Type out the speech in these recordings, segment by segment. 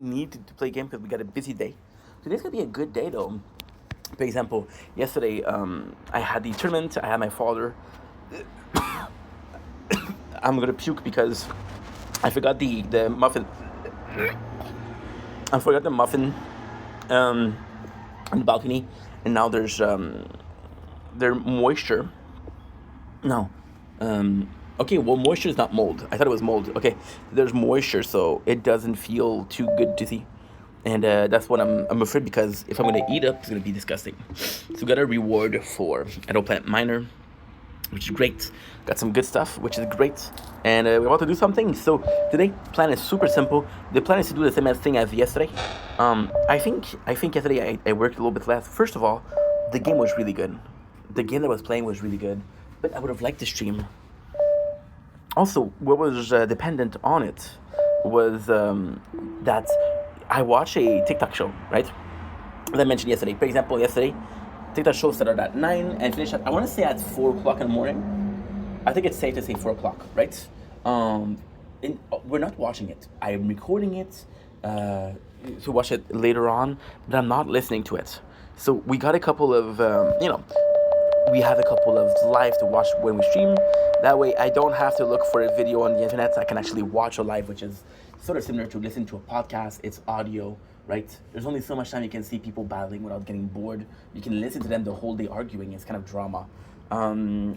need to play a game because we got a busy day. Today's gonna be a good day though. For example, yesterday I had the tournament. I had my father. I'm gonna puke because I forgot the muffin. I forgot the muffin um, on the balcony, and now there's moisture. No. Okay, well, moisture is not mold. I thought it was mold. Okay, there's moisture, so it doesn't feel too good to see. And that's what I'm afraid, because if I'm going to eat up, it's going to be disgusting. So we got a reward for Edible Plant Miner, which is great. Got some good stuff, which is great. And we want to do something. So today, plan is super simple. The plan is to do the same thing as yesterday. I think yesterday I worked a little bit less. First of all, the game was really good. The game that I was playing was really good, but I would have liked to stream. Also, what was dependent on it was that I watch a TikTok show, right? As I mentioned yesterday. For example, yesterday, TikTok show started at 9 and finished at, I want to say, at 4 o'clock in the morning. I think it's safe to say 4 o'clock, right? We're not watching it. I'm recording it to watch it later on, but I'm not listening to it. So we got a couple of, we have a couple of live to watch when we stream. That way I don't have to look for a video on the internet. I can actually watch a live, which is sort of similar to listen to a podcast. It's audio, right? There's only so much time you can see people battling without getting bored. You can listen to them the whole day arguing. It's kind of drama.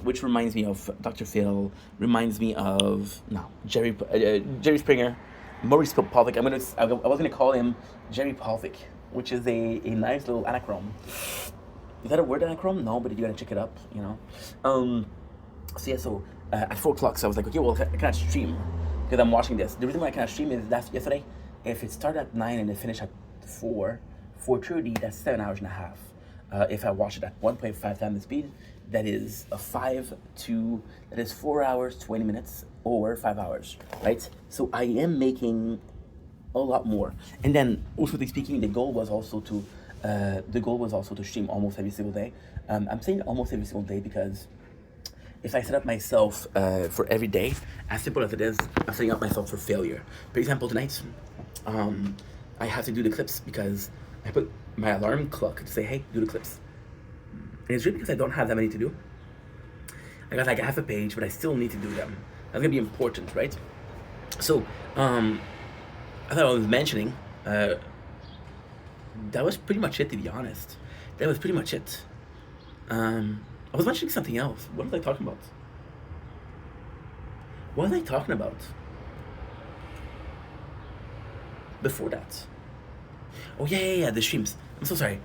Which reminds me of Dr. Phil, reminds me of, Jerry Springer, Maurice Pavlik. I was gonna call him Jerry Pavlik, which is a nice little anachrome. Is that a word, anachrome? No, but you gotta check it up, you know. So at 4 o'clock, so I was like, okay, well, I cannot stream because I'm watching this. The reason why I cannot stream is that yesterday, if it started at 9 and it finished at 4:30, that's 7 hours and a half. If I watch it at 1.5 times the speed, that is 4 hours, 20 minutes, or 5 hours, right? So I am making a lot more. And then, also speaking, the goal was also to stream almost every single day. I'm saying almost every single day because if I set up myself for every day, as simple as it is, I'm setting up myself for failure. For example, tonight, I have to do the clips because I put my alarm clock to say, hey, do the clips. And it's really because I don't have that many to do. I got like half a page, but I still need to do them. That's gonna be important, right? So, I thought I was mentioning, that was pretty much it, to be honest. That was pretty much it. I was mentioning something else. What was I talking about? What was I talking about before that? Oh, yeah, the streams. I'm so sorry.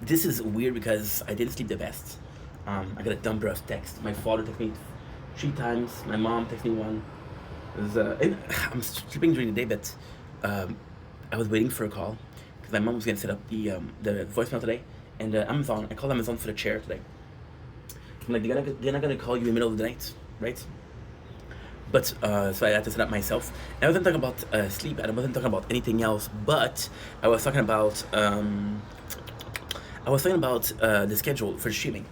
This is weird because I didn't sleep the best. I got a dumb of text. My father texted me 3 times. My mom texted me one. I'm sleeping during the day, but I was waiting for a call because my mom was gonna set up the voicemail today, and Amazon. I called Amazon for the chair today. I'm like, they're not gonna call you in the middle of the night, right? But so I had to set up myself. And I wasn't talking about sleep. I wasn't talking about anything else. But I was talking about the schedule for streaming.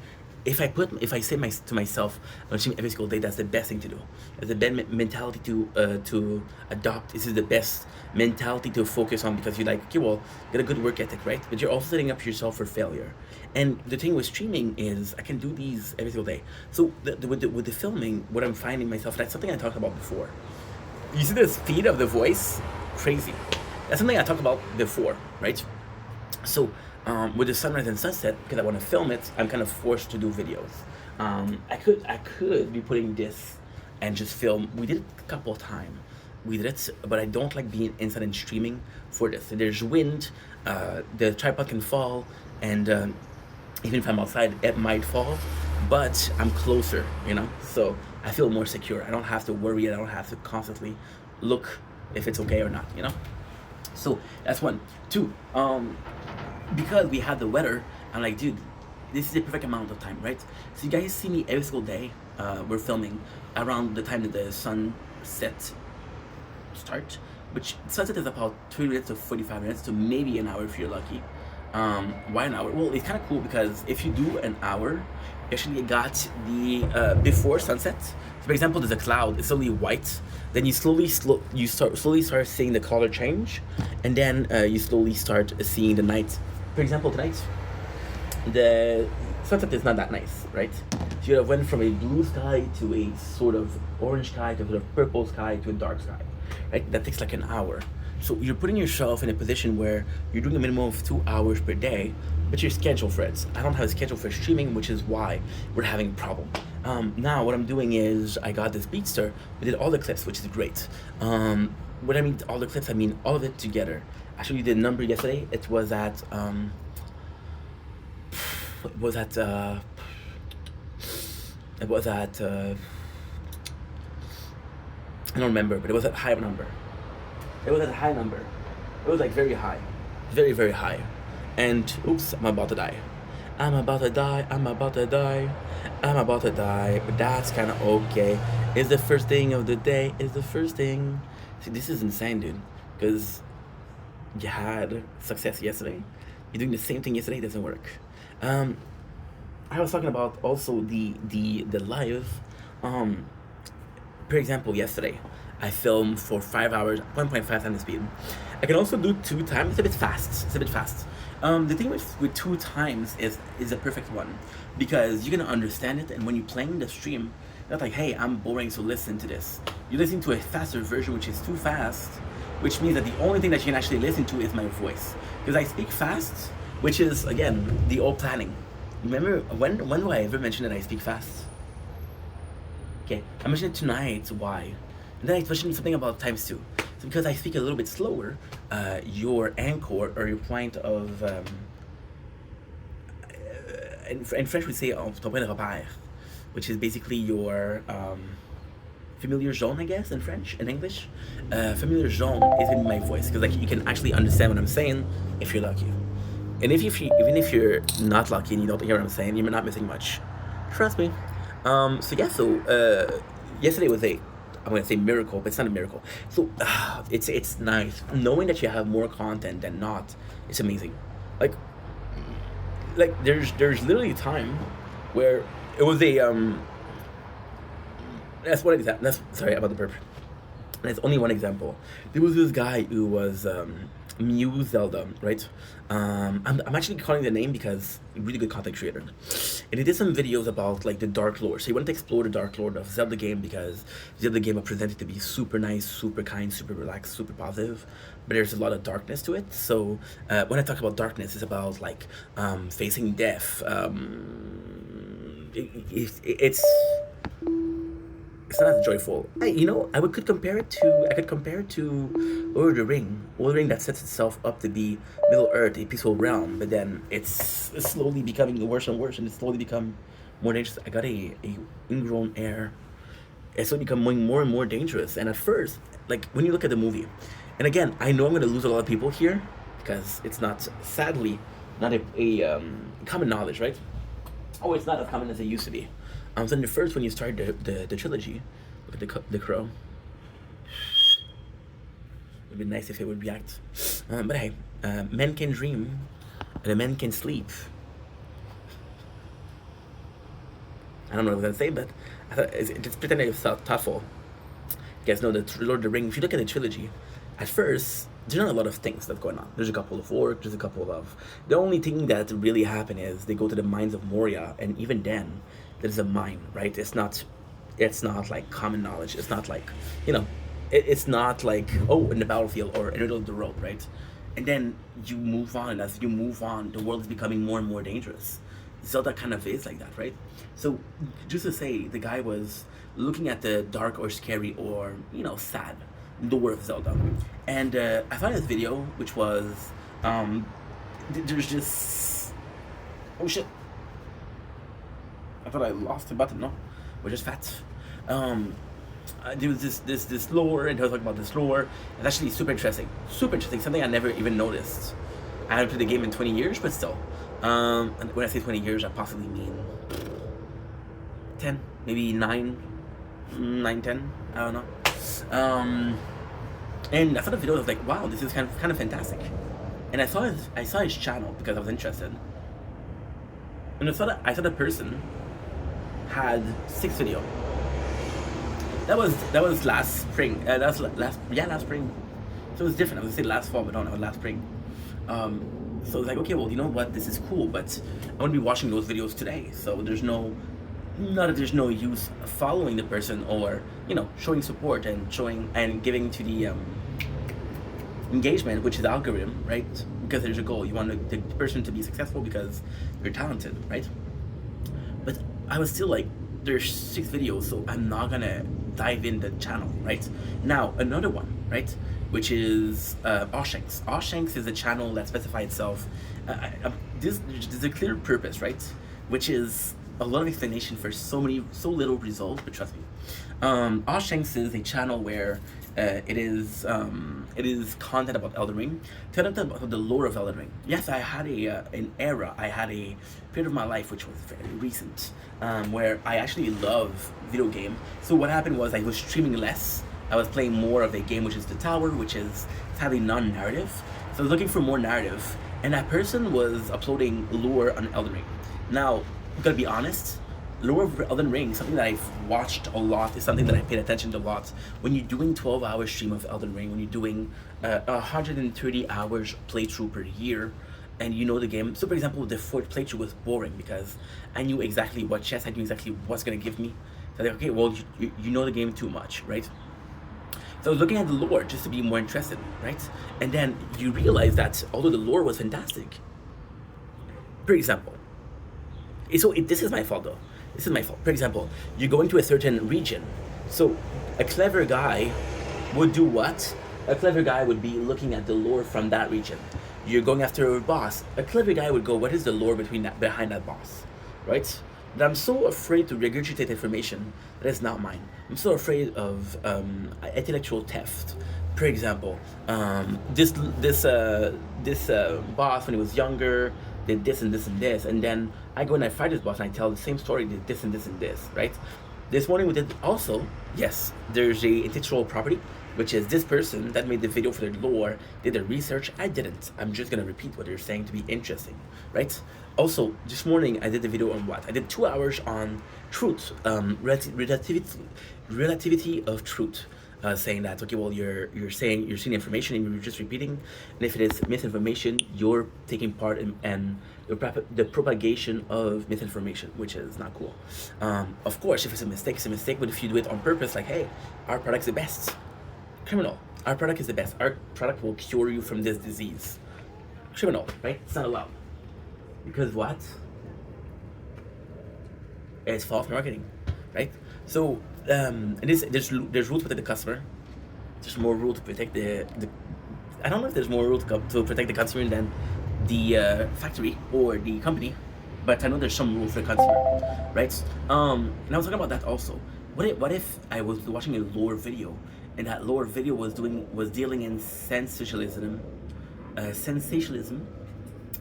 If I say to myself, I'm gonna stream every single day, that's the best thing to do. It's the best mentality to adopt. This is the best mentality to focus on, because you're like, okay, well, you got a good work ethic, right? But you're also setting up yourself for failure. And the thing with streaming is I can do these every single day. So with the filming, what I'm finding myself, that's something I talked about before. You see the speed of the voice? Crazy. That's something I talked about before, right? So with the sunrise and sunset, because I want to film it, I'm kind of forced to do videos. I could be putting this and just film. We did it a couple of times. We did it, but I don't like being inside and streaming for this. There's wind, the tripod can fall, and even if I'm outside, it might fall, but I'm closer, so I feel more secure. I don't have to worry. I don't have to constantly look if it's okay or not, So that's 1. 2, because we had the weather, I'm like, dude, this is the perfect amount of time, right? So you guys see me every single day. We're filming around the time that the sunset starts, which sunset is about 30 minutes to 45 minutes to maybe an hour if you're lucky. Why an hour? Well, it's kind of cool because if you do an hour, you actually got the before sunset. So for example, there's a cloud, it's only white. Then you slowly start seeing the color change, and then you slowly start seeing the night. For example, tonight, the sunset is not that nice, right? So you have went from a blue sky to a sort of orange sky to a sort of purple sky to a dark sky, right? That takes like an hour. So you're putting yourself in a position where you're doing a minimum of 2 hours per day, but you're scheduled for it. I don't have a schedule for streaming, which is why we're having a problem. Now what I'm doing is I got this Beatster. We did all the clips, which is great. What I mean all the clips, I mean all of it together. I showed you the number yesterday. It was at it was at I don't remember, but it was a high number. It was a high number. It was like very high, very very high. And oops, I'm about to die. I'm about to die. I'm about to die. I'm about to die. But that's kind of okay. It's the first thing of the day. It's the first thing. See, this is insane, dude. Because you had success yesterday. You're doing the same thing yesterday. It doesn't work. I was talking about also the live. For example, yesterday I filmed for 5 hours, 1.5 times the speed. I can also do 2 times. It's a bit fast. It's a bit fast. The thing with 2 times is a perfect one because you're gonna understand it, and when you're playing the stream, not like, hey, I'm boring, so listen to this. You listen to a faster version, which is too fast, which means that the only thing that you can actually listen to is my voice, because I speak fast, which is again the old planning. Remember when do I ever mention that I speak fast? Okay, I mentioned it tonight. Why? And then I mentioned something about times 2. So because I speak a little bit slower, your anchor or your point of in French we say ton point de repère, which is basically your familiar zone, I guess, in French. In English, familiar zone is in my voice, because like you can actually understand what I'm saying if you're lucky. And even if you're not lucky and you don't hear what I'm saying, you're not missing much. Trust me. Yesterday was I'm gonna say miracle, but it's not a miracle. So it's nice knowing that you have more content than not. It's amazing. Like there's literally a time where it was a that's one example. That's sorry about the burp. That's only one example. There was this guy who was Muse Zelda, right? I'm actually calling the name because really good content creator, and he did some videos about like the dark lore. So he wanted to explore the dark lore of Zelda game because Zelda game are presented to be super nice, super kind, super relaxed, super positive, but there's a lot of darkness to it. So when I talk about darkness, it's about like facing death. It's not as joyful. I could compare it to Lord of the Ring. Lord of the Ring that sets itself up to be Middle Earth, a peaceful realm, but then it's slowly becoming worse and worse, and it's slowly become more dangerous. I got a ingrown hair. It's slowly becoming more and more dangerous. And at first, like when you look at the movie, and again, I know I'm gonna lose a lot of people here because it's not, sadly, not a common knowledge, right? Oh, it's not as common as it used to be. So in the first, when you start the trilogy, look at the crow. It'd be nice if it would react. But hey, men can dream, and a man can sleep. I don't know what I was gonna say, but I thought it's pretend it's thoughtful. You guys know that Lord of the Rings. If you look at the trilogy, at first there's not a lot of things that's going on. There's a couple of orcs. There's a couple of. The only thing that really happened is they go to the mines of Moria, and even then, there's a mine, right? It's not like common knowledge. It's not like it's not like in the battlefield or in the middle of the road, right? And then you move on, and as you move on, the world is becoming more and more dangerous. Zelda kind of is like that, right? So just to say, the guy was looking at the dark or scary or sad lore of Zelda, and I found this video which was there's just shit. I thought I lost the button. No, we're just fat. There was this lore, and I was talking about this lore. It's actually super interesting. Super interesting. Something I never even noticed. I haven't played the game in 20 years, but still. And when I say 20 years, I possibly mean 10, maybe 9, 10. I don't know. And I saw the video. I was like, wow, this is kind of fantastic. and I saw his channel because I was interested, and I saw the person had 6 video. That was last spring. Last spring. So it was different. I was gonna say last fall, but no, last spring. So I was like, okay, well, you know what? This is cool, but I'm gonna be watching those videos today. So there's no, not that there's no use following the person or showing support and showing and giving to the engagement, which is the algorithm, right? Because there's a goal. You want the person to be successful because you're talented, right? But I was still like, there's 6 videos, so I'm not gonna dive in the channel, right? Now another one, right, which is Oshanks. Oshanks is a channel that specifies itself. There's a clear purpose, right? Which is a lot of explanation for so little results, but trust me. Oshanks is a channel where it is content about Elden Ring, content about the lore of Elden Ring. Yes, I had I had a period of my life which was very recent, where I actually love video game. So what happened was I was streaming less. I was playing more of a game which is The Tower, which is sadly non-narrative. So I was looking for more narrative, and that person was uploading lore on Elden Ring. Now, I'm gonna be honest, lore of Elden Ring, something that I've watched a lot, is something that I paid attention to a lot. When you're doing 12-hour stream of Elden Ring, when you're doing 130 hours playthrough per year, and you know the game. So for example, the 4th playthrough was boring because I knew exactly what chest, I knew exactly what's gonna give me. So I was like, okay, well, you know the game too much, right? So I was looking at the lore just to be more interested, right? And then you realize that although the lore was fantastic, for example, this is my fault though. This is my fault. For example, you're going to a certain region. So a clever guy would do what? A clever guy would be looking at the lore from that region. You're going after a boss. A clever guy would go, what is the lore behind that boss, right? But I'm so afraid to regurgitate information that is not mine. I'm so afraid of intellectual theft. For example, this boss when he was younger did this and this and this, and then I go and I fight this boss and I tell the same story, did this and this and this, right? This morning we did also, yes, there's a intellectual property, which is this person that made the video for their lore, did the research. I didn't. I'm just gonna repeat what they're saying to be interesting, right? Also, this morning I did the video on what? I did 2 hours on truth, relativity of truth. Saying that, okay, well, you're seeing information and you're just repeating, and if it is misinformation, you're taking part in the propagation of misinformation, which is not cool. Of course, if it's a mistake, it's a mistake, but if you do it on purpose, like, hey, our product's the best. Criminal. Our product is the best. Our product will cure you from this disease. Criminal, right? It's not allowed. Because what? It's false marketing, right? So there's rules to protect the customer. There's more rules to protect the I don't know if there's more rules to protect the consumer than the factory or the company, but I know there's some rules for the consumer, right? And I was talking about that also. What if I was watching a lore video, and that lore video was dealing in sensationalism,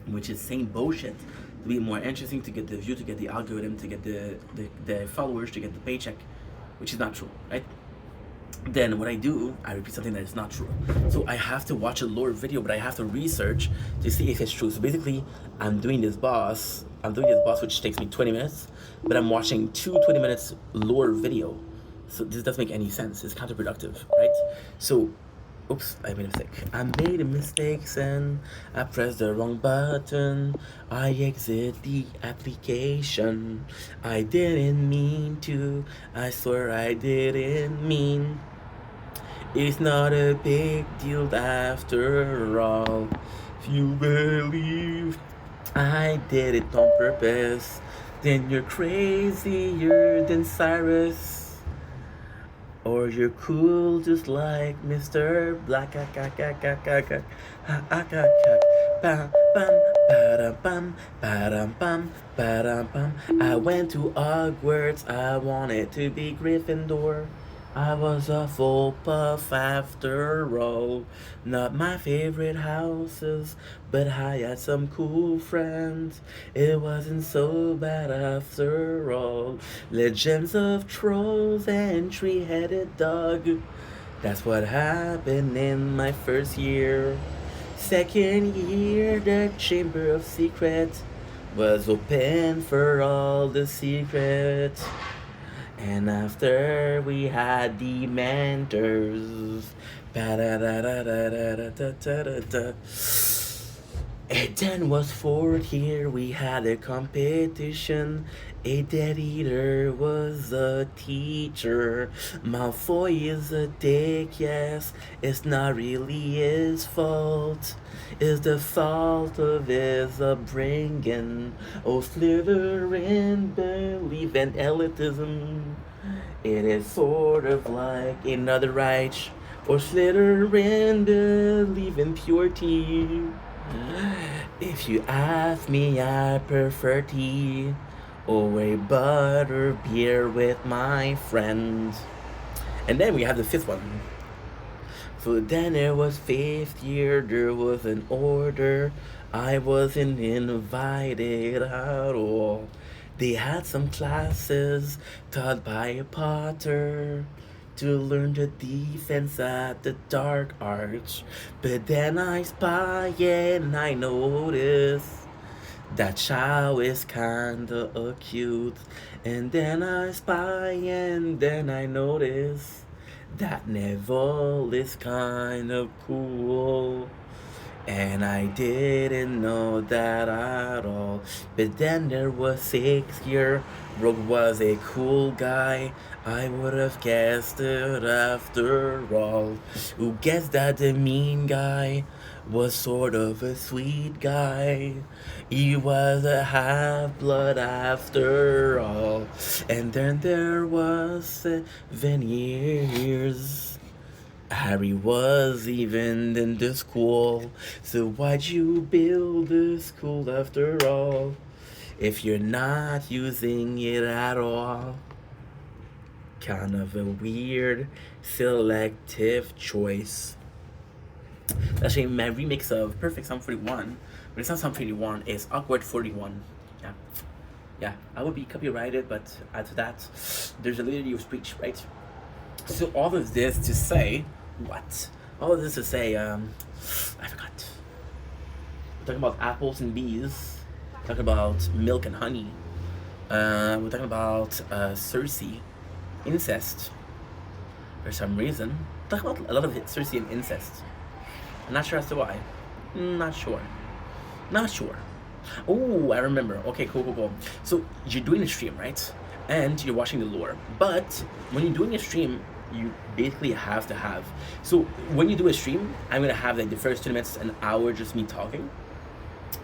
which is saying bullshit to be more interesting, to get the view, to get the algorithm, to get the followers, to get the paycheck, which is not true, right? Then what I do, I repeat something that is not true. So I have to watch a lore video, but I have to research to see if it's true. So basically, I'm doing this boss, which takes me 20 minutes, but I'm watching 20 minutes lore video. So this doesn't make any sense. It's counterproductive, right? So, oops, I made a mistake. I made a mistake and I pressed the wrong button. I exit the application. I didn't mean to. I swear I didn't mean. It's not a big deal after all. If you believe I did it on purpose, then you're crazier than Cyrus. Or you're cool just like Mr. Black. I went to Hogwarts, I wanted to be Gryffindor. I was a full puff after all. Not my favorite houses, but I had some cool friends. It wasn't so bad after all. Legends of trolls and three-headed dog. That's what happened in my first year. second year, the Chamber of Secrets was open for all the secrets. And after we had the mentors, ba-da-da-da-da-da-da-da-da-da. And then was fourth year, we had a competition. A dead eater was a teacher. Malfoy is a dick, yes. It's not really his fault. It's the fault of his upbringing. Oh, Slytherin believe in elitism. It is sort of like another Reich. Or Slytherin believe in purity. If you ask me, I prefer tea or a butter beer with my friends. And then we have the fifth one. So then it was fifth year, there was an order. I wasn't invited at all. They had some classes taught by Potter to learn the defense at the dark arch. But then I spy and I notice that Chow is kinda cute. And then I spy and then I notice that Neville is kind of cool. And I didn't know that at all. But then there was sixth year. Rogue was a cool guy. I would have guessed it after all. Who guessed that the mean guy was sort of a sweet guy? He was a half-blood after all. And then there was 7 years. Harry was even in the school, so why'd you build the school after all, if you're not using it at all? Kind of a weird, selective choice. Actually, my remix of Perfect Psalm 41, but it's not Psalm 41, it's Awkward 41. Yeah. Yeah, I would be copyrighted, but add to that, there's a liberty of speech, right? So all of this to say, what? All of this to say, I forgot. We're talking about apples and bees. We're talking about milk and honey. We're talking about Cersei, incest. For some reason, we're talking about a lot of Cersei and incest. I'm not sure as to why. Not sure. Not sure. Oh, I remember. Okay, cool. So you're doing a stream, right? And you're watching the lore. But when you're doing a stream, you basically have to have. So when you do a stream, I'm gonna have like the first 20 minutes, an hour, just me talking,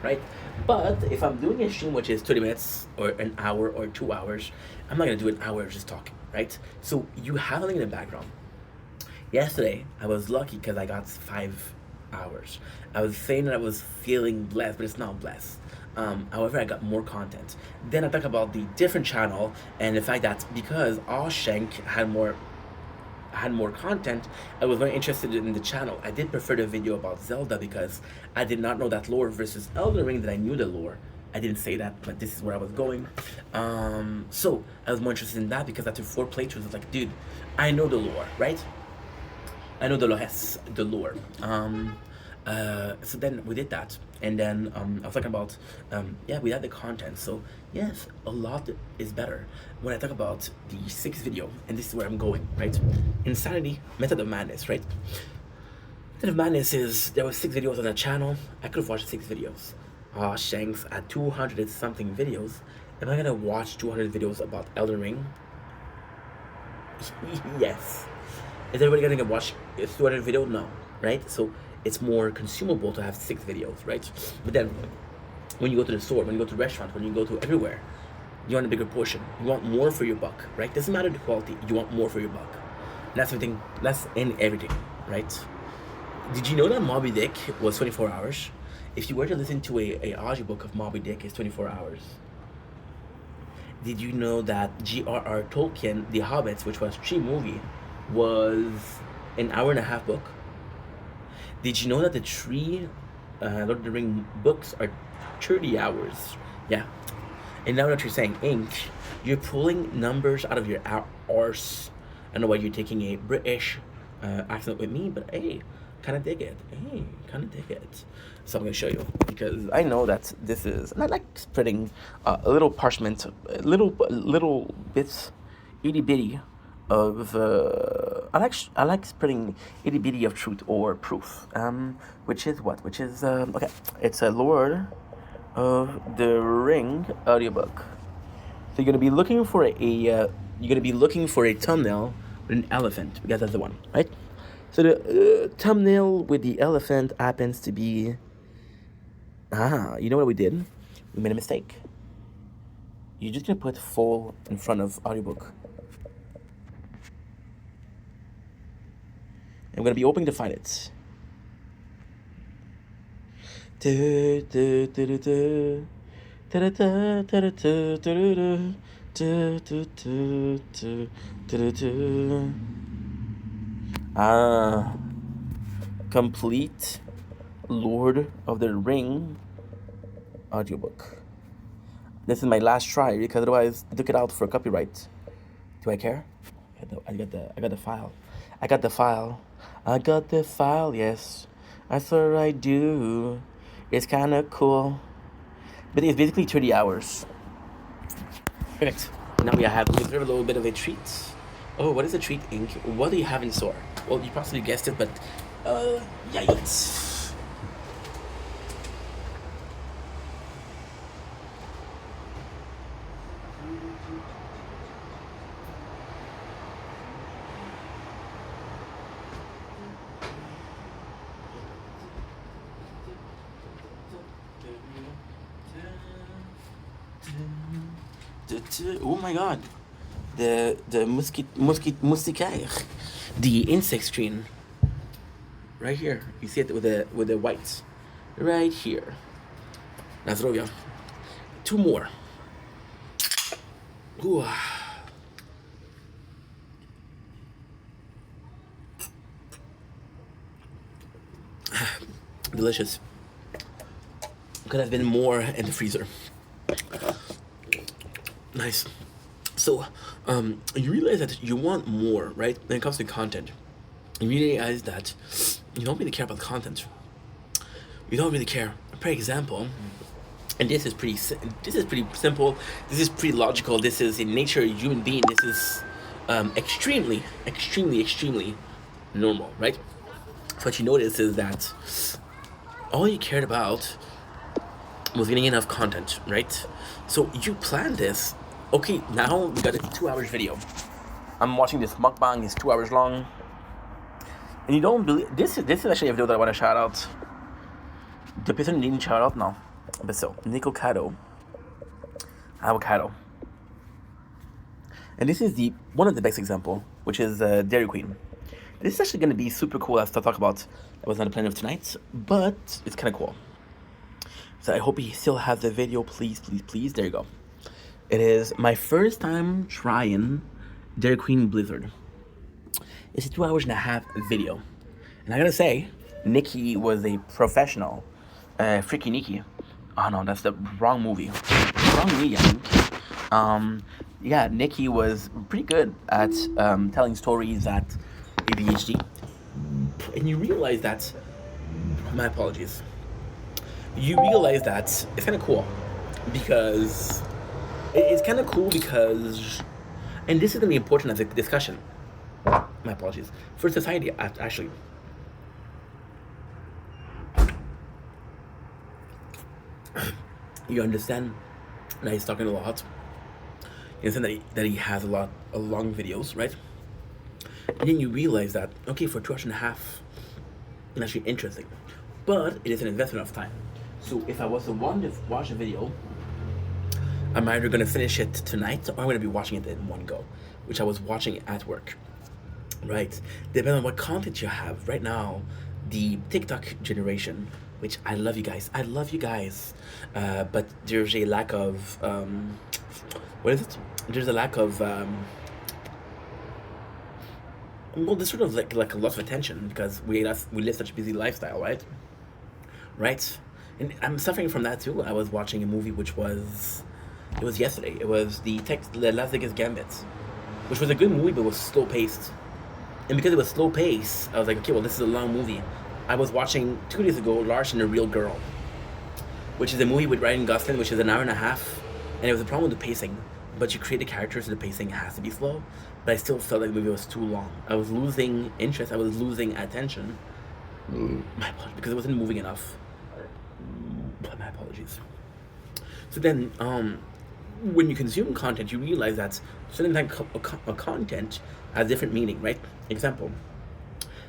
right? But if I'm doing a stream which is 30 minutes or an hour or 2 hours, I'm not gonna do an hour just talking, right? So you have something in the background. Yesterday, I was lucky because I got 5 hours. I was saying that I was feeling blessed, but it's not blessed. However, I got more content. Then I talk about the different channel and the fact that because Awshank had more content, I was very interested in the channel. I did prefer the video about Zelda because I did not know that lore versus Elden Ring that I knew the lore. I didn't say that, but this is where I was going. So I was more interested in that because after 4 playthroughs, I was like, dude, I know the lore, right? I know the lore. So then we did that, and then I was talking about we had the content. So yes, a lot is better when I talk about the 6th video, and this is where I'm going, right? Insanity, Method of Madness, right? Method of Madness is there were 6 videos on the channel. I could have watched 6 videos. Shanks at 200 and something videos. Am I gonna watch 200 videos about Elden Ring? Yes. Is everybody gonna watch a 200 video? No, right? So it's more consumable to have 6 videos, right? But then when you go to the store, when you go to the restaurant, when you go to everywhere, you want a bigger portion. You want more for your buck, right? Doesn't matter the quality. You want more for your buck. And that's everything. That's in everything, right? Did you know that Moby Dick was 24 hours? If you were to listen to a audiobook of Moby Dick, it's 24 hours. Did you know that J.R.R. Tolkien, The Hobbits, which was 3 movie, was an hour and a half book? Did you know that the 3 Lord of the Ring books are 30 hours? Yeah. And now that you're saying ink, you're pulling numbers out of your arse. I don't know why you're taking a British accent with me, but hey, kind of dig it. Hey, kind of dig it. So I'm gonna show you because I know that this is, and I like spreading a little parchment, little bits, itty bitty of. I like spreading itty bitty of truth or proof. Which is what? Which is okay. It's a Lord of the Ring audiobook. So you're gonna be looking for a thumbnail with an elephant because that's the one, right? So the thumbnail with the elephant happens to be, you know what we did? We made a mistake. You're just gonna put full in front of audiobook. I'm gonna be hoping to find it. Complete Lord of the Ring audiobook. This is my last try because otherwise I took it out for copyright. Do I care? I got the file. I got the file, yes. I thought I do. It's kinda cool. But it's basically 30 hours. Perfect. Now we have a little bit of a treat. Oh, what is a treat, Inc? What do you have in store? Well, you possibly guessed it, but yikes. Oh my god, the moustiquaire, the insect strain, right here. You see it with the whites, right here. Na zdrowie. Two more. Ooh. Delicious. Could have been more in the freezer. Nice. So, you realize that you want more, right? When it comes to content, you realize that you don't really care about content. You don't really care. For example, and this is pretty simple. This is pretty logical. This is in nature, a human being. This is extremely normal, right? So what you notice is that all you cared about was getting enough content, right? So you planned this. Okay, now we got a 2 hours video. I'm watching this mukbang. It's 2 hours long, and you don't believe this. This is actually a video that I want to shout out. The person didn't shout out now, but so Nicocado, avocado, and this is one of the best example, which is Dairy Queen. This is actually going to be super cool as to talk about. That was not a plan of tonight, but it's kind of cool. So I hope you still have the video. Please. There you go. It is my first time trying Dairy Queen Blizzard. It's a 2 hours and a half video. And I gotta say, Nikki was a professional. Freaky Nikki. Oh no, that's the wrong movie. Wrong movie, I think. Yeah, Nikki was pretty good at telling stories at ADHD. And you realize that, my apologies. You realize that it's kind of cool because it's kind of cool because, and this is going to be important as a discussion. My apologies. For society, actually. You understand that he's talking a lot. You understand that he has a lot of long videos, right? And then you realize that, okay, for 2 hours and a half, it's actually interesting. But it is an investment of time. So if I was to want to watch a video, I'm either going to finish it tonight or I'm going to be watching it in one go, which I was watching at work, right? Depending on what content you have. Right now, the TikTok generation, which I love you guys, but there's a lack of, what is it? There's a lack of, well, there's sort of like a lot of attention because we live such a busy lifestyle, right? Right? And I'm suffering from that too. I was watching a movie which was, it was yesterday. It was the Las Vegas Gambit, which was a good movie but was slow paced. And because it was slow paced, I was like, okay, well, this is a long movie. I was watching 2 days ago Lars and the Real Girl, which is a movie with Ryan Gosling, which is an hour and a half, and it was a problem with the pacing. But you create the characters, so the pacing has to be slow. But I still felt like the movie was too long. I was losing interest. I was losing attention. My apologies, because it wasn't moving enough. My apologies. So then, when you consume content, you realize that certain type of content has different meaning, right? Example,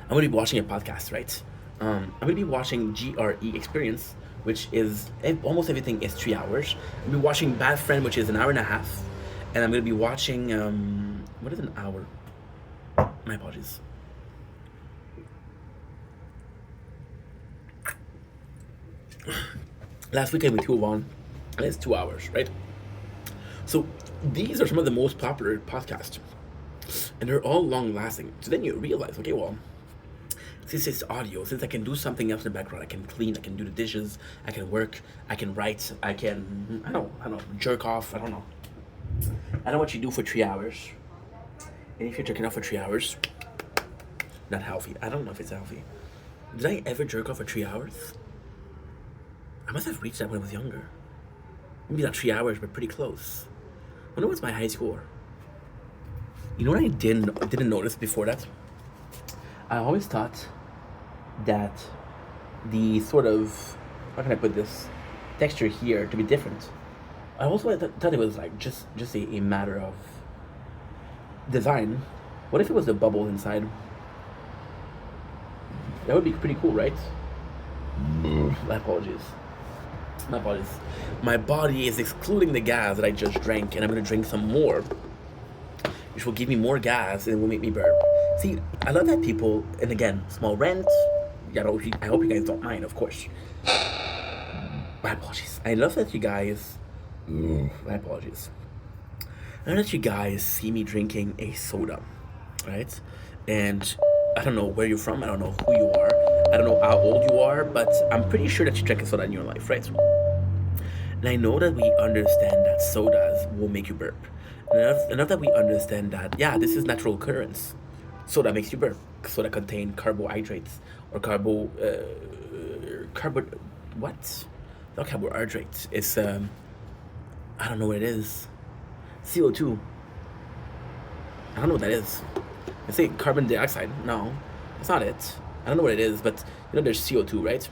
I'm going to be watching a podcast, right? I'm going to be watching GRE Experience, which is almost everything is 3 hours. I'm going to be watching Bad Friend, which is an hour and a half. And I'm going to be watching, what is an hour? My apologies. Last weekend we two on, and it's 2 hours, right? So these are some of the most popular podcasts, and they're all long lasting. So then you realize, okay, well, since it's audio, since I can do something else in the background, I can clean, I can do the dishes, I can work, I can write, I can, I don't know, jerk off, I don't know. I know what you do for 3 hours. And if you're jerking off for 3 hours, not healthy. I don't know if it's healthy. Did I ever jerk off for 3 hours? I must have reached that when I was younger. Maybe not 3 hours, but pretty close. I wonder what's my high score. You know what I didn't notice before that? I always thought that the sort of, how can I put this, texture here to be different. I also thought it was like just a matter of design. What if it was the bubble inside? That would be pretty cool, right? My apologies. My apologies. My body is excluding the gas that I just drank, and I'm gonna drink some more, which will give me more gas and it will make me burp. See, I love that people, and again, small rant. I hope you guys don't mind, of course. My apologies. I love that you guys. My apologies. I know that you guys see me drinking a soda, right? And I don't know where you're from. I don't know who you are. I don't know how old you are, but I'm pretty sure that you drank a soda in your life, right? And I know that we understand that sodas will make you burp. And enough that we understand that, yeah, this is natural occurrence. Soda makes you burp. Soda contain carbohydrates or what? Not carbohydrates. It's I don't know what it is. CO2. I don't know what that is. I say carbon dioxide. No, that's not it. I don't know what it is, but you know there's CO2, right?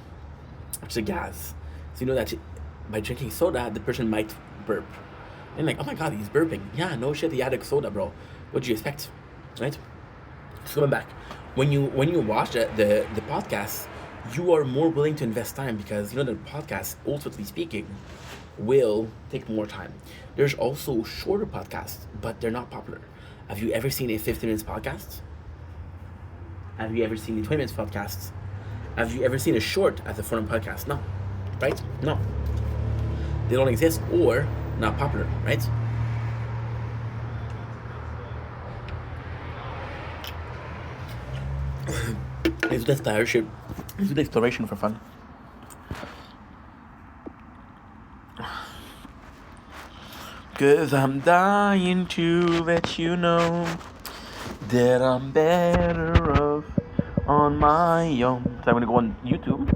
Which is a gas. So you know that by drinking soda, the person might burp. And like, oh my god, he's burping. Yeah, no shit, he had a soda, bro. What do you expect, right? So coming back, when you watch the podcast, you are more willing to invest time because you know the podcast, ultimately speaking, will take more time. There's also shorter podcasts, but they're not popular. Have you ever seen a 50 minutes podcast? Have you ever seen a 20 minutes podcast? Have you ever seen a short as a form of podcast? No. Right? No. They don't exist or not popular, right? Let's do the exploration for fun. Cause I'm dying to let you know that I'm better off on my own. So I'm gonna go on YouTube.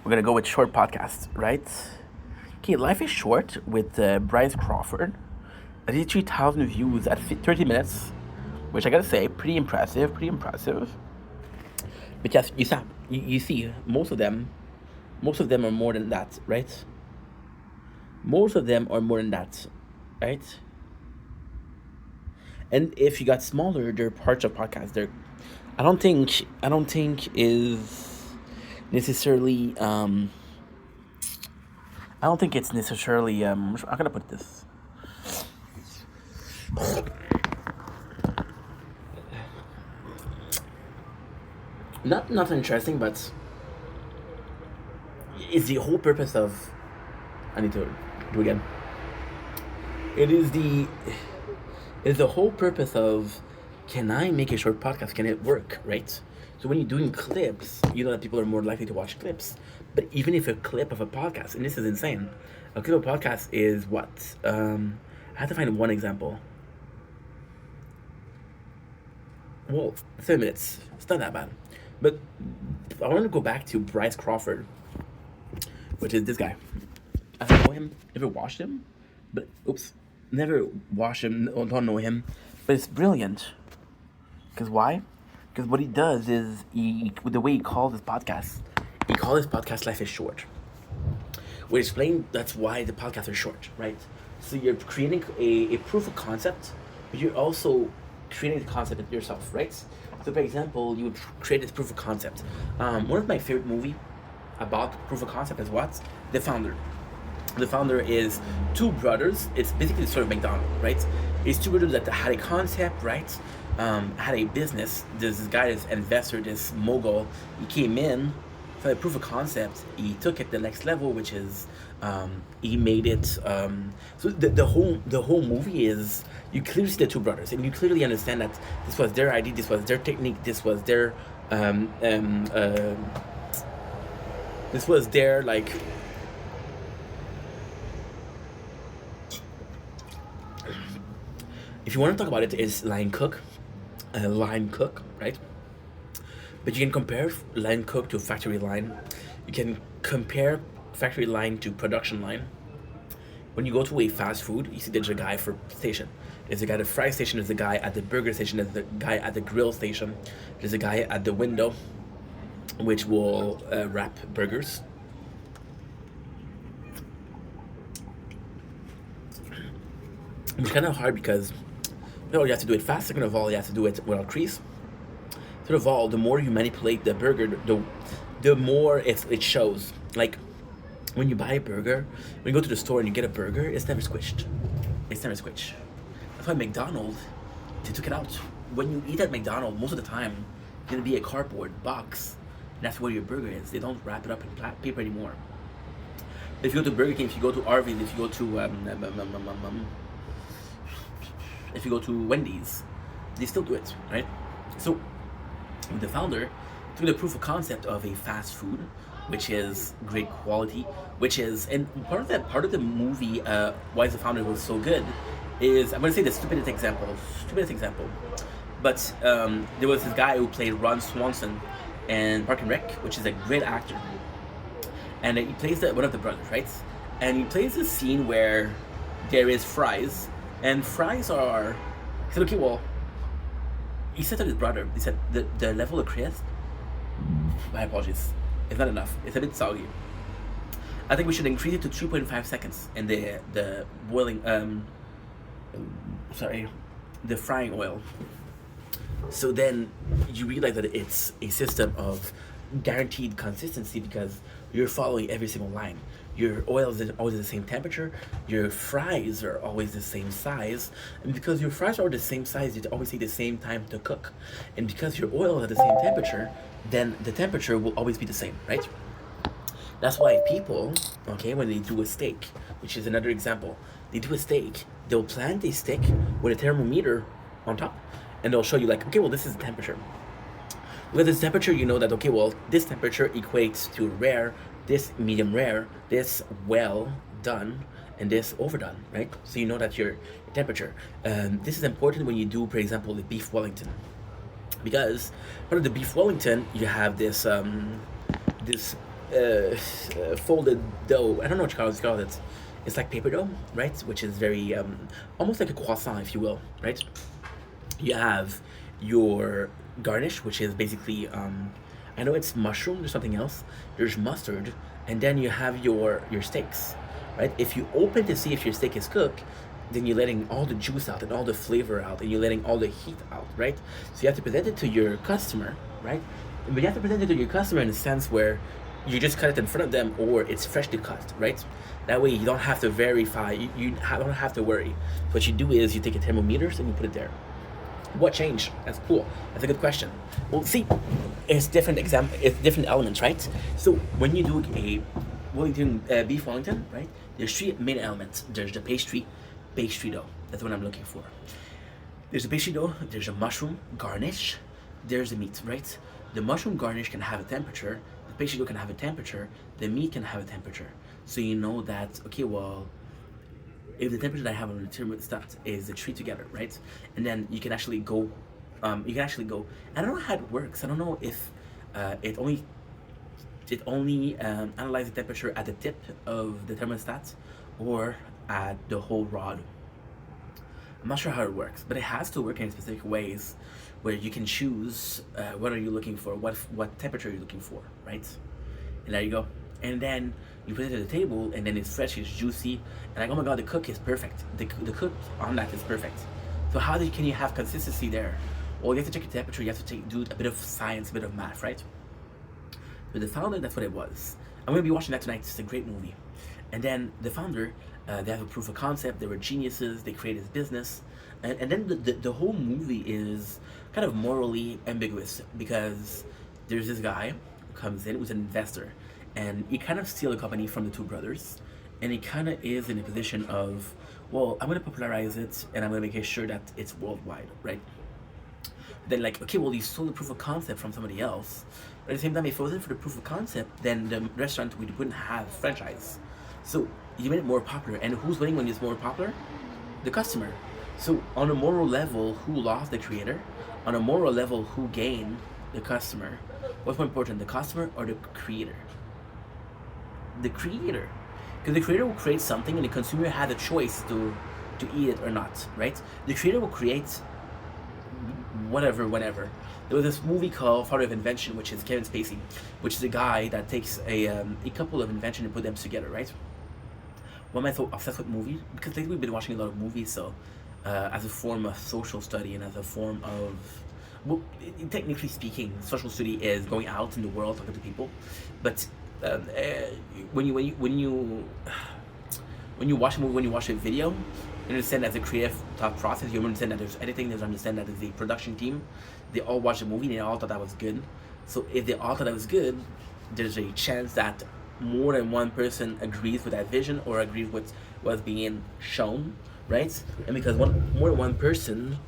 We're gonna go with short podcasts, right? Okay, Life is Short with Bryce Crawford. 83,000 views at 30 minutes, which I gotta say, pretty impressive. Because you see, most of them are more than that, right? Most of them are more than that, right? And if you got smaller, they're parts of podcasts. I don't think is necessarily I don't think it's necessarily I'm gonna put this. Not interesting, but it's the whole purpose of. I need to do again. It is the whole purpose of, can I make a short podcast? Can it work, right? So when you're doing clips, you know that people are more likely to watch clips. But even if a clip of a podcast, and this is insane, a clip of a podcast is what? I have to find one example. Well, 30 minutes. It's not that bad. But I want to go back to Bryce Crawford, which is this guy. I don't know him, never watched him, but oops, never watched him, don't know him, but it's brilliant. Because why? Because what he does is with the way he calls his podcast "Life is Short." We explain that's why the podcasts are short, right? So you're creating a proof of concept, but you're also creating the concept yourself, right? So, for example, you would create this proof of concept. One of my favorite movie about proof of concept is what? The Founder. The Founder is two brothers. It's basically the story of McDonald's, right? It's two brothers that had a concept, right? Had a business. There's this guy, this investor, this mogul. He came in for the proof of concept. He took it the next level, which is he made it. So the whole movie is you clearly see the two brothers, and you clearly understand that this was their idea, this was their technique, this was their like. If you want to talk about it, is line cook, right? But you can compare line cook to factory line. You can compare factory line to production line. When you go to a fast food, you see there's a guy for station. There's a guy at the fry station. There's a guy at the burger station. There's a guy at the grill station. There's a guy at the window, which will wrap burgers. It's kind of hard because you have to do it fast. Second of all, you have to do it without grease. Third of all, the more you manipulate the burger, the more it shows. Like when you buy a burger, when you go to the store and you get a burger, it's never squished. It's never squished. That's why McDonald's, they took it out. When you eat at McDonald's, most of the time, it's gonna be a cardboard box. And that's where your burger is. They don't wrap it up in paper anymore. If you go to Burger King, if you go to Arby's, if you go to Wendy's, they still do it, right? So the Founder through the proof of concept of a fast food, which is great quality, which is, and part of the movie, why the Founder was so good, is I'm gonna say the stupidest example, but there was this guy who played Ron Swanson in Park and Rec, which is a great actor, and he plays one of the brothers, right? And he plays a scene where there is fries, and fries are. He said, okay, well, he said to his brother, he said, the level of crisp, my apologies, it's not enough. It's a bit soggy. I think we should increase it to 3.5 seconds in the boiling, the frying oil. So then you realize that it's a system of guaranteed consistency because you're following every single line. Your oil is always the same temperature. Your fries are always the same size. And because your fries are the same size, you always take the same time to cook. And because your oil is at the same temperature, then the temperature will always be the same, right? That's why people, okay, when they do a steak, which is another example, they do a steak, they'll plant a steak with a thermometer on top, and they'll show you like, okay, well, this is the temperature. With this temperature, you know that, okay, well, this temperature equates to rare, this medium rare, this well done, and this overdone, right? So you know that your temperature. This is important when you do, for example, the beef Wellington, because part of the beef Wellington, you have this folded dough. I don't know what you call it. It's like paper dough, right? Which is very almost like a croissant, if you will, right? You have your garnish, which is basically I know it's mushroom. There's something else. There's mustard, and then you have your steaks, right? If you open to see if your steak is cooked, then you're letting all the juice out and all the flavor out, and you're letting all the heat out, right? So you have to present it to your customer, right? But you have to present it to your customer in a sense where you just cut it in front of them, or it's freshly cut, right? That way you don't have to verify. You don't have to worry. What you do is you take a thermometers and you put it there. What changed? That's cool. That's a good question. Well, see, it's different elements, right? So when you do a Wellington beef Wellington, right? There's three main elements. There's the pastry dough. That's what I'm looking for. There's a pastry dough. There's a mushroom garnish. There's the meat, right? The mushroom garnish can have a temperature. The pastry dough can have a temperature. The meat can have a temperature. So you know that, okay, well, if the temperature that I have on the thermostat is the three together, right? And then you can actually go, I don't know how it works. I don't know if it only analyzes the temperature at the tip of the thermostat or at the whole rod. I'm not sure how it works, but it has to work in specific ways where you can choose what are you looking for, what temperature you're looking for, right? And there you go. And then you put it to the table, and then it's fresh, it's juicy, and like, oh my god, the cook is perfect. The cook on that is perfect. So how can you have consistency there? Well, you have to check your temperature. You have to do a bit of science, a bit of math, right? But the founder, that's what it was. I'm gonna be watching that tonight. It's a great movie. And then the founder, they have a proof of concept. They were geniuses. They created this business, and then the whole movie is kind of morally ambiguous because there's this guy who comes in who's an investor, and he kind of steals a company from the two brothers, and he kind of is in a position of, well, I'm gonna popularize it, and I'm gonna make sure that it's worldwide, right? Then like, okay, well, you stole the proof of concept from somebody else, but at the same time, if it wasn't for the proof of concept, then the restaurant wouldn't have franchise. So you made it more popular, and who's winning when it's more popular? The customer. So on a moral level, who lost? The creator. On a moral level, who gained? The customer. What's more important, the customer or the creator? The creator, because the creator will create something, and the consumer had a choice to eat it or not, right? The creator will create whatever, whenever. There was this movie called Father of Invention, which is Kevin Spacey, which is a guy that takes a couple of invention and put them together, right? Why am I so obsessed with movies? Because lately we've been watching a lot of movies, so as a form of social study and as a form of, well, technically speaking, social study is going out in the world talking to people, but when you watch a movie, when you watch a video, you understand as a creative thought process. You understand that there's editing. You understand that there's a production team. They all watched the movie and they all thought that was good. So if they all thought that was good, there's a chance that more than one person agrees with that vision or agrees with what's being shown, right? And because more than one person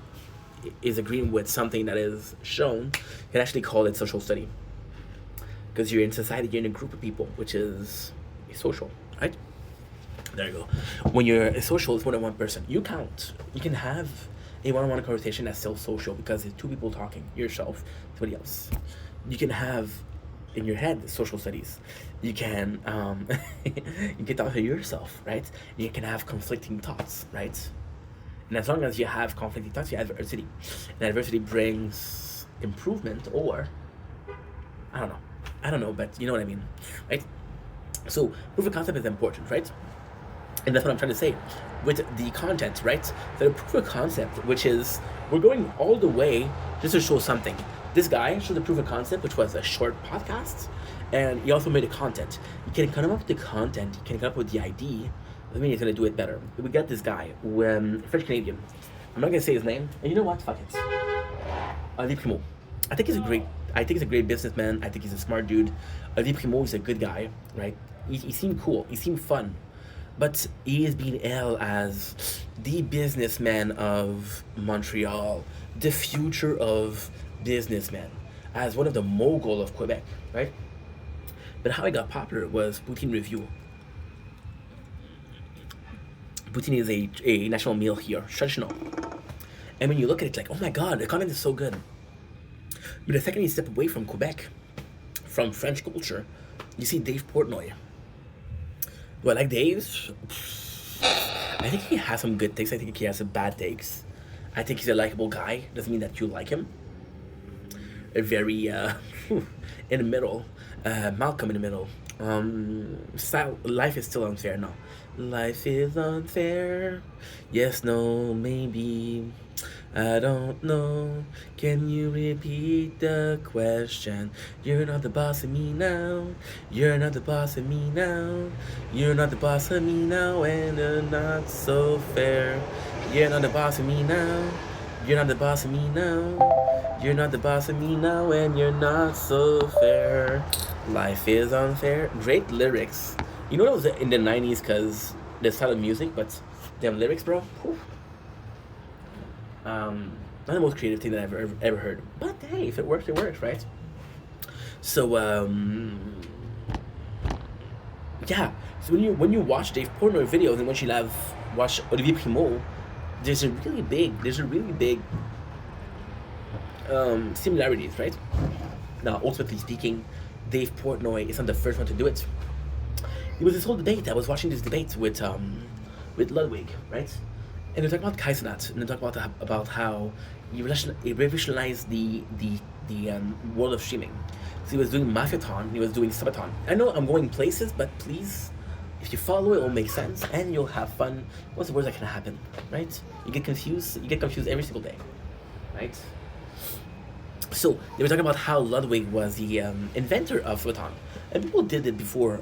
is agreeing with something that is shown, you can actually call it social study. Because you're in society, you're in a group of people, which is social, right? There you go. When you're a social, it's more than one person. You count. You can have a one-on-one conversation that's still social because it's two people talking, yourself, somebody else. You can have in your head social studies. You can you can talk to yourself, right? You can have conflicting thoughts, right? And as long as you have conflicting thoughts, you have adversity. And adversity brings improvement, or I don't know, but you know what I mean, right? So proof of concept is important, right? And that's what I'm trying to say with the content, right? The proof of concept, which is we're going all the way just to show something. This guy showed the proof of concept, which was a short podcast, and he also made the content. You can come up with the content, you can come up with the idea. I mean, he's gonna do it better. We got this guy, French Canadian. I'm not gonna say his name. And you know what? Fuck it. Olivier Primo. I think he's a great businessman. I think he's a smart dude. Olivier Primo is a good guy, right? He seemed cool. He seemed fun. But he is being hailed as the businessman of Montreal, the future of businessmen, as one of the mogul of Quebec, right? But how he got popular was Poutine Review. Poutine is a national meal here, traditional. And when you look at it, like, oh my god, the content is so good. But the second you step away from Quebec, from French culture, you see Dave Portnoy. Do I like Dave? I think he has some good takes. I think he has some bad takes. I think he's a likable guy. Doesn't mean that you like him. A very in the middle. Malcolm in the middle. Life is still unfair. No. Life is unfair. Yes, no, maybe. I don't know. Can you repeat the question? You're not the boss of me now. You're not the boss of me now. You're not the boss of me now, and you're not so fair. You're not the boss of me now. You're not the boss of me now. You're not the boss of me now, and you're not so fair. Life is unfair. Great lyrics. You know that was in the 90s because the style of music, but damn lyrics, bro. Whew. Not the most creative thing that I've ever heard. But hey, if it works, it works, right? So yeah. So when you watch Dave Portnoy videos and when you watch Olivier Primo, there's a really big similarities, right? Now, ultimately speaking, Dave Portnoy is not the first one to do it. There was this whole debate. I was watching this debate with Ludwig, right? And they talk about Kaizenat, and they talk about how he revolutionized the world of streaming. So he was doing Mafiathon, he was doing Subathon. I know I'm going places, but please, if you follow it will make sense, and you'll have fun. What's the worst that can happen, right? You get confused every single day, right? So they were talking about how Ludwig was the inventor of Subathon, and people did it before.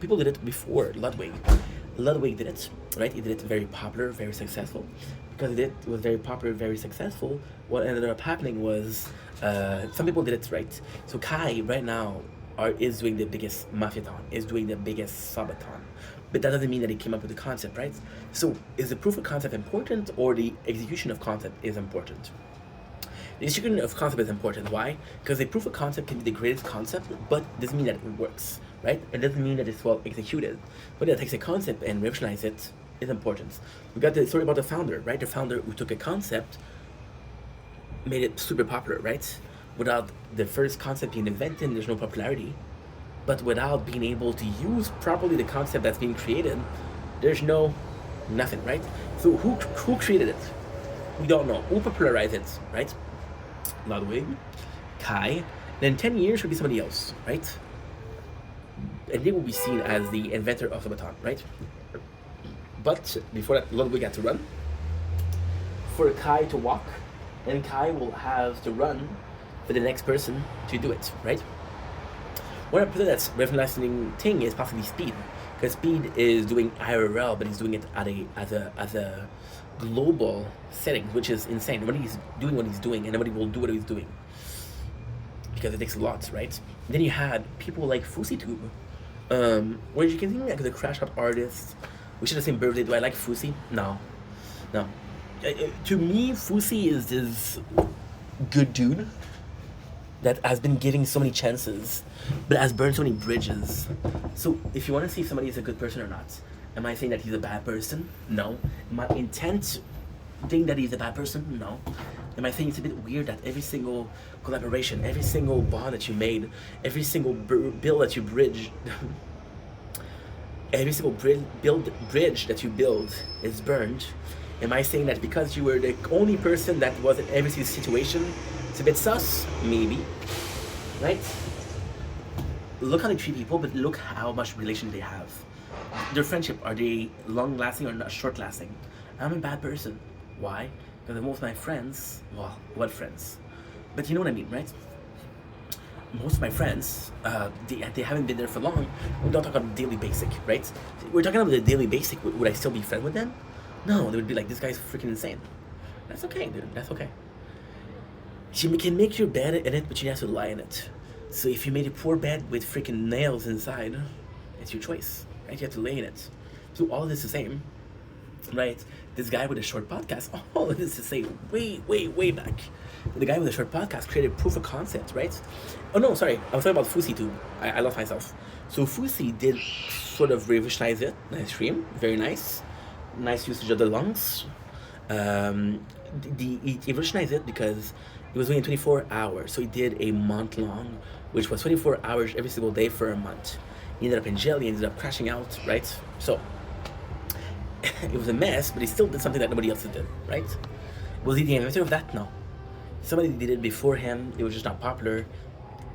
People did it before Ludwig. Ludwig did it, right? He did it very popular, very successful. Because it was very popular, very successful, what ended up happening was some people did it right. So Kai right now is doing the biggest Mafiathon, is doing the biggest Subathon. But that doesn't mean that he came up with the concept, right? So is the proof of concept important, or the execution of concept is important? The execution of concept is important. Why? Because the proof of concept can be the greatest concept, but doesn't mean that it works, right? It doesn't mean that it's well executed. But it takes a concept and revolutionize it is important. We got the story about the founder, right? The founder who took a concept, made it super popular, right? Without the first concept being invented, there's no popularity. But without being able to use properly the concept that's being created, there's nothing, right? So who created it? We don't know. Who popularized it, right? Ludwig, Kai. Then 10 years would be somebody else, right? And they will be seen as the inventor of the baton, right? But before that, Ludwig had to run for Kai to walk, and Kai will have to run for the next person to do it, right? One of the that's revolutionizing thing is possibly speed, because speed is doing IRL, but he's doing it as a global setting, which is insane. Nobody's doing what he's doing, and nobody will do what he's doing because it takes a lot, right? Then you had people like FusiTube, where you can think like the crash out artist. We share the same birthday. Do I like Fusi? No. To me, Fusi is this good dude that has been giving so many chances, but has burned so many bridges. So if you want to see if somebody is a good person or not, am I saying that he's a bad person? No. Am I intent think that he's a bad person? No. Am I saying it's a bit weird that every single collaboration, every single bond that you made, every single bill that you bridged, every single bridge that you build is burned? Am I saying that because you were the only person that was in every single situation, it's a bit sus? Maybe. Right? Look how they treat people, but look how much relation they have. Their friendship, are they long-lasting or not short-lasting? I'm a bad person. Why? Because most of my friends, well, what friends? But you know what I mean, right? Most of my friends, they haven't been there for long. We don't talk about daily basic, right? We're talking about the daily basic. Would I still be friends with them? No, they would be like, this guy's freaking insane. That's okay, dude. That's okay. She can make your bed in it, but she has to lie in it. So if you made a poor bed with freaking nails inside, it's your choice, right? You have to lay in it. So all of this is the same, right? This guy with a short podcast, all of this is the same way back. The guy with a short podcast created proof of concept, right? Oh no, sorry, I was talking about Fusi too. I love myself. So Fusi did sort of revolutionize it. Nice stream, very nice. Nice usage of the lungs. He revolutionized it because he was doing it 24 hours. So he did a month long, which was 24 hours every single day for a month. He ended up in jail, he ended up crashing out, right? So it was a mess, but he still did something that nobody else did, right? Was he the inventor of that? No. Somebody did it before him. It was just not popular.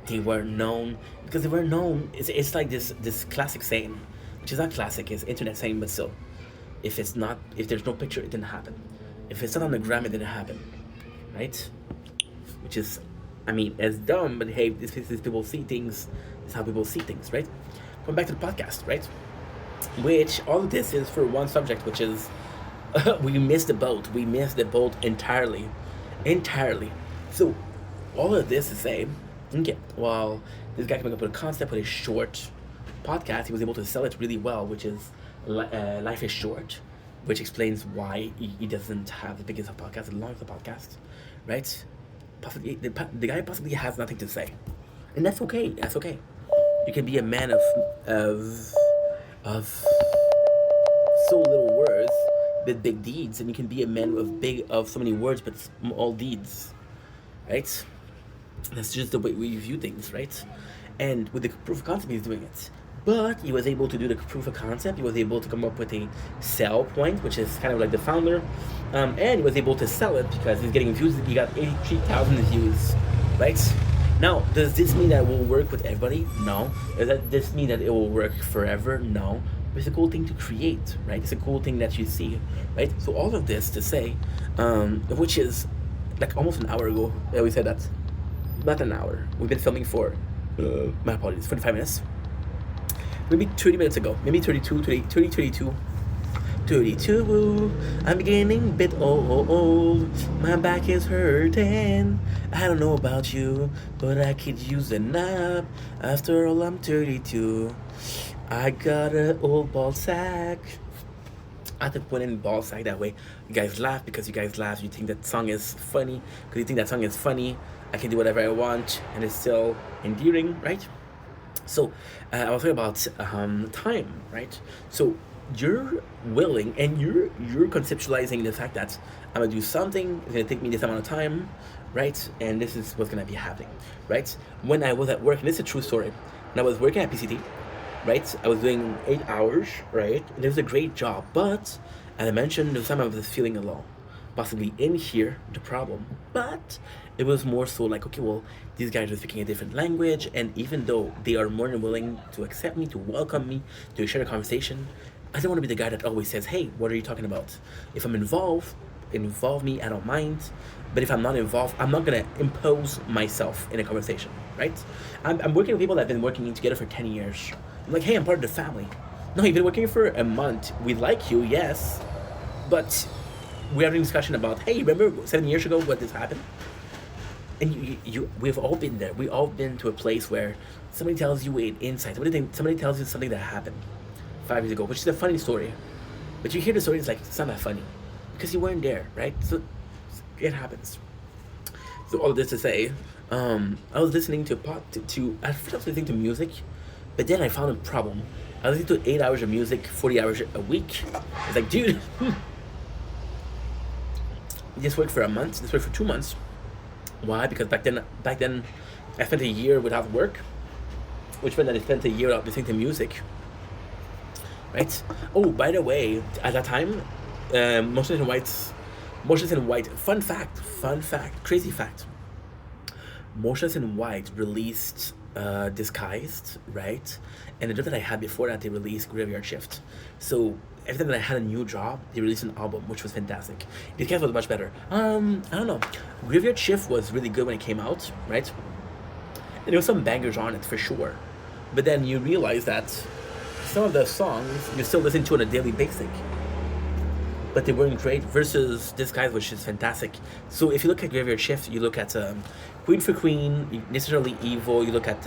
They weren't known. Because they weren't known, it's like this classic saying, which is not classic, it's internet saying, but still. If there's no picture, it didn't happen. If it's not on the gram, it didn't happen, right? Which is, I mean, it's dumb, but hey, this people see things. This is how people see things, right? Going back to the podcast, right? Which all of this is for one subject, which is we missed the boat. We missed the boat entirely. So all of this to say, okay, well, this guy came up with a concept with a short podcast. He was able to sell it really well, which is Life is Short, which explains why he doesn't have the biggest of podcasts, the longest of podcasts, right? Possibly the guy possibly has nothing to say, and that's okay. That's okay. You can be a man of so little words but big deeds, and you can be a man of so many words but small deeds, right? That's just the way we view things, right? And with the proof of concept, he's doing it. But he was able to do the proof of concept. He was able to come up with a sell point, which is kind of like the founder. And he was able to sell it because he's getting views. He got 83,000 views, right? Now, does this mean that it will work with everybody? No. Does that this mean that it will work forever? No. But it's a cool thing to create, right? It's a cool thing that you see, right? So all of this to say, which is like almost an hour ago that we said that. Not an hour. We've been filming for, my apologies, 45 minutes. Maybe 30 minutes ago. Maybe 32, 32. I'm getting a bit old. My back is hurting. I don't know about you, but I could use a nap. After all, I'm 32. I got an old ball sack. I have to put in ball sack that way. You guys laugh because you guys laugh. You think that song is funny because you think that song is funny. I can do whatever I want and it's still endearing, right? So I was talking about time, right? So you're willing and you're conceptualizing the fact that I'm gonna do something. It's gonna take me this amount of time, right? And this is what's gonna be happening, right? When I was at work, and this is a true story. When I was working at PCT, right? I was doing 8 hours, right? And it was a great job, but as I mentioned, there was time I was feeling alone, possibly in here the problem, but it was more so like, okay, well, these guys are speaking a different language, and even though they are more than willing to accept me, to welcome me, to share a conversation, I don't want to be the guy that always says, hey, what are you talking about? If I'm involved, involve me, I don't mind. But if I'm not involved, I'm not gonna impose myself in a conversation, right? I'm working with people that have been working together for 10 years. I'm like, hey, I'm part of the family. No, you've been working for a month. We like you, yes, but we're having a discussion about, hey, remember 7 years ago what this happened? And we've all been there. We've all been to a place where somebody tells you an insight. Somebody tells you something that happened 5 years ago, which is a funny story. But you hear the story, it's like, it's not that funny because you weren't there, right? So it happens. So all of this to say, I was listening to at first I was listening to music, but then I found a problem. I was listening to 8 hours of music, 40 hours a week. It's like, dude, this worked for a month. This worked for 2 months. Why? Because back then, I spent a year without work, which meant that I spent a year without listening to music. Right? Oh, by the way, at that time, Motions in White. Fun fact, crazy fact. Motions in White released Disguised, right? And the job that I had before that, they released Graveyard Shift. So every time that I had a new job, they released an album, which was fantastic. Disguised was much better. I don't know. Graveyard Shift was really good when it came out, right? And there was some bangers on it for sure. But then you realize that some of the songs you still listen to on a daily basis, but they weren't great versus Disguise, which is fantastic. So if you look at Graveyard Shift, you look at Queen for Queen, Necessarily Evil, you look at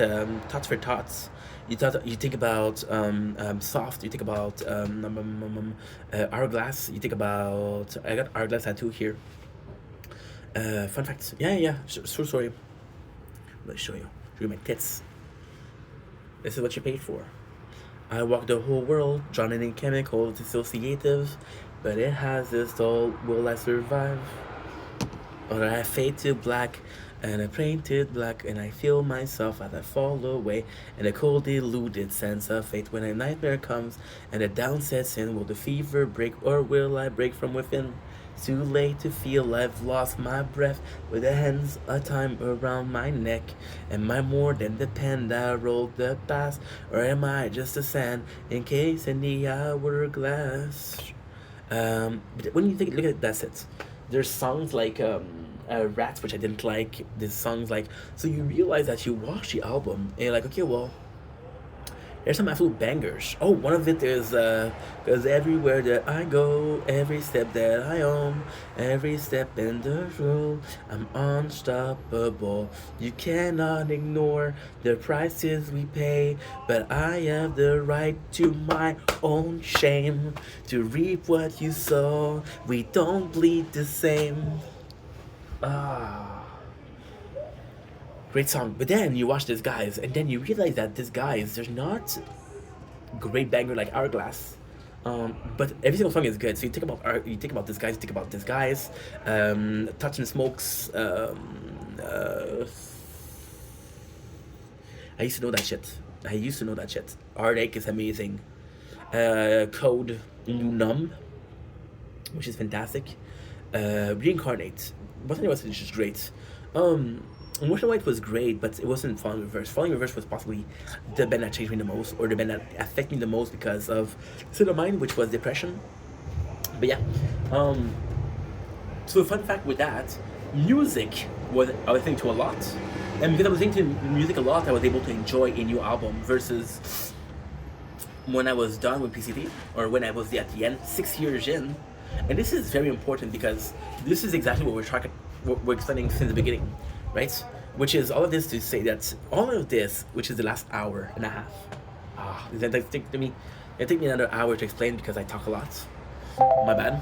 Tots for Tots, you think about Soft, you think about Hourglass, you think about, I got Hourglass tattoo here. Fun facts. Yeah, so sorry. Let me show you my tits. This is what you paid for. I walk the whole world, drowning in chemicals, dissociative, but it has this all, will I survive? Or I fade to black, and I painted black, and I feel myself as I fall away, and a cold deluded sense of fate when a nightmare comes, and a down sets in, will the fever break, or will I break from within? It's too late to feel I've lost my breath, with the hands of time around my neck. Am I more than the pen that wrote the past, or am I just a sand encased in the hourglass? But when you look at that set, there's songs like Rats, which I didn't like. There's songs like, so you realize that you watch the album and you're like, okay, well, there's some absolute bangers. Oh, one of it is, cause everywhere that I go, every step that I own, every step in the road, I'm unstoppable. You cannot ignore the prices we pay, but I have the right to my own shame, to reap what you sow. We don't bleed the same. Great song. But then you watch this guys, and then you realize that this guys, there's not great banger like Hourglass. But every single song is good. So you think about this guys, Touch and Smokes, I used to know that shit. Arctic is amazing. Code Numb, which is fantastic. Reincarnate. Botany was just great. Motion White was great, but it wasn't Falling Reverse. Falling Reverse was possibly the band that changed me the most, or the band that affected me the most because of State of Mind, which was depression. But yeah, so a fun fact with that, music was I was listening to a lot, and because I was listening to music a lot, I was able to enjoy a new album versus when I was done with PCT or when I was at the end, 6 years in. And this is very important because this is exactly what we're explaining since the beginning, right? Which is all of this to say that all of this, which is the last hour and a half, it take me another hour to explain because I talk a lot. My bad.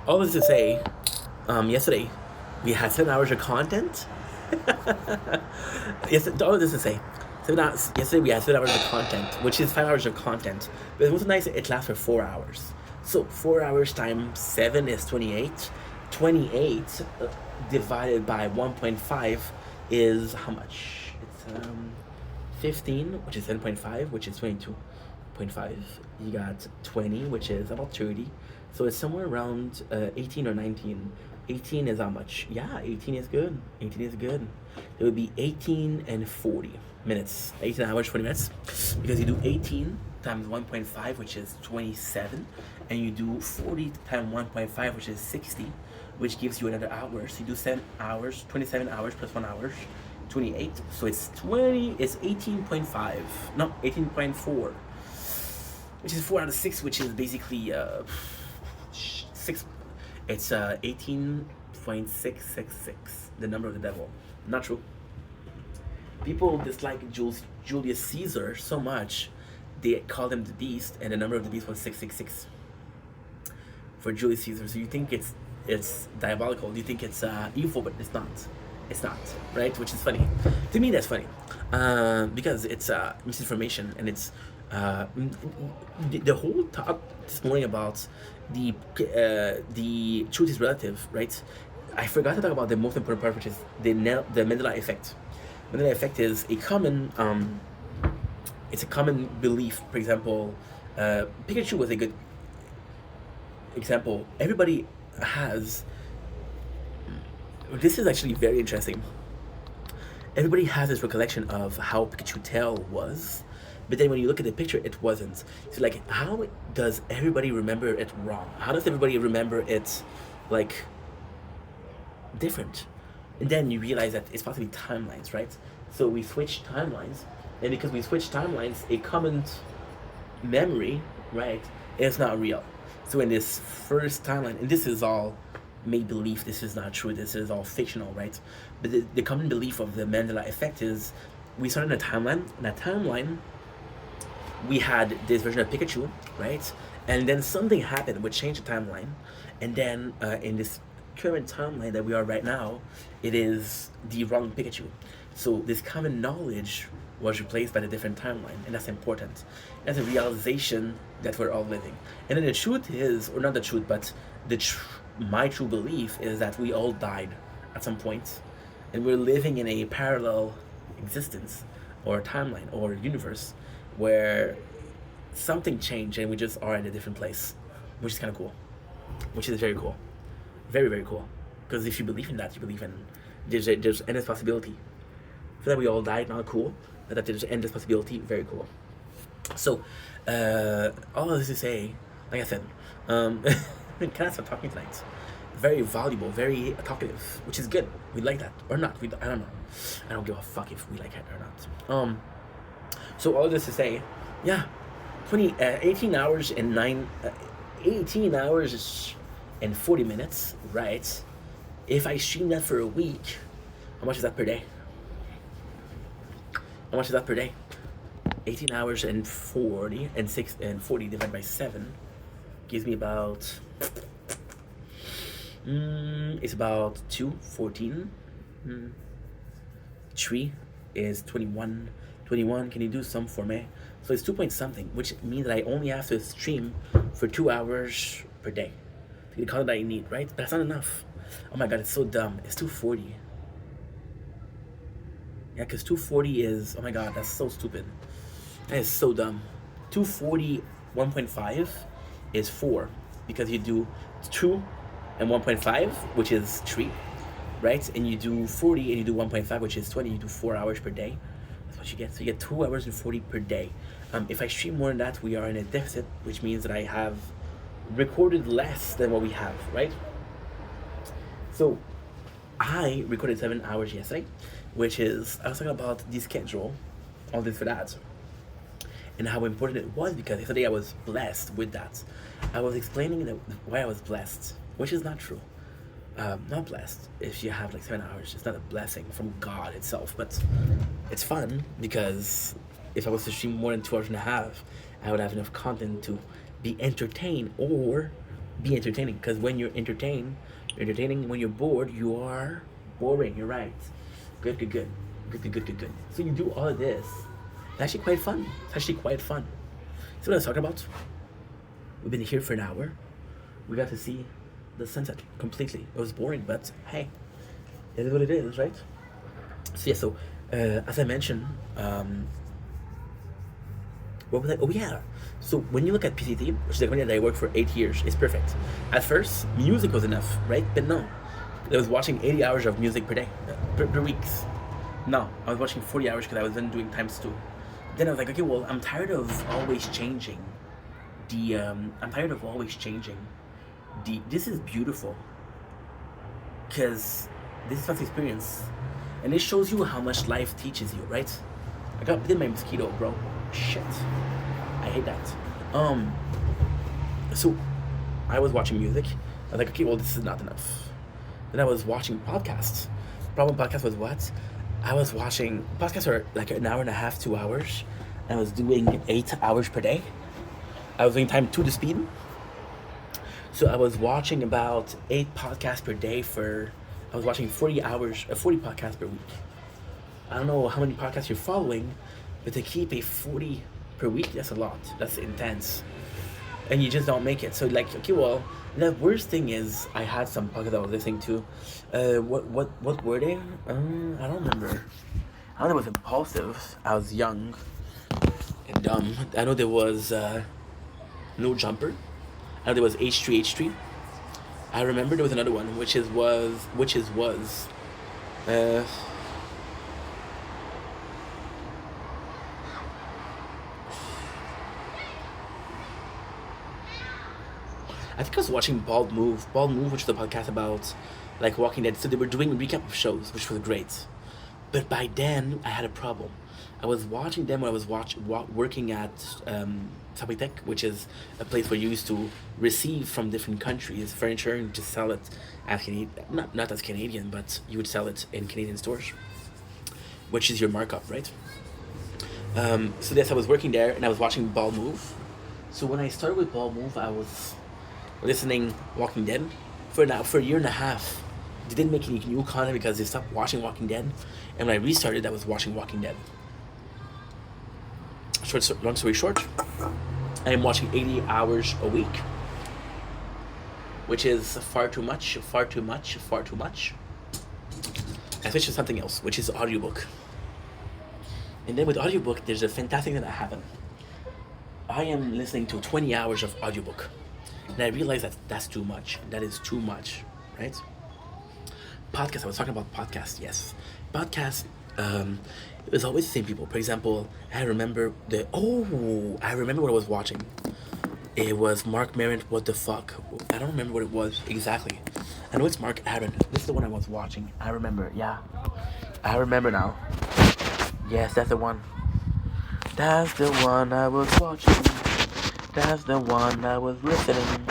All this to say, yesterday we had 7 hours of content. Yes, all of this to say, yesterday we had 7 hours of content, which is 5 hours of content. But it was nice. It lasts for 4 hours. So 4 hours times 7 is 28. 28 divided by 1.5 is how much? It's 15, which is 10.5, which is 22.5. You got 20, which is about 30. So it's somewhere around 18 or 19. 18 is how much? Yeah, 18 is good. 18 is good. It would be 18 and 40 minutes. 18 hours, 40 minutes. Because you do 18 times 1.5, which is 27. And you do 40 times 1.5, which is 60, which gives you another hour. So you do 7 hours, 27 hours plus 1 hour, 28. So it's 18.5. No, 18.4. Which is 4 out of 6, which is basically 6. It's 18.666, the number of the devil. Not true. People dislike Julius Caesar so much, they call him the beast, and the number of the beast was 666 for Julius Caesar. So you think it's diabolical, you think it's evil, but it's not. It's not, right? Which is funny. To me, that's funny because it's misinformation, and it's the whole talk this morning about the truth is relative, right? I forgot to talk about the most important part, which is the Mandela effect. Mandela effect is a common it's a common belief. For example, Pikachu was a good example. Everybody has. This is actually very interesting. Everybody has this recollection of how Pikachu tail was, but then when you look at the picture, it wasn't. So like, how does everybody remember it wrong? How does everybody remember it, like, different? And then you realize that it's possibly timelines, right? So we switch timelines, and because we switch timelines, a common memory, right, is not real. So in this first timeline, and this is all made belief, this is not true, this is all fictional, right? But the common belief of the Mandela effect is we started in a timeline. In that timeline, we had this version of Pikachu, right? And then something happened which changed the timeline. And then in this current timeline that we are right now, it is the wrong Pikachu. So this common knowledge was replaced by the different timeline, and that's important. That's a realization that we're all living. And then the truth is, or not the truth, but my true belief is that we all died at some point, and we're living in a parallel existence or timeline or universe where something changed and we just are in a different place, which is kind of cool, which is very cool, very, very cool. Because if you believe in that, you believe in there's endless possibility. For that we all died, not cool. That there's endless possibility, very cool. So all of this to say, like I said, can I stop talking tonight? Very valuable, very talkative, which is good. We like that or not? I don't know. I don't give a fuck if we like it or not. So all this to say, yeah, 18 hours and 18 hours and 40 minutes, right? If I stream that for a week, how much is that per day? How much is that per day? 18 hours and 40 and 40 divided by 7 gives me about it's about 14. 3 is 21. Can you do some for me? So it's 2 point something, which means that I only have to stream for 2 hours per day to get the content that I need, right? But that's not enough. Oh my god, it's so dumb. It's 240. Yeah, because 240 is, oh my god, that's so stupid. That is so dumb. 240, 1.5 is 4, because you do 2 and 1.5, which is 3, right? And you do 40 and you do 1.5, which is 20. You do 4 hours per day. That's what you get. So you get 2 hours and 40 per day. If I stream more than that, we are in a deficit, which means that I have recorded less than what we have, right? So I recorded 7 hours yesterday, which is, I was talking about the schedule, all this for that, and how important it was, because yesterday I was blessed with that. I was explaining why I was blessed, which is not true. Not blessed if you have like 7 hours. It's not a blessing from God itself, but it's fun because if I was to stream more than 2 hours and a half, I would have enough content to be entertained or be entertaining. Because when you're entertained, you're entertaining. When you're bored, you are boring. You're right. Good, good, good, good, good, good, good, good. So you do all of this. It's actually quite fun. It's actually quite fun. See what I was talking about? We've been here for an hour. We got to see the sunset completely. It was boring, but hey, it is what it is, right? So yeah, so as I mentioned, what was I? Oh yeah. So when you look at PCT, which is the company that I worked for 8 years, it's perfect. At first, music was enough, right? But no, I was watching 80 hours of music per day, per weeks. No, I was watching 40 hours because I was then doing times 2. Then I was like, okay, well, I'm tired of always changing. I'm tired of always changing. This is beautiful, because this is first experience, and it shows you how much life teaches you, right? I got bit in my mosquito, bro. Shit, I hate that. So I was watching music. I was like, okay, well, this is not enough. Then I was watching podcasts. Problem podcast was what? I was watching podcasts are like an hour and a half, 2 hours. I was doing 8 hours per day. I was doing time 2 the speed. So I was watching about 8 podcasts per day I was watching 40 hours, 40 podcasts per week. I don't know how many podcasts you're following, but to keep a 40 per week, that's a lot. That's intense. And you just don't make it. So like, okay, well, the worst thing is I had some podcasts I was listening to. What were they? I don't remember. I know there was Impulsive. I was young and dumb. I know there was No Jumper. I know there was H3H3. I remember there was another one, which was I think I was watching Bald Move, which was a podcast about like Walking Dead. So they were doing recap of shows, which was great. But by then, I had a problem. I was watching them when I was working at Subway Tech, which is a place where you used to receive from different countries furniture and just sell it as Canadian, not as Canadian, but you would sell it in Canadian stores, which is your markup, right? So yes, I was working there and I was watching Ball Move. So when I started with Ball Move, I was listening Walking Dead for a year and a half. They didn't make any new content because they stopped watching Walking Dead, and when I restarted, I was watching Walking Dead. Long story short, I am watching 80 hours a week, which is far too much. I switched to something else, which is audiobook. And then with audiobook, there's a fantastic thing that happened. I am listening to 20 hours of audiobook, and I realized that that's too much. That is too much, right? Podcast. I was talking about podcasts. Yes, podcast. It was always the same people. For example, I remember what I was watching. It was Mark Maron. What the fuck? I don't remember what it was exactly. I know it's Mark Aaron. This is the one I was watching. I remember. Yeah, I remember now. Yes, that's the one. That's the one I was watching. That's the one I was listening.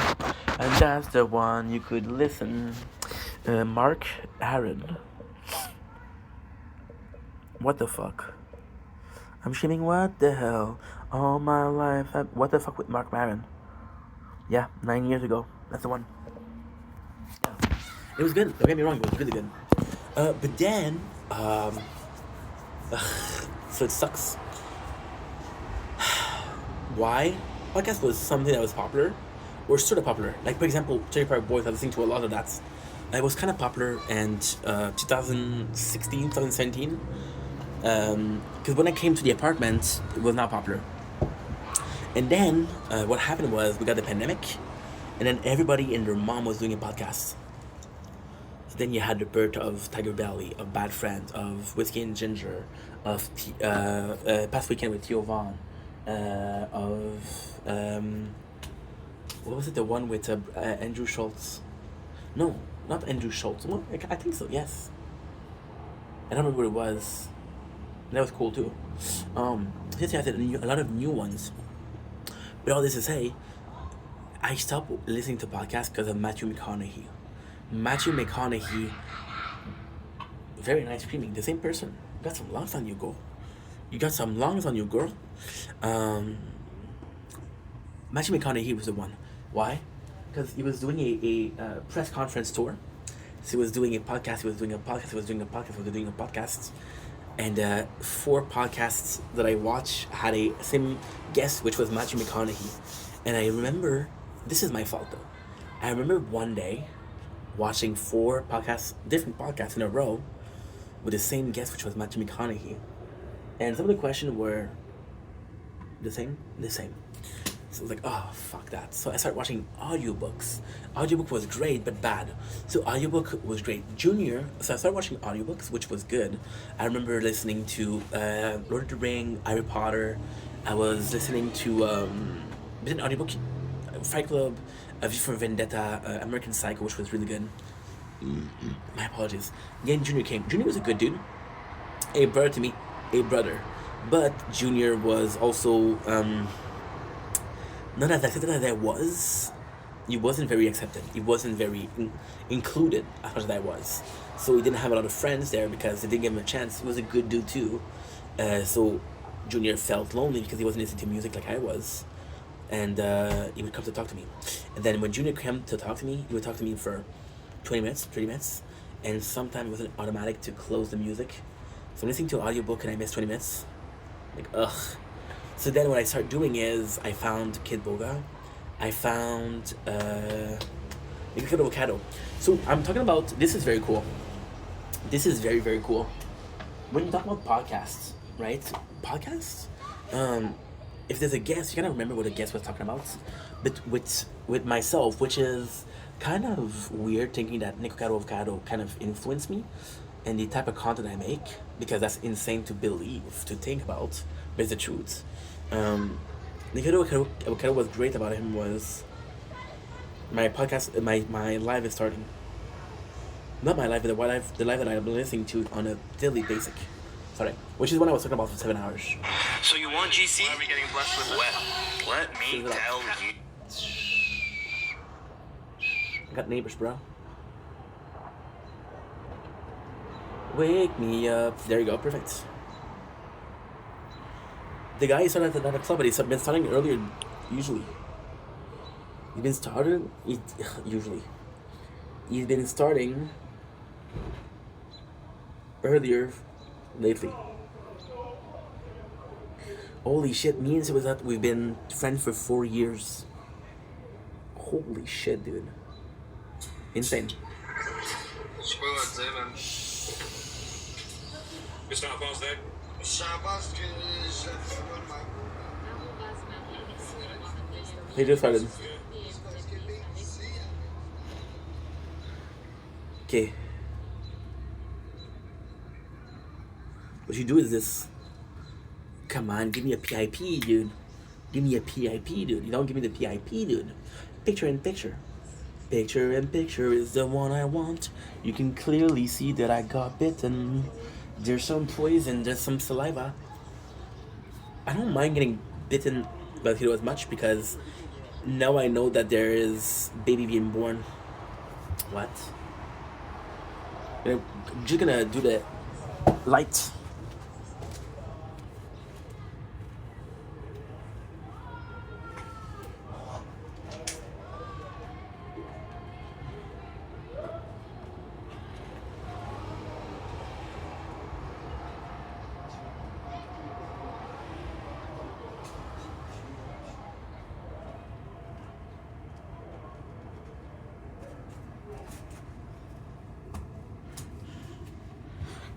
And that's the one you could listen. Mark Aaron. What the fuck? I'm streaming what the hell? All my life. What the fuck with Mark Maron? Yeah, 9 years ago. That's the one. Yeah. It was good. Don't get me wrong, it was really good. But then, so it sucks. Why? Podcast was something that was popular, or sort of popular. Like, for example, Cherry Park Boys, I was listening to a lot of that. It was kind of popular, and 2016, 2017, Because when I came to the apartment, it was not popular. And then what happened was we got the pandemic, and then everybody and their mom was doing a podcast. So then you had the birth of Tiger Belly, of Bad Friends, of Whiskey and Ginger, of Past Weekend with Theo Vaughn, of what was it? The one with Andrew Schultz? No, not Andrew Schultz. Well, I think so. Yes. I don't remember what it was. And that was cool too. Since I had a lot of new ones. But all this to say, I stopped listening to podcasts because of Matthew McConaughey. Matthew McConaughey, very nice screaming. The same person. You got some lungs on you, girl. You got some lungs on you, girl. Matthew McConaughey was the one. Why? Because he was doing a press conference tour. So he was doing a podcast, he was doing a podcast, he was doing a podcast, he was doing a podcast. And 4 podcasts that I watched had a same guest, which was Matthew McConaughey. And I remember, this is my fault though. I remember one day watching 4 podcasts, different podcasts in a row, with the same guest, which was Matthew McConaughey. And some of the questions were the same. So I was like, oh, fuck that. So I started watching audiobooks. Audiobook was great, but bad. So audiobook was great. So I started watching audiobooks, which was good. I remember listening to Lord of the Rings, Harry Potter. I was listening to an audiobook, Fight Club, A View for Vendetta, American Psycho, which was really good. My apologies. Then Junior came. Junior was a good dude. A brother to me. A brother. But Junior was also... not as accepted as I was. He wasn't very accepted. He wasn't very included as much as I was. So he didn't have a lot of friends there because they didn't give him a chance. He was a good dude too. So Junior felt lonely because he wasn't listening to music like I was. And he would come to talk to me. And then when Junior came to talk to me, he would talk to me for 20 minutes, 30 minutes. And sometimes it wasn't automatic to close the music. So I'm listening to an audiobook and I miss 20 minutes. Like, ugh. So then what I started doing is I found Kid Boga. I found Kid Avocado. So I'm talking about, this is very cool. This is very, very cool. When you talk about podcasts, right? Podcasts? If there's a guest, you gotta remember what the guest was talking about. But with myself, which is kind of weird thinking that Kid Avocado kind of influenced me and the type of content I make, because that's insane to believe, to think about, but it's the truth. Kid Avocado was great about him was my podcast, my live is starting. Not my live, but the live that I've been listening to on a daily basis. Sorry, which is what I was talking about for 7 hours. So you want GC? Why are we getting blessed with well, let me tell you. I got neighbors, bro. Wake me up. There you go, perfect. The guy started at another club, but he's been starting earlier, usually. He's been starting earlier lately. Holy shit, me and Sebasat, we've been friends for 4 years. Holy shit, dude. Insane. They just started. Okay. What you do is this. Come on, give me a PIP, dude. Give me a PIP, dude. You don't give me the PIP, dude. Picture in picture. Picture in picture is the one I want. You can clearly see that I got bitten. There's some poison, there's some saliva. I don't mind getting bitten by Tito as much because now I know that there is baby being born. What? I'm just gonna do the light.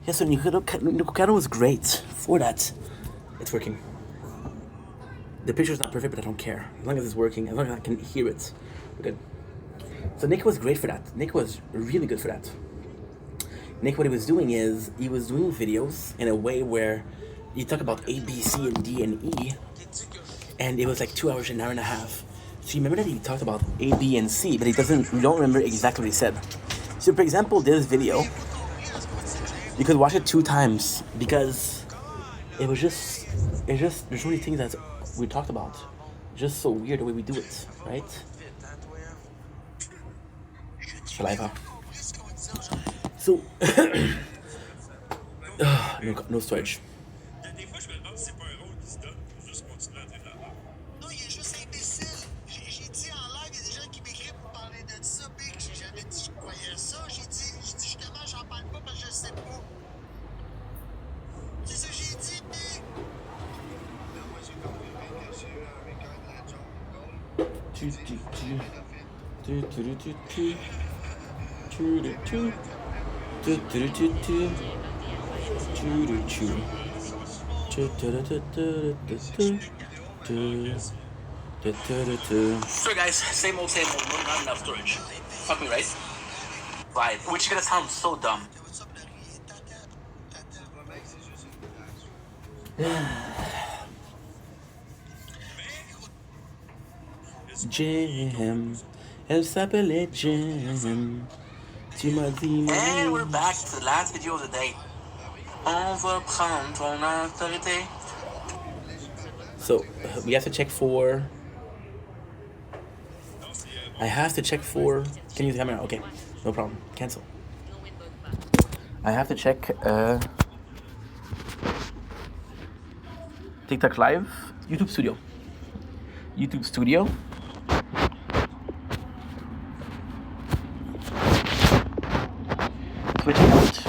Yeah, so Nicocado was great for that. It's working. The picture's not perfect, but I don't care. As long as it's working, as long as I can hear it, we're good. So Nick was great for that. Nick was really good for that. Nick, what he was doing is, he was doing videos in a way where you talk about A, B, C, and D, and E, and it was like 2 hours, an hour and a half. So you remember that he talked about A, B, and C, but we don't remember exactly what he said. So for example, this video, you could watch it 2 times because there's so many things that we talked about. Just so weird the way we do it, right? Saliva. So, no storage. So guys, same old, not enough storage. Fuck me, right? Right, which is gonna sound so dumb. Jam, elle s'appelait Jam. Tu m'as dit. And we're back to the last video of the day. On va prendre ton autorité. So we have to check for. I have to check for. Can you use the camera? Okay, no problem. Cancel. I have to check TikTok Live, YouTube Studio. YouTube Studio. Switching out.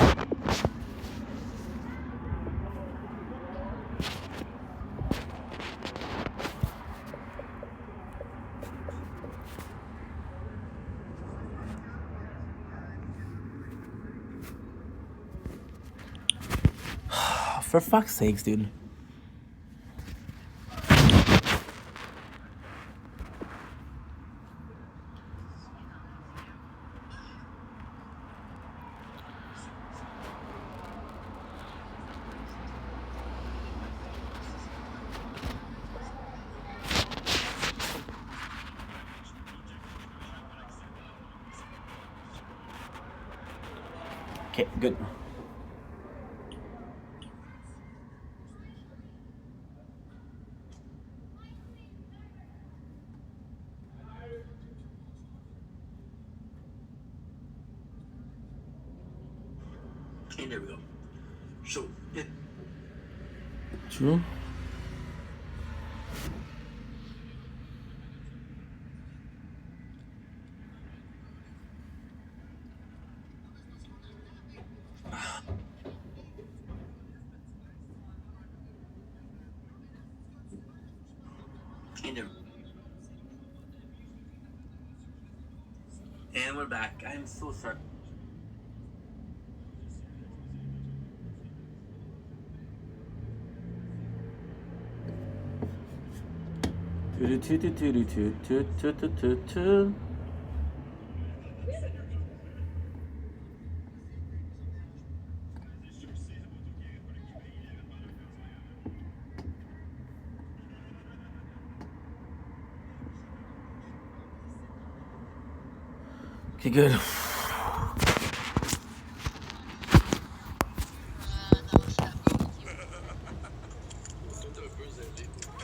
For fuck's sakes, dude. Okay, good. And there we go. So, yeah. True. And we're back. I'm so sorry. Okay, good.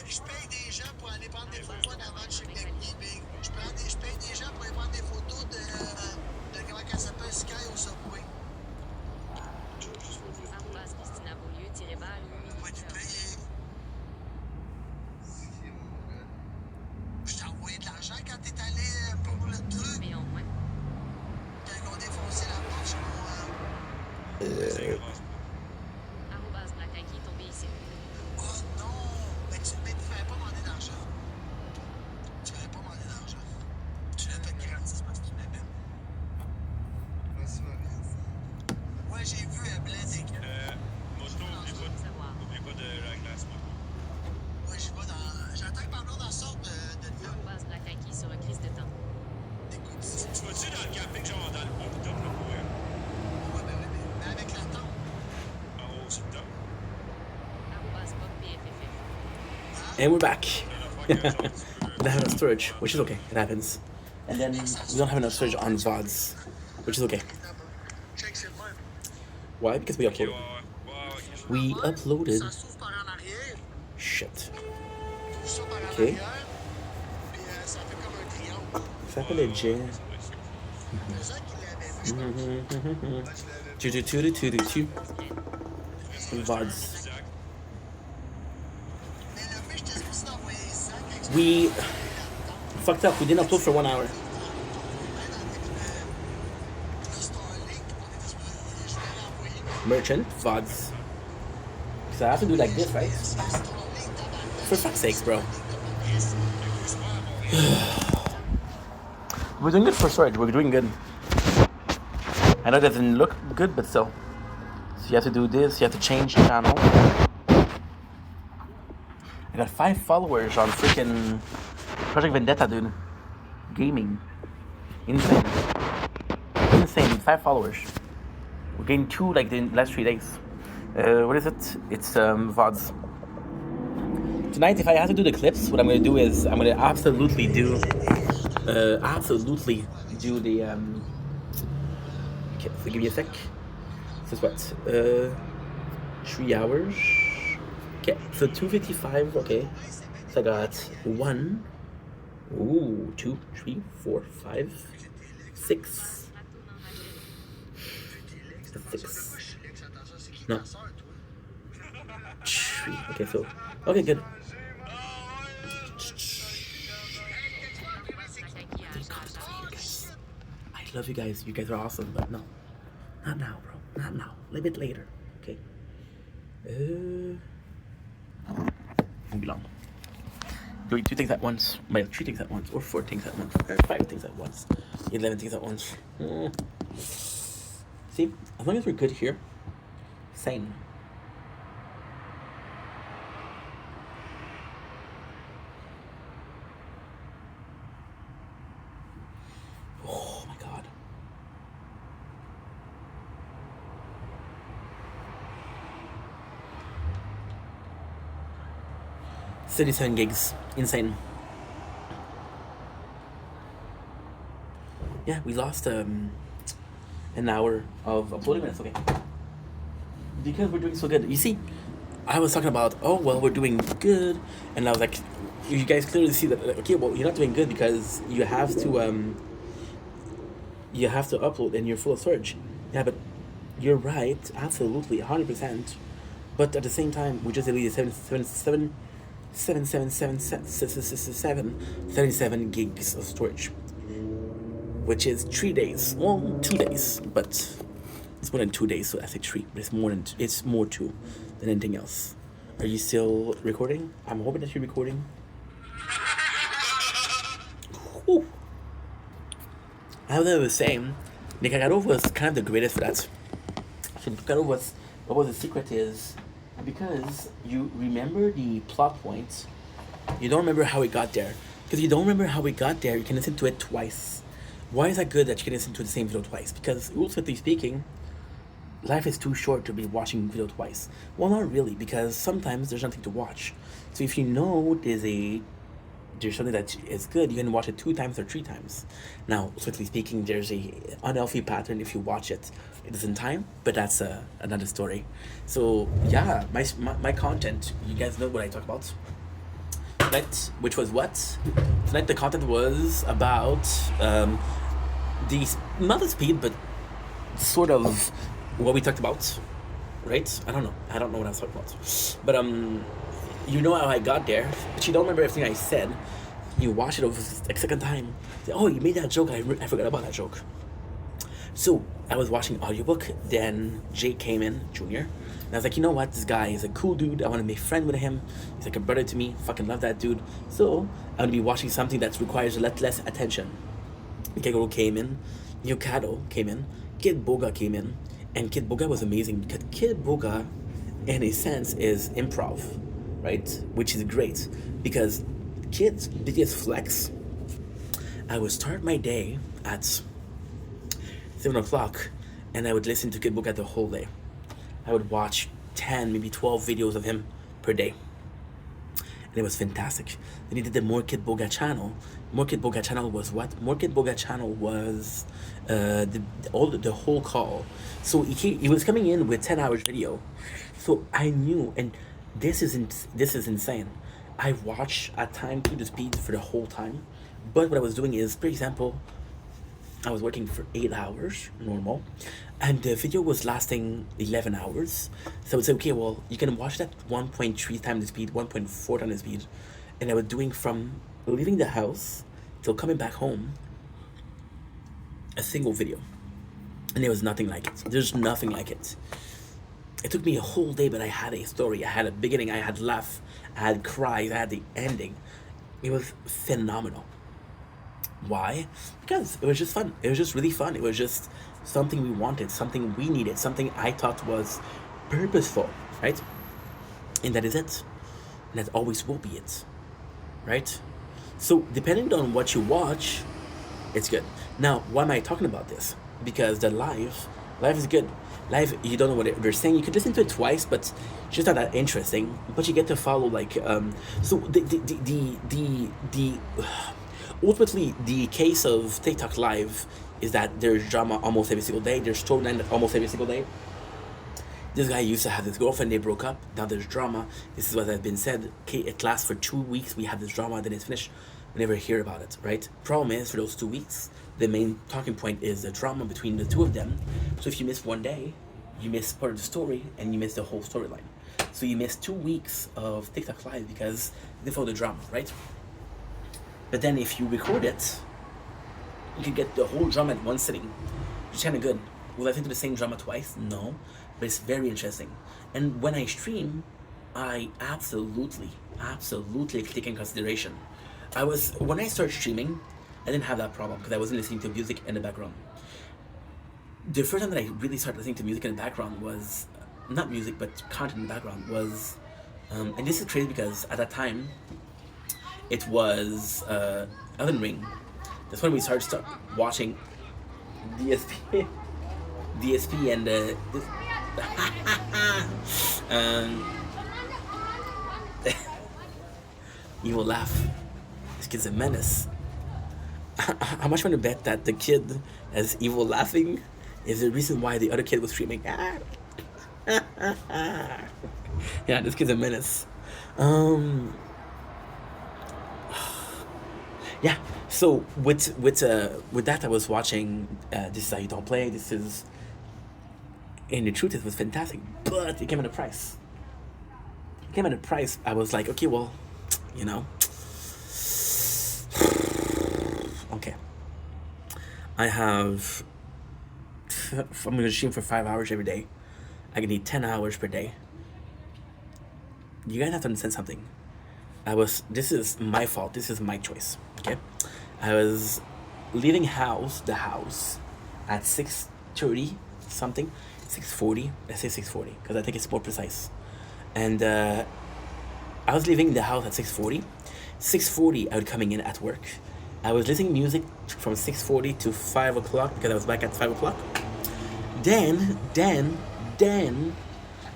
Je paye des gens pour aller prendre des photos d'avant de chez Gaming. Je paye des gens pour aller prendre des photos de comment elle s'appelle, Sky au Subway. Moi, tu payes. Je t'ai envoyé de l'argent quand t'es allé pour le truc. C'est dans le camping, genre dans le octobre, là, pour vrai. Ouais, mais avec la tente. En septembre. And we're back. Là, l'affaire que, genre, We don't have enough storage, which is okay. It happens. And then we don't have enough storage on VODs, which is okay. Check, c'est le même. Why? Because we Ok, ouais, uploaded. ok. We uploaded. Ça s'ouvre par en arrière, Shit. tout ça par en Ok. arrière, puis ça fait comme un triangle. Ça fait legit. C'est ça qu'il l'avait vu, je pense. VODs. Exact. Mais le fait, j'étais supposé d'envoyer ça avec We fucked up. We didn't upload for 1 hour. Merchant VODs. So I have to do like this, right? For fuck's sakes, bro. We're doing good for storage. We're doing good. I know it doesn't look good, but still. So you have to do this. You have to change channel. I got 5 followers on freaking Project Vendetta, dude. Gaming. Insane. Insane. 5 followers. We gained 2 like the last 3 days. What is it? It's VODs. Tonight, if I have to do the clips, what I'm gonna do is I'm gonna absolutely do the okay, so give me a sec. This is what 3 hours. Okay, so 255. Okay, so I got 1, 2, 3, 4, 5, 6. 6. No. 3. Okay, so okay, good. I love you guys. You guys are awesome, but no, not now, bro. Not now. A little bit later. Okay. Won't be long. Doing 2 things at once. Well, 3 things at once, or 4 things at once, or 5 things at once, 11 things at once. See, as long as we're good here, same. Oh my god. $37 gigs. Insane. Yeah, we lost an hour of uploading, but it's okay. Because we're doing so good. You see, I was talking about, oh, well, we're doing good. And I was like, you guys clearly see that, like, okay, well, you're not doing good because you have to upload and you're full of storage. Yeah, but you're right, absolutely, 100%. But at the same time, we just deleted 37 gigs of storage, which is 3 days. Well, 2 days, but it's more than 2 days, so I say 3. But it's more 2 than anything else. Are you still recording? I'm hoping that you're recording. Whew. As I was saying, Nicaragua was kind of the greatest for that. So Nicaragua was, what was the secret is, because you remember the plot points, you don't remember how it got there. Because you don't remember how it got there, you can listen to it twice. Why is that good that you can listen to the same video twice? Because, ultimately speaking, life is too short to be watching video twice. Well, not really, because sometimes there's nothing to watch. So if you know there's something that is good, you can watch it 2 times or 3 times. Now, strictly speaking, there's a unhealthy pattern if you watch it in time, but that's another story. So yeah, my content, you guys know what I talk about tonight, which was what? Tonight the content was about not the speed, but sort of what we talked about, right? I don't know what I was talking about, but you know how I got there, but you don't remember everything I said. You watch it over like second time, say, oh, you made that joke, I forgot about that joke. So I was watching audiobook, then Jake came in, Junior, and I was like, you know what, this guy is a cool dude, I want to make friend with him, he's like a brother to me, fucking love that dude, so I'm going to be watching something that requires a lot less attention. Mikagoro came in, Yokado came in, Kid Boga came in, and Kid Boga was amazing, because Kid Boga, in a sense, is improv, right, which is great, because Kid's biggest flex, I would start my day at 7 o'clock, and I would listen to Kid Boga the whole day. I would watch 10, maybe 12 videos of him per day. And it was fantastic. Then he did the More Kid Boga channel. More Kid Boga channel was what? More Kid Boga channel was the whole call. So he was coming in with 10 hours video. So I knew, and this is insane. I watched at time to the speed for the whole time. But what I was doing is, for example, I was working for 8 hours, normal, and the video was lasting 11 hours. So I would say, okay, well, you can watch that 1.3 times the speed, 1.4 times the speed. And I was doing from leaving the house till coming back home, a single video. And there was nothing like it. There's nothing like it. It took me a whole day, but I had a story. I had a beginning, I had laugh, I had cries, I had the ending. It was phenomenal. Why? Because it was just fun. It was just really fun. It was just something we wanted, something we needed, something I thought was purposeful, right? And that is it. And that always will be it, right? So depending on what you watch, it's good. Now, why am I talking about this? Because the live is good. Live, you don't know what they're saying. You could listen to it twice, but it's just not that interesting. But you get to follow so the ultimately, the case of TikTok Live is that there's drama almost every single day. There's storyline almost every single day. This guy used to have his girlfriend, they broke up. Now there's drama. This is what has been said. Okay, it lasts for 2 weeks. We have this drama, then it's finished. We never hear about it, right? Problem is, for those 2 weeks, the main talking point is the drama between the two of them. So if you miss one day, you miss part of the story, and you miss the whole storyline. So you miss 2 weeks of TikTok Live because they follow the drama, right? But then if you record it, you can get the whole drama at one sitting, which is kind of good. Will I listen to the same drama twice? No, but it's very interesting. And when I stream, I absolutely take in consideration. When I started streaming, I didn't have that problem because I wasn't listening to music in the background. The first time that I really started listening to music in the background was, not music, but content in the background was, and this is crazy because at that time, it was Elden Ring. That's when we started watching DSP, and you will laugh. This kid's a menace. How much want to bet that the kid as evil laughing is the reason why the other kid was screaming? Yeah, this kid's a menace. Yeah, so with that I was watching This Is How You Don't Play. And the truth is, it was fantastic, but it came at a price. I was like, okay, well, okay. I'm gonna stream for 5 hours every day. I can need 10 hours per day. You guys have to understand something. This is my fault. This is my choice. Okay, I was leaving the house at 6:30 something, 6:40. Let's say 6:40 because I think it's more precise. And I was leaving the house at 6:40. 6:40, I was coming in at work. I was listening to music from 6:40 to 5 o'clock because I was back at 5 o'clock. Then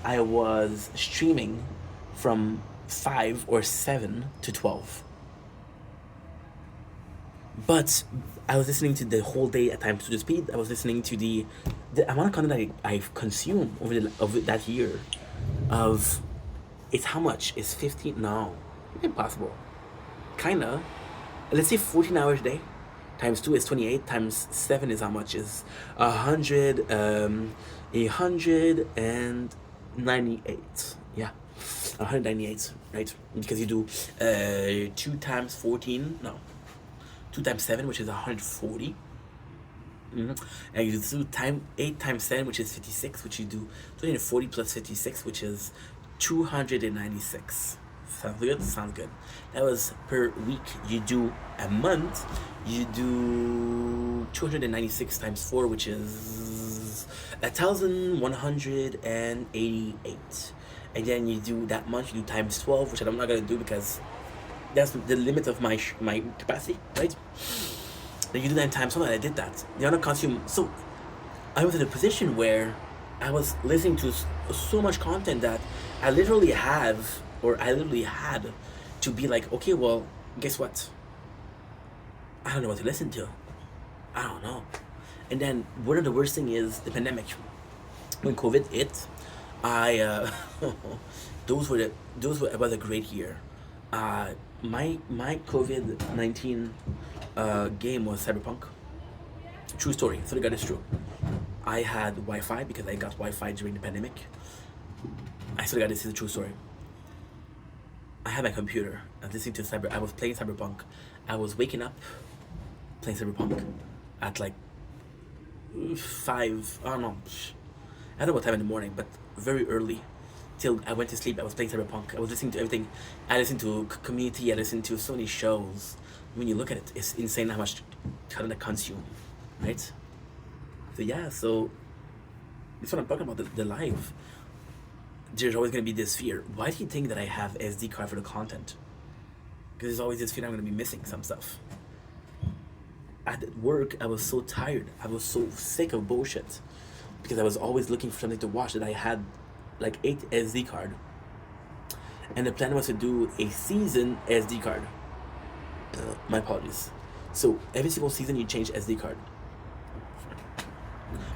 I was streaming from 5 or 7 to 12. But I was listening to the whole day at times to the speed. I was listening to the amount of content I've consumed over that year. It's how much? It's 15? No, impossible. Kinda. Let's say 14 hours a day. Times 2 is 28. Times 7 is how much? Is 198. Yeah. 198, right? Because you do 2 times 14, no, 2 times 7, which is 140. And you do 8 times 7, which is 56, which you do 240 plus 56, which is 296. Sounds good? Sounds good. That was per week. You do a month, you do 296 times 4, which is 1,188. And then you do that month, you do times 12, which I'm not gonna do because that's the limit of my capacity, right? Then you do that times 12, and I did that. You're not consume. So I was in a position where I was listening to so much content that I literally had to be like, okay, well, guess what? I don't know what to listen to. I don't know. And then one of the worst thing is the pandemic. When COVID hit, I those were it was a great year. My COVID-19 game was Cyberpunk. True story. So the God is true. I had Wi-Fi because I got Wi-Fi during the pandemic. I swear to God, this is a true story. I had my computer. I was listening to I was playing Cyberpunk. I was waking up playing Cyberpunk at like 5. I don't know. I don't know what time in the morning, but very early. Till I went to sleep, I was playing Cyberpunk. I was listening to everything. I listened to Community. I listened to so many shows. When you look at it, it's insane how much content I consume, right? So yeah, so that's what I'm talking about. The life. There's always gonna be this fear. Why do you think that I have SD card for the content? Because there's always this fear I'm gonna be missing some stuff. At work, I was so tired. I was so sick of bullshit because I was always looking for something to watch that I had like 8 SD card, and the plan was to do a season SD card. My apologies. So every single season you change SD card.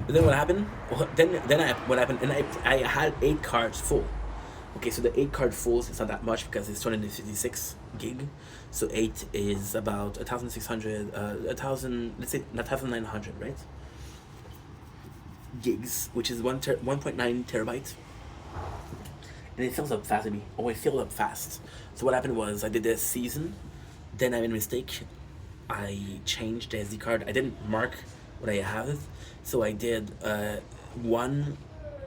But then what happened? What happened? And I had 8 cards full. Okay, so the 8 card fulls, it's not that much because it's 256 gig. So 8 is about 1,600, 1,000. Let's say 1,900, right? Gigs, which is 1.9 terabytes. And it fills up fast to me. Oh, it filled up fast. So what happened was I did this season, then I made a mistake. I changed the SD card. I didn't mark what I have, so I did one.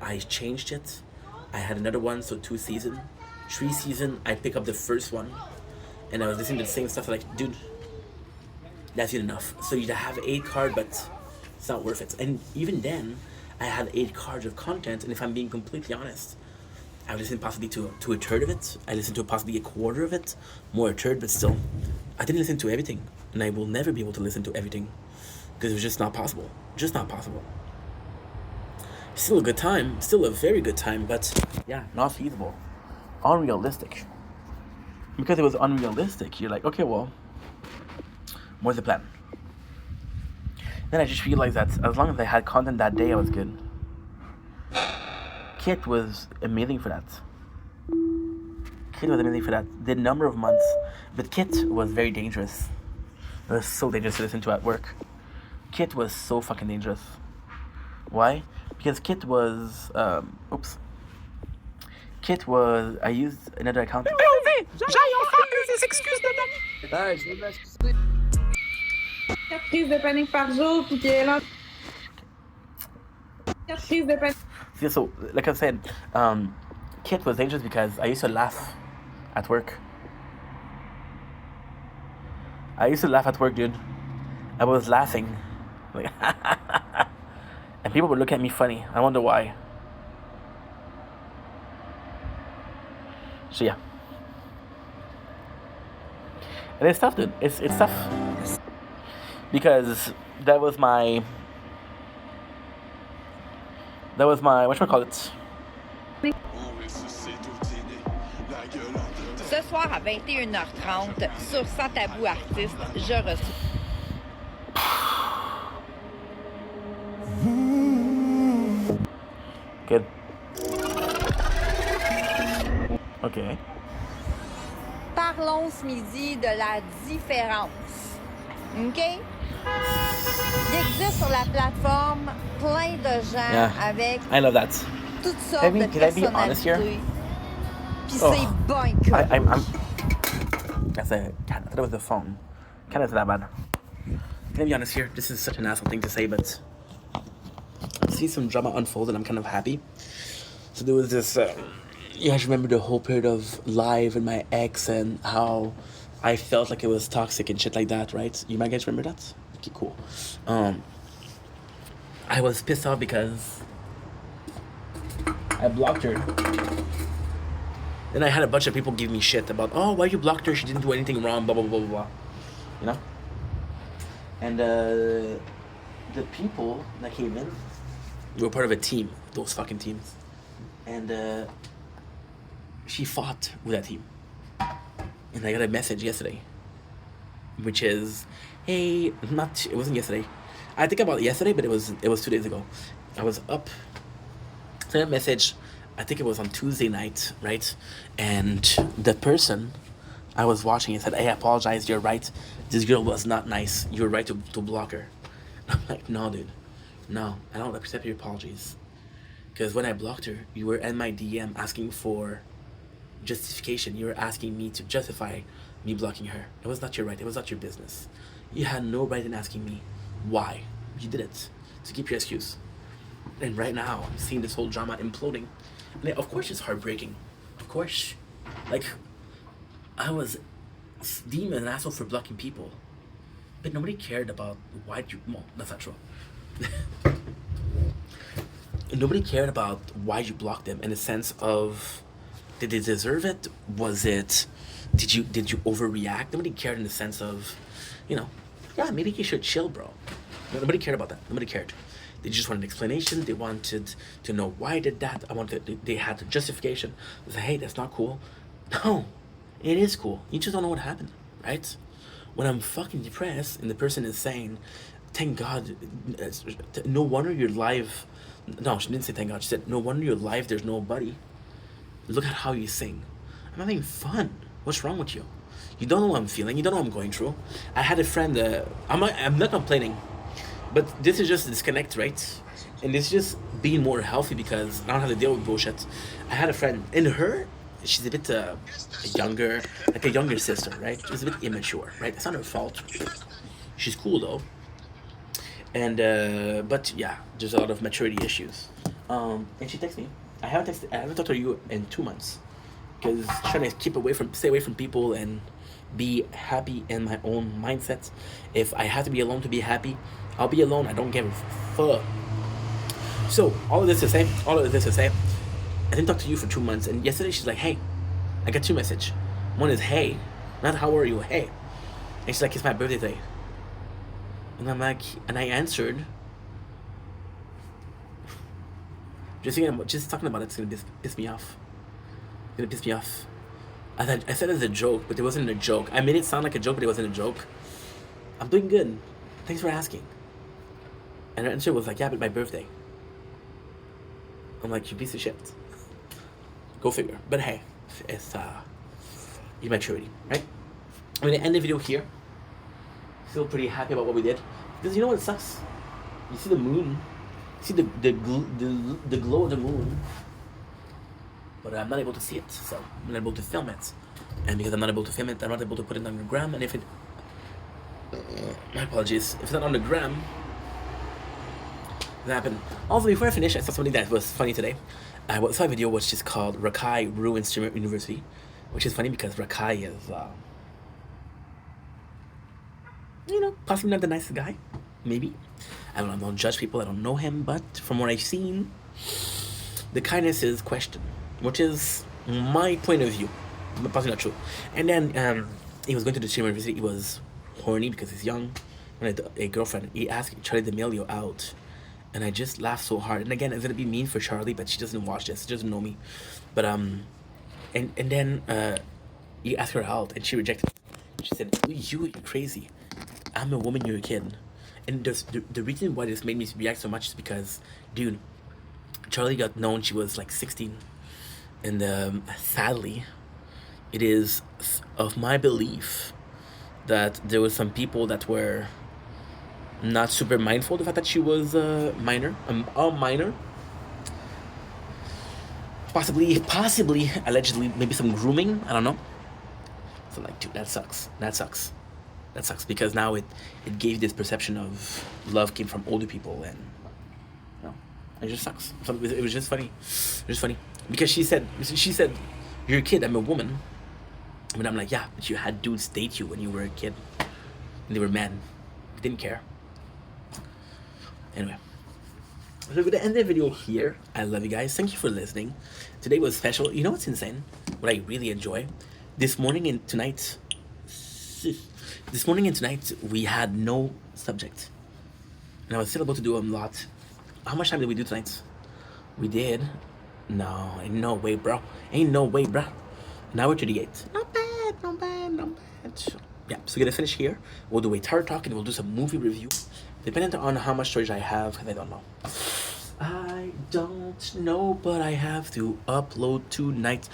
I changed it. I had another one, so 2 season, 3 season. I pick up the first one, and I was listening to the same stuff. Like, dude, that's enough. So you have 8 card, but it's not worth it. And even then, I had 8 cards of content, and if I'm being completely honest, I listened possibly to a third of it. I listened to possibly a quarter of it, more a third, but still, I didn't listen to everything, and I will never be able to listen to everything because it was just not possible. Just not possible. Still a good time, still a very good time, but yeah, not feasible, unrealistic. Because it was unrealistic, you're like, okay, well, what's the plan? Then I just realized that as long as I had content that day, I was good. Kit was amazing for that. The number of months, but Kit was very dangerous. It was so dangerous to listen to at work. Kit was so fucking dangerous. Why? Because Kit was, I used another account. Crises de panique par jour, puis que là. 4 crises de panique. Yeah, so, like I said, Kit was dangerous because I used to laugh at work. Dude. I was laughing. Like, and people would look at me funny. I wonder why. So, yeah. And it's tough, dude. It's tough. Because that was my whatchamacallit? Ce soir à 21h30 sur Sans Tabou Artiste, je reçois. Good. Okay. Parlons ce midi de la différence. OK? Il existe sur la plateforme plein de gens avec I love that. toutes sortes de personnalités. Puis c'est bon que... I'm that's a God, I thought it was the phone. Kind of that bad. Can I be honest here? This is such an asshole thing to say, but I see some drama unfold and I'm kind of happy. So there was this, you guys remember the whole period of live and my ex and how I felt like it was toxic and shit like that, right? You might guys remember that? Okay, cool. I was pissed off because I blocked her. Then I had a bunch of people give me shit about, oh, why you blocked her? She didn't do anything wrong, blah, blah, blah, blah, blah. You know? And the people that came in, We were part of a team, those fucking teams. And she fought with that team. And I got a message yesterday, which is, hey, it wasn't yesterday. I think about it yesterday, but it was 2 days ago. I was up, sent a message, I think it was on Tuesday night, right? And the person I was watching, it said, hey, I apologize, you're right. This girl was not nice. You're right to block her. I'm like, no, dude. No, I don't accept your apologies. Because when I blocked her, you were in my DM asking for justification. You were asking me to justify me blocking her. It was not your right. It was not your business. You had no right in asking me why. You did it to keep your excuse. And right now, I'm seeing this whole drama imploding. And of course it's heartbreaking. Of course. Like, I was deemed an asshole for blocking people. But nobody cared about why you... Well, that's not true. Nobody cared about why you blocked them in the sense of... Did they deserve it? Was it... Did you overreact? Nobody cared in the sense of... You know... Yeah, maybe you should chill, bro. Nobody cared about that. Nobody cared. They just wanted an explanation. They wanted to know why I did that. They had the justification. They said, hey, that's not cool. No, it is cool. You just don't know what happened, right? When I'm fucking depressed and the person is saying, thank God, no wonder you're live. No, she didn't say thank God. She said, no wonder you're live, there's nobody. Look at how you sing. I'm having fun. What's wrong with you? You don't know what I'm feeling. You don't know what I'm going through. I had a friend, I'm not complaining, but this is just a disconnect, right? And it's just being more healthy because I don't have to deal with bullshit. I had a friend, and she's a bit younger, like a younger sister, right? She's a bit immature, right? It's not her fault. She's cool though. And but yeah, there's a lot of maturity issues. And she texted me. I haven't talked to you in 2 months because trying to stay away from people and be happy in my own mindset. If I have to be alone to be happy, I'll be alone. I don't give a fuck. So all of this to say, I didn't talk to you for 2 months, and yesterday she's like, hey, I got 2 messages. One is, hey, not how are you, hey. And she's like, it's my birthday today. And I'm like, and I answered, just talking about it's gonna piss me off. It's gonna piss me off. I said it as a joke, but it wasn't a joke. I made it sound like a joke, but it wasn't a joke. I'm doing good. Thanks for asking. And her answer was like, yeah, but my birthday. I'm like, you piece of shit. Go figure. But hey, it's immaturity, right? I'm gonna end the video here. Still pretty happy about what we did. Because you know what sucks? You see the moon. You see the glow of the moon. But I'm not able to see it, so I'm not able to film it. And because I'm not able to film it, I'm not able to put it on the gram. And if it... my apologies. If it's not on the gram... that happened. Also, before I finish, I saw something that was funny today. I saw a video which is called Rakai Ruins Streamer University. Which is funny because Rakai is... you know, possibly not the nicest guy. Maybe. I don't judge people. I don't know him. But from what I've seen, the kindness is questioned. Which is my point of view, but possibly not true. And then he was going to the streamer university. He was horny because he's young. When I had a girlfriend, he asked Charlie D'Amelio out, and I just laughed so hard. And again, it's gonna be mean for Charlie, but she doesn't watch this. She doesn't know me. But and then he asked her out, and she rejected. She said, "You're crazy. I'm a woman. You're a kid." And the reason why this made me react so much is because, dude, Charlie got known she was like 16. And sadly, it is of my belief that there was some people that were not super mindful of the fact that she was a minor, possibly, allegedly, maybe some grooming, I don't know. So I'm like, dude, that sucks, because now it gave this perception of love came from older people, and you know, it just sucks. So it was just funny, because she said, you're a kid, I'm a woman. But I'm like, yeah, but you had dudes date you when you were a kid. And they were men. They didn't care. Anyway. So we're going to end the video here. I love you guys. Thank you for listening. Today was special. You know what's insane? What I really enjoy? This morning and tonight, we had no subject. And I was still able to do a lot How much time did we do tonight? We did. No, ain't no way, bro. Ain't no way, bro. Now we're 38. Not bad, not bad, not bad. Yeah, so we're gonna finish here. We'll do a tarot talk and we'll do some movie review. Depending on how much storage I have, because I don't know. I don't know, but I have to upload tonight.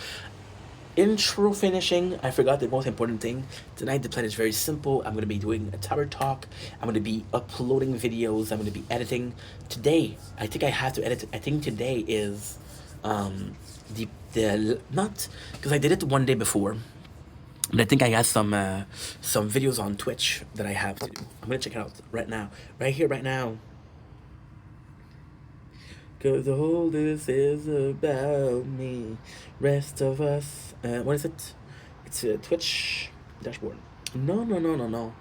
Intro finishing. I forgot the most important thing. Tonight the plan is very simple. I'm gonna be doing a tower talk. I'm gonna be uploading videos. I'm gonna be editing. Today, I think I have to edit. I think today is the not because I did it one day before. But I think I have some videos on Twitch that I have to do. I'm gonna check it out right now. Right here, right now. Cause all this is about me. Rest of us. What is it? It's a Twitch dashboard. No. No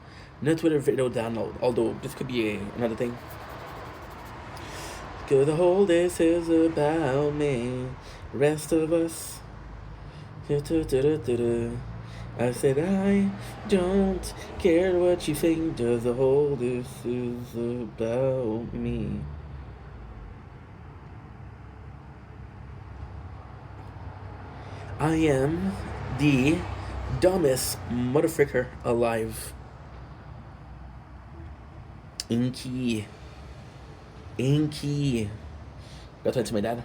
Twitter video download. Although this could be another thing. Cause the whole this is about me. Rest of us. I said I don't care what you think. Cause the whole this is about me. I am the dumbest motherfucker alive. Inky. Got to my dad.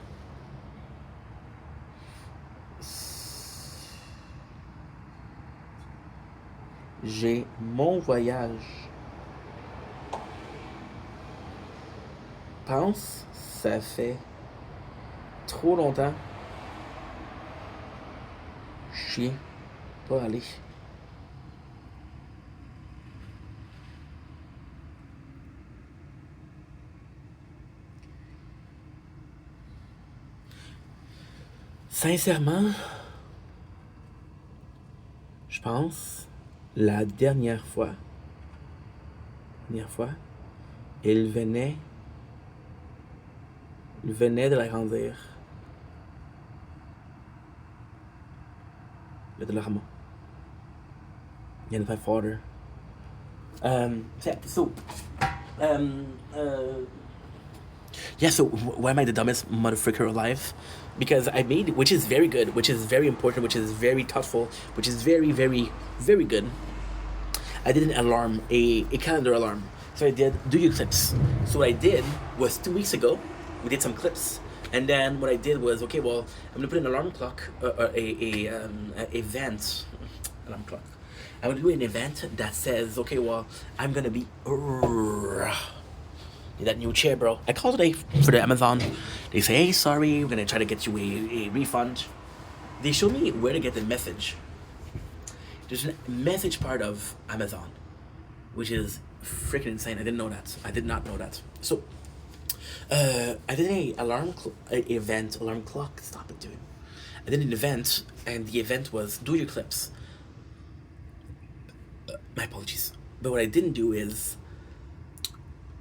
J'ai mon voyage. Pense, ça fait trop longtemps. Chien, pas aller. Sincèrement, je pense la dernière fois, il venait de la grandir. De l'arme. And my father. Yeah, so why am I the dumbest motherfucker alive? Because I made, which is very good, which is very important, which is very thoughtful, which is very, very, very good. I did an alarm, a calendar alarm. So I did do your clips. So what I did was 2 weeks ago, we did some clips. And then what I did was, okay, well, I'm gonna put an alarm clock, event, alarm clock. I'm gonna do an event that says, okay, well, I'm gonna be, that new chair, bro. I called today for the Amazon. They say, hey, sorry, we're gonna try to get you a refund. They showed me where to get the message. There's a message part of Amazon, which is freaking insane. I didn't know that. I did not know that. So, I did an alarm clock. Stop it, dude. I did an event, and the event was do your clips. My apologies. But what I didn't do is,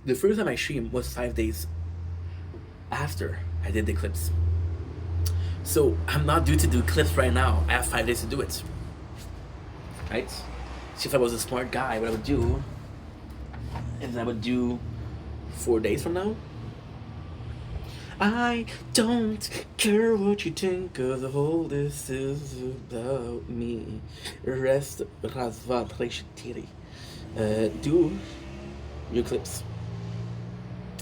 the first time I streamed was 5 days after I did the clips. So I'm not due to do clips right now. I have 5 days to do it. Right? So if I was a smart guy, what I would do is I would do 4 days from now. I don't care what you think, cause the whole this is about me. Rest do your clips.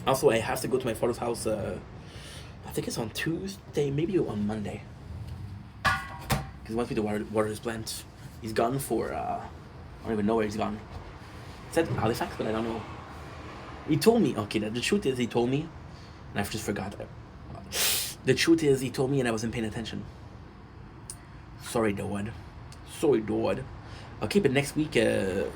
Also, I have to go to my father's house, I think it's on Tuesday, maybe on Monday. Because he wants me to water his plant. He's gone for, I don't even know where he's gone. He said Halifax, but I don't know. He told me, okay, the truth is he told me, and I just forgot. The truth is he told me and I wasn't paying attention. Sorry, dude. Okay, but next week, yes.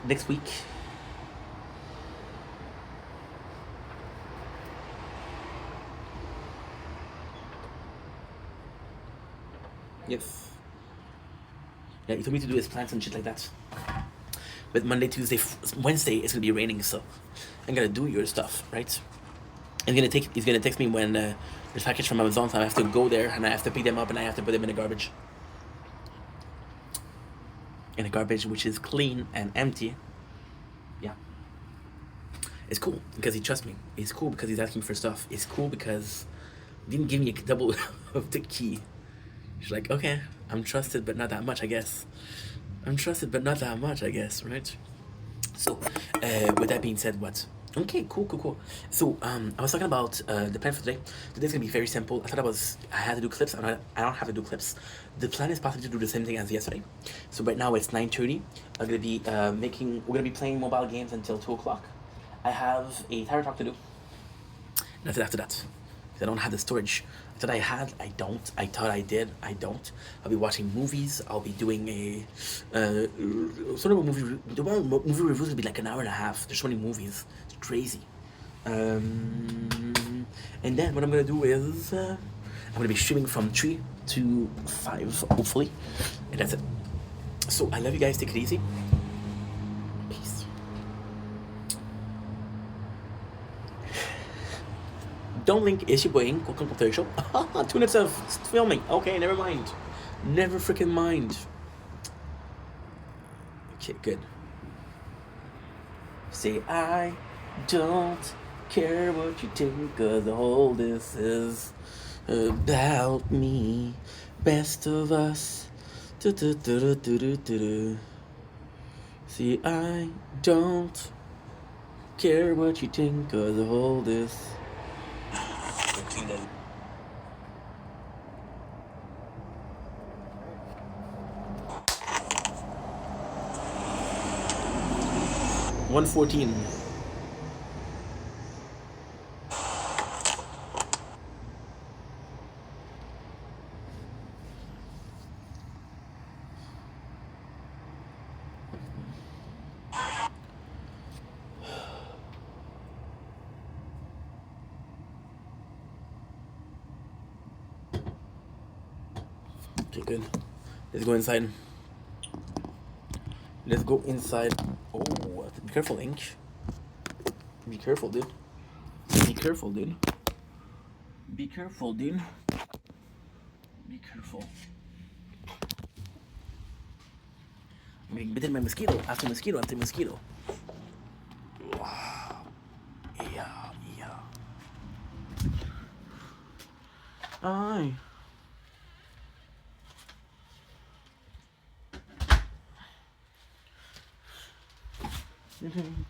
Yeah, he told me to do his plants and shit like that. But Monday, Tuesday, Wednesday, it's gonna be raining, so I'm gonna do your stuff, right? He's gonna text me when there's package from Amazon, so I have to go there and I have to pick them up and I have to put them in the garbage. In the garbage, which is clean and empty. Yeah. It's cool because he trusts me. It's cool because he's asking for stuff. It's cool because he didn't give me a double of the key. She's like, okay, I'm trusted, but not that much, I guess. I'm trusted, but not that much, I guess, right? So, with that being said, what? Okay, cool. So, I was talking about the plan for today. Today's gonna be very simple. I had to do clips. I don't have to do clips. The plan is possibly to do the same thing as yesterday. So right now it's 9:30. I'm gonna be We're gonna be playing mobile games until 2 o'clock. I have a tire talk to do. Nothing after that. Because I don't have the storage. I thought I had. I don't. I thought I did. I don't. I'll be watching movies. I'll be doing a sort of a movie. The movie reviews will be like an hour and a half. There's so many movies. It's crazy. And then what I'm gonna do is I'm gonna be streaming from 3 to 5, hopefully, and that's it. So I love you guys. Take it easy. Peace. Don't link is your boy Ink. Welcome to the show. 2 minutes of filming. Okay, never mind. Never freaking mind. Okay, good. Say I don't care what you think, cause all this is about me. Best of us. Do-do-do-do-do-do-do. See, I don't care what you think, cause of all this. One 14. Okay, good. Let's go inside. Let's go inside. Oh, be careful, Ink. Be careful, dude. Be careful, dude. Be careful, dude. Be careful. I'm getting bitten by mosquito after mosquito after mosquito. Yeah. Aye.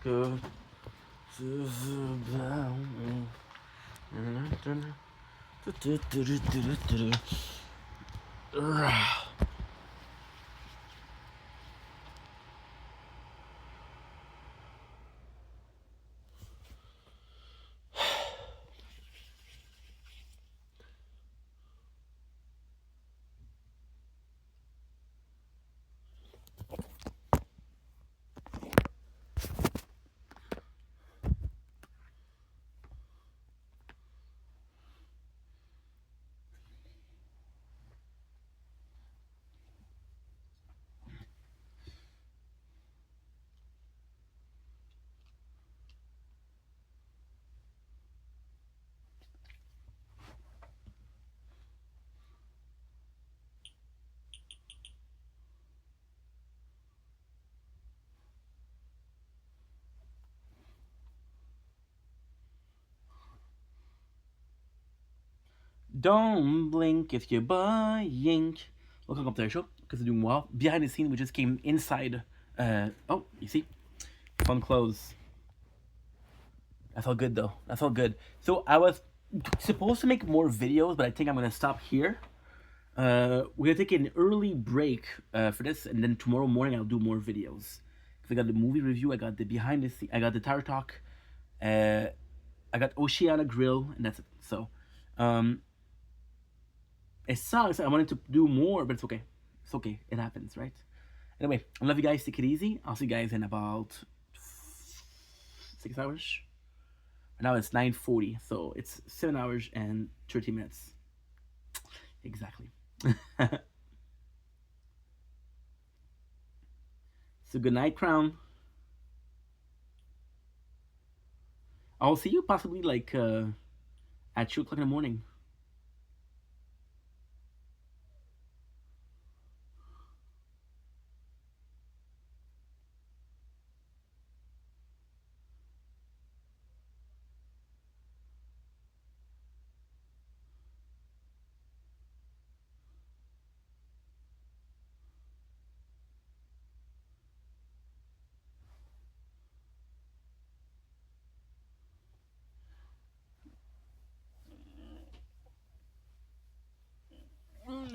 Go to the Don't blink if you're buying. Welcome to the show because they're doing well. Behind the scene, we just came inside. Oh, you see, fun clothes. That's all good though. That's all good. So I was supposed to make more videos, but I think I'm gonna stop here. We're gonna take an early break for this, and then tomorrow morning I'll do more videos. Cause I got the movie review, I got the behind the scene, I got the tire talk, I got Oceana Grill, and that's it. So, it sucks. I wanted to do more, but it's okay. It's okay. It happens, right? Anyway, I love you guys. Take it easy. I'll see you guys in about 6 hours. Now it's 9:40, so it's 7 hours and 30 minutes. Exactly. So good night, Crown. I'll see you possibly like at 2 o'clock in the morning.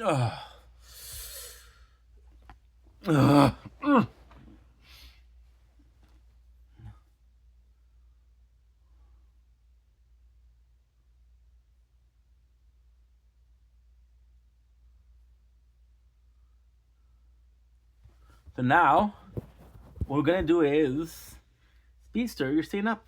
So now, what we're gonna do is, Speedster, you're staying up.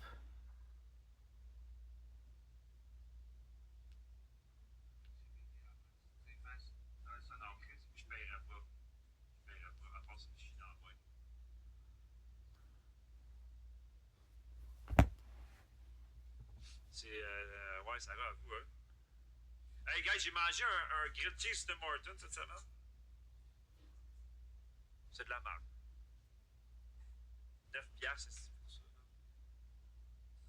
Ouais, ça va à vous, hein. Hey, guys, j'ai mangé un grilled cheese de Morton cette semaine. C'est de la merde. 9 piastres, c'est pour ça.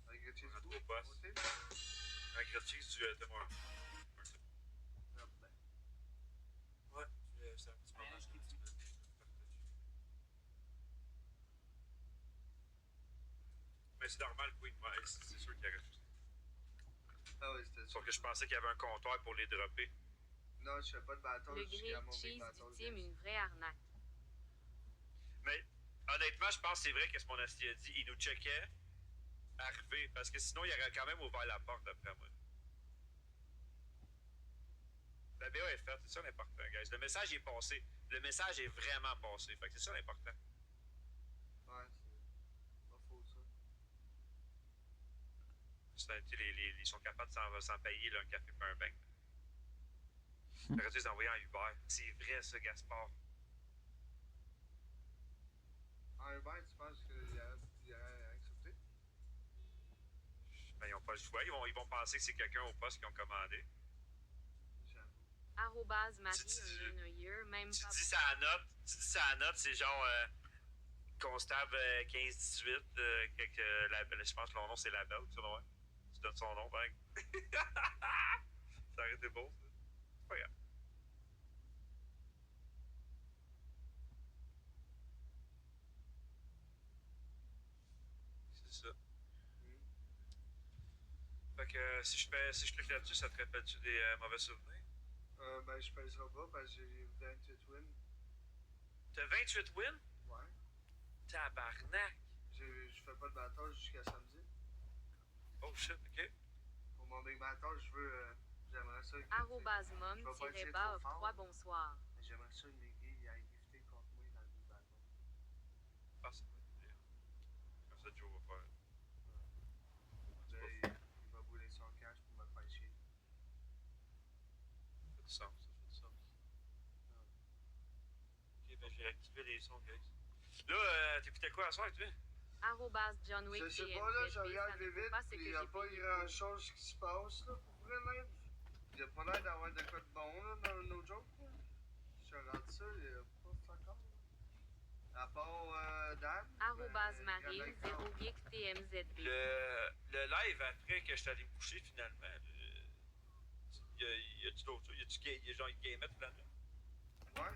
Un grilled cheese Un fou, gros boss. aussi? Un grilled cheese du Tim Hortons. Ah, ben. Ouais, c'est un petit moment. Mais c'est normal, oui. Ouais, c'est sûr qu'il y a rajouté. Ah oui, c'était Sauf que je pensais qu'il y avait un comptoir pour les dropper. Non, je fais pas de bâton Le jusqu'à grilled mon big cheese bâton. du team, une vraie arnaque. Mais honnêtement, je pense que c'est vrai que ce mon asti a dit. Il nous checkait arriver. Parce que sinon, il aurait quand même ouvert la porte après moi. La BA est faite, c'est ça l'important, guys. Le message est passé. Le message est vraiment passé. Fait que c'est ça l'important. Ouais, c'est pas faux ça. Ils sont capables de s'en payer là, un café et un bain. J'aurais dû les envoyer en Uber. C'est vrai, ça, Gaspard. En Uber, tu penses qu'il a accepté? Ben, ils n'ont pas le choix. Ils vont penser que c'est quelqu'un au poste qui ont commandé. Arrobase Marie, Tu un year, même dis pas. ça à note. Tu dis ça à note, c'est genre constable 15-18. Je pense que son nom, c'est Labelle. Tu vois, tu donnes son nom, bang. Ça aurait été beau, ça. C'est pas grave. C'est ça. Fait que si je clique là-dessus, ça te rappelle-tu des mauvais souvenirs? Ben, je pèserai pas parce que j'ai 28 wins. T'as 28 wins? Ouais. Tabarnak! Je fais pas de bâton jusqu'à samedi. Oh shit, ok. Pour mon big bâton, j'aimerais ça. Arrobase Je vais pas essayer mom-bas trop fort. 3 bonsoir. J'aimerais ça une Miggy à gifter contre moi dans le big bâton. Ah, c'est pas une idée. Comme ça, Joe va faire. Là, il va brûler son cash pour me faire chier. Ça fait du sens, ça fait du sens. Ok, ben j'ai activé les sons, guys. Là, t'écoutais quoi à soir, tu veux? Arrobase John Wick Je sais TMZB, pas, là, je ça regarde ne vite, vaut pas ce que puis il j'ai n'y a pas payé grand pour. chose qui se passe, là, pour vrai, même. Il n'y a pas l'air d'avoir de quoi de bon, là, dans nos jokes, là. Je regarde ça, il n'y a pas de encore. À part Dan. Arrobase mais Marie, il y en a 0 geek TMZB. Le live après que je suis allé me coucher, finalement, y a-tu d'autres choses? Y a genre gamette là-dedans? Ouais.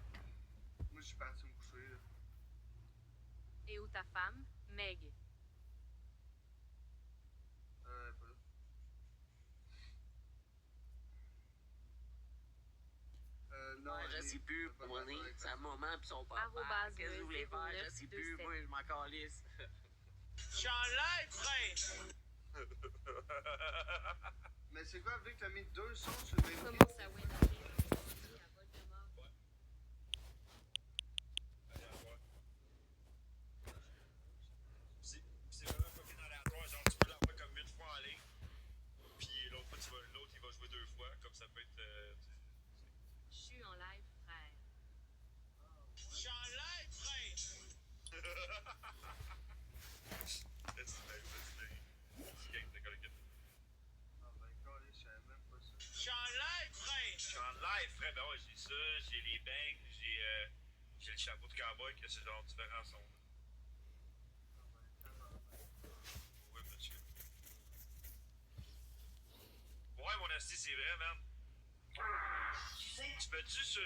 Moi, je suis parti me coucher, là. Et où ta femme, Meg? Pas là. Non, Je sais plus, moi, c'est un moment pis son papa. Arrobase Qu'est-ce que vous voulez faire? Je sais plus, 0927. moi, je m'en calisse. Je suis en live, frère! Mais c'est quoi, vu que t'as mis 2 sons sur le même Comment ça win à Voldemort? C'est vraiment fucking aléatoire, genre tu peux l'avoir comme 8 fois en ligne, puis l'autre il va jouer 2 fois, comme ça peut être. Je suis en live, frère. Je suis en live, frère! Ah, ben, quand je savais même pas ça. Je suis en live, frère! Je suis en live, frère, ben ouais, j'ai ça, j'ai les bangs, j'ai le chapeau de cowboy, que c'est genre différents sons. Oui, monsieur. Ouais, mon asti, c'est vrai, man. Tu peux-tu sur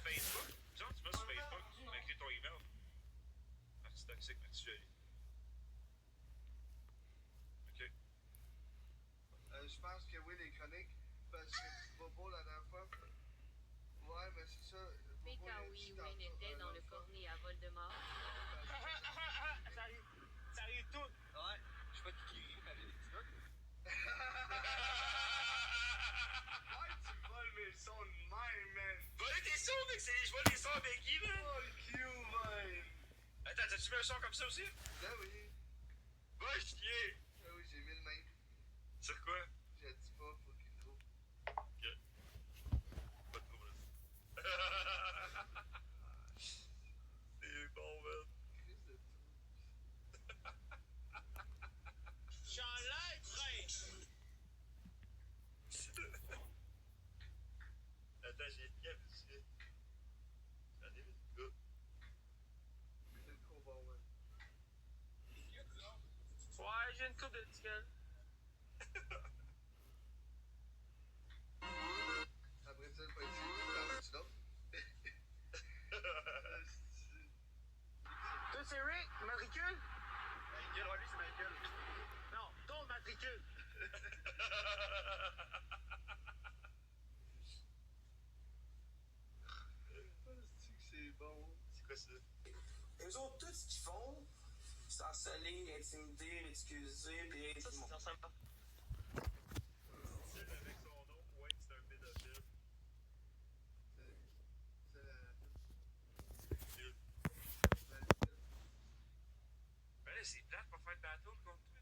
Facebook? Tu vas sur Facebook, tu m'écris ton email. Merci toxique, merci chérie. Ok. Je pense que oui, les chroniques, parce que Bobo, la dernière fois, Ouais, mais c'est ça. PKW Wayne était dans le cornet à Voldemort. Ça arrive tout. Ouais, je sais pas qui rit, mais j'ai des petits doutes. Ouais, tu voles mes sons de même, man. Voler des sons, mec, je vole des sons avec qui, là? Fuck you, man. Attends, t'as-tu mis un son comme ça aussi? Ben oui. Va chier! Ben oui, j'ai mis le même. Sur quoi? Je dis pas, fucking trop. Ok. Pas de trouble. C'est bon, man. Chris de tout. J'en l'air, frère! Attends, j'ai une gamme ici. J'en ai vu du gars. C'est trop bon, man. Ouais, j'ai une coupe de tickets. Après ça, le policier, tu parles-tu d'autre? Toi, c'est Rick, matricule? Matricule, ouais, lui, c'est matricule. Non, ton matricule. C'est bon. C'est quoi ça? Eux autres, tout ce qu'ils font, c'est harceler, intimider, excuser, pis Ça, c'est sympa. C'est avec son nom, Wayne, c'est un pédophile. C'est la... Ben là, c'est plate pour faire de battle contre toi, là.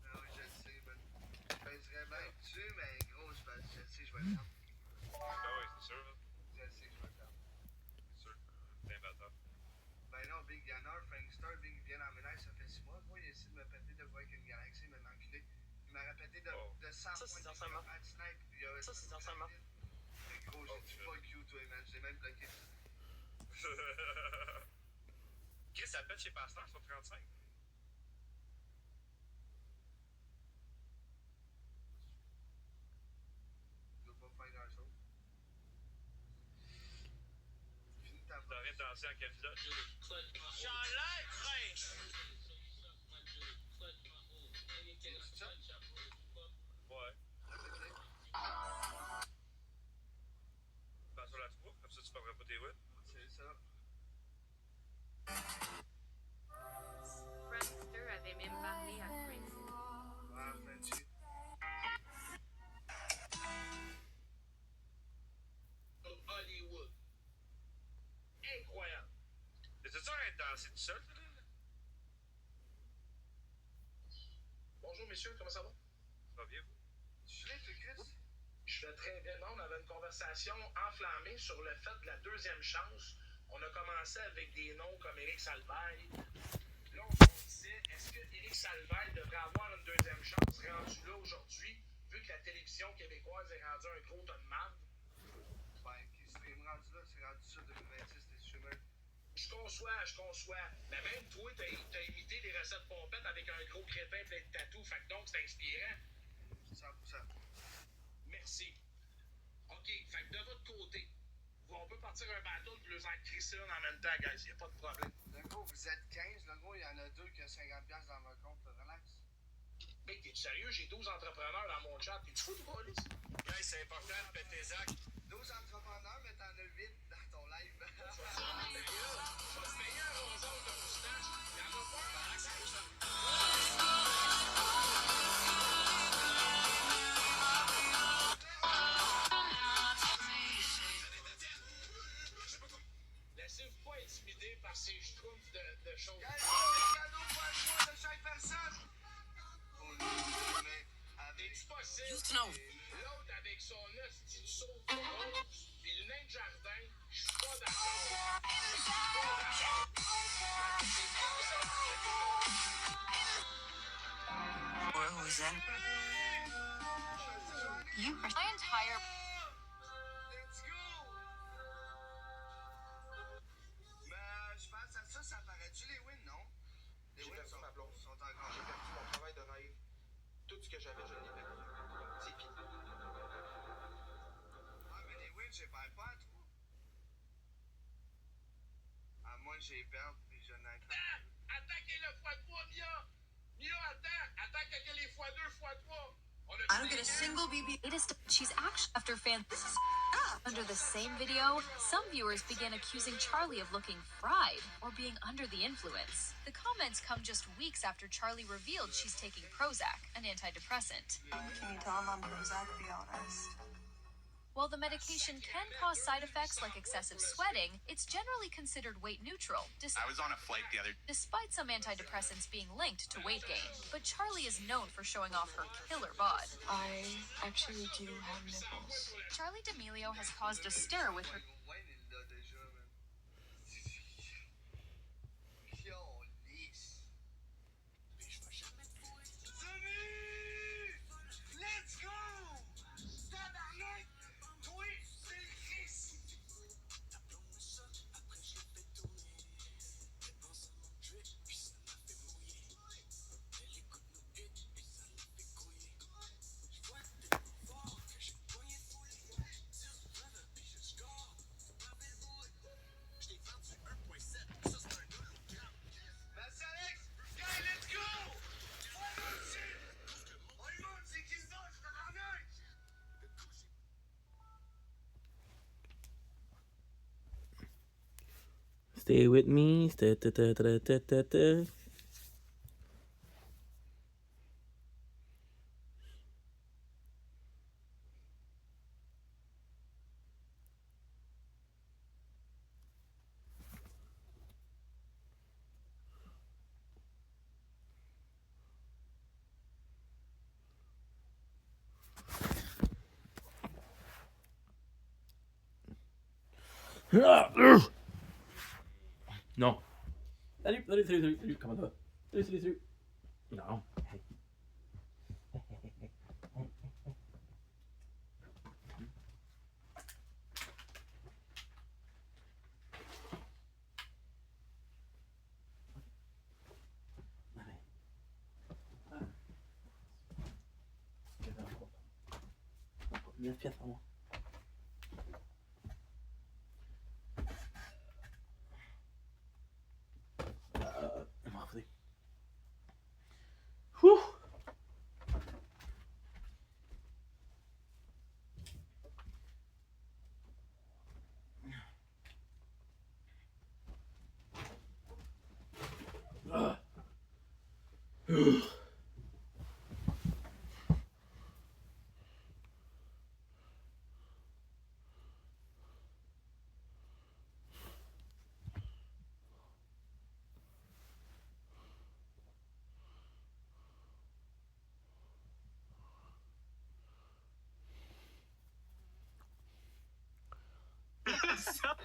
Ah oui, je le sais, man. Je penserais bien dessus, mais gros, je sais, je vais le perdre. Ah ouais, c'est sûr, là. Je sais que je vais le perdre. C'est sûr. T'es un bâtard. Ben non, Big, il y en a un, Frankster, Big, vient en ménage, ça fait 6 mois. Moi, il essaie de me péter de voir avec une galaxie, il m'a enculé. Il m'a répété de 100 Ça, c'est points de ensemble. snipe. Ça, c'est ensemble. Gros, j'ai dit fuck you, toi, man. Je l'ai même bloqué. Chris, ça pète chez Pasteur sur 35. Je veux pas faire grand chose. Finis ta T'aurais de danser en capilote. J'en l'air, frère. Ouais. Passe sur la 3, comme ça tu perdras pas tes whips. C'est ça. Prankster avait même parlé à Chris. Ouais, Frenchy. Hollywood. Incroyable. T'es-tu sûr d'être dansé tout seul, toi, là? Bonjour messieurs, comment ça va? Ça va bien, vous? Tu l'es, Chris? Je vais très bien. Non, on avait une conversation enflammée sur le fait de la deuxième chance. On a commencé avec des noms comme Éric Salvaille. Là, on disait, est-ce que Éric Salvaille devrait avoir une deuxième chance rendu là aujourd'hui, vu que la télévision québécoise est rendue un gros tas de marde? Ben, qui stream rendu là, c'est rendu ça 2026, t'es streamer. Je conçois. Mais même toi, t'as imité les recettes pompettes avec un gros crétin plein de tatous, fait que donc c'est inspirant. 100%. Merci. OK, fait que de votre côté, on peut partir un battle puis les en crisser en même temps, guys, y a pas de problème. Le gros, vous êtes 15, le gros, il y en a deux qui ont 50$ dans mon compte, relax. Mec, t'es sérieux? J'ai 12 entrepreneurs dans mon chat. T'es-tu fou de police? Guys, c'est important de péter les actes. 12 entrepreneurs, mais t'en as 8 dans ton live. Tu vas te payer un roseur de moustache. Y'en a pas un dans la salle. Laissez-vous pas intimider par ces schtroumpfs de choses. Quel cadeau pour un choix de chaque personne? Pour nous, mais avec... T'es-tu possible? L'autre avec son hostie de saut rose, pis le nain de jardin, je suis pas d'accord. Let's go! Mais je pense à ça, ça paraît-tu les wins, non? Les J'ai wins perdu sont, ma blonde. sont encore J'ai perdu mon travail de rêve. Tout ce que j'avais, je l'ai perdu. C'est fini. Ah, mais les wins, j'ai pas trop. À moins que j'ai perdu, puis je n'ai pas. Attaquez le x3, Mia! Mia, attends! Attaquez les x2, x3! I don't get a single BB. She's actually after fan. This is up. Under the same video, some viewers began accusing Charlie of looking fried or being under the influence. The comments come just weeks after Charlie revealed she's taking Prozac, an antidepressant. Can you tell I'm on Prozac? Be honest. While the medication can cause side effects like excessive sweating, it's generally considered weight neutral. I was on a flight the other. Despite some antidepressants being linked to weight gain. But Charlie is known for showing off her killer bod. I actually do have nipples. Charlie D'Amelio has caused a stir with her Let's go! Tabarnak! Toi, c'est le Christ! Merci Alex! Guy, let's go! Ouais, moi aussi! On y monte, c'est qui se dodge, tabarnak! Stay with me. Stay, ta, ta, ta, ta, ta, ta. Non. Salut, comment ça va? Salut. Non. Viens, pièce à moi. Whew.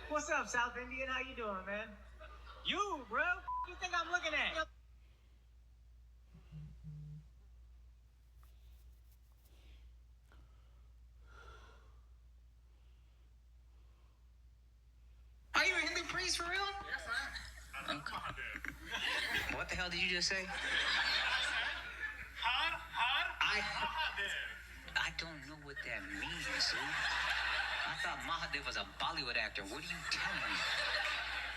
What's up, South Indian? How you doing, man? You, bro? What you think I'm looking at? Are you a Hindu priest for real? Yes, I am. What the hell did you just say? I don't know what that means, dude. I thought Mahadev was a Bollywood actor. What are you telling me?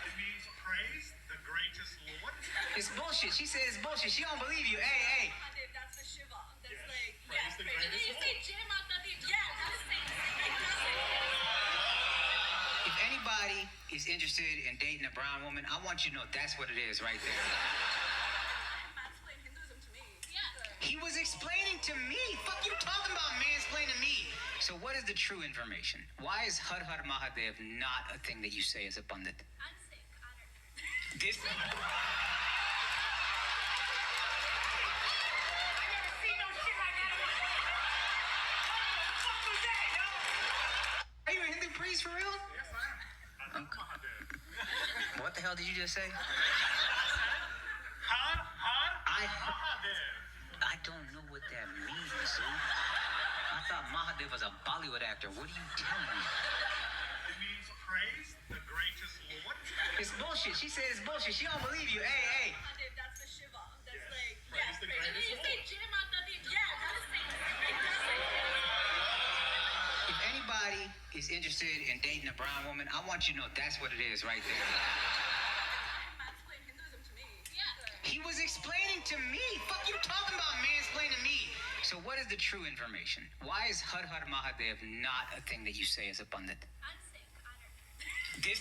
It means praise the greatest Lord. It's bullshit. She said it's bullshit. She don't believe you. Hey. That's the Shiva. That's Yes. like, Praise the greatest you say Jai Mata Di. Yeah, that's the same. If anybody is interested in dating a brown woman, I want you to know that's what it is right there. Mansplain Hinduism to me. Yeah. He was explaining to me. Fuck you talking about mansplaining me. So what is the true information? Why is Har Har Mahadev not a thing that you say is abundant? I'm sick. This... Are you a Hindu priest for real? Yes, I am. What the hell did you just say? I don't know what that means, dude. I thought Mahadev was a Bollywood actor. What are you telling me? It means praise the greatest Lord. It's bullshit. She said it's bullshit. She don't believe you. Hey. That's the Shiva. That's Yes. like, Praise the greatest you Lord. say Jai Mata Di. Yeah, that's the same. If anybody is interested in dating a brown woman, I want you to know that's what it is right there. Mansplain Hinduism to me. Yeah. He was explaining to me. Fuck you talking about mansplaining me. So So what is the true information? Why is Har Har Mahadev not a thing that you say is abundant? I'm sick. This...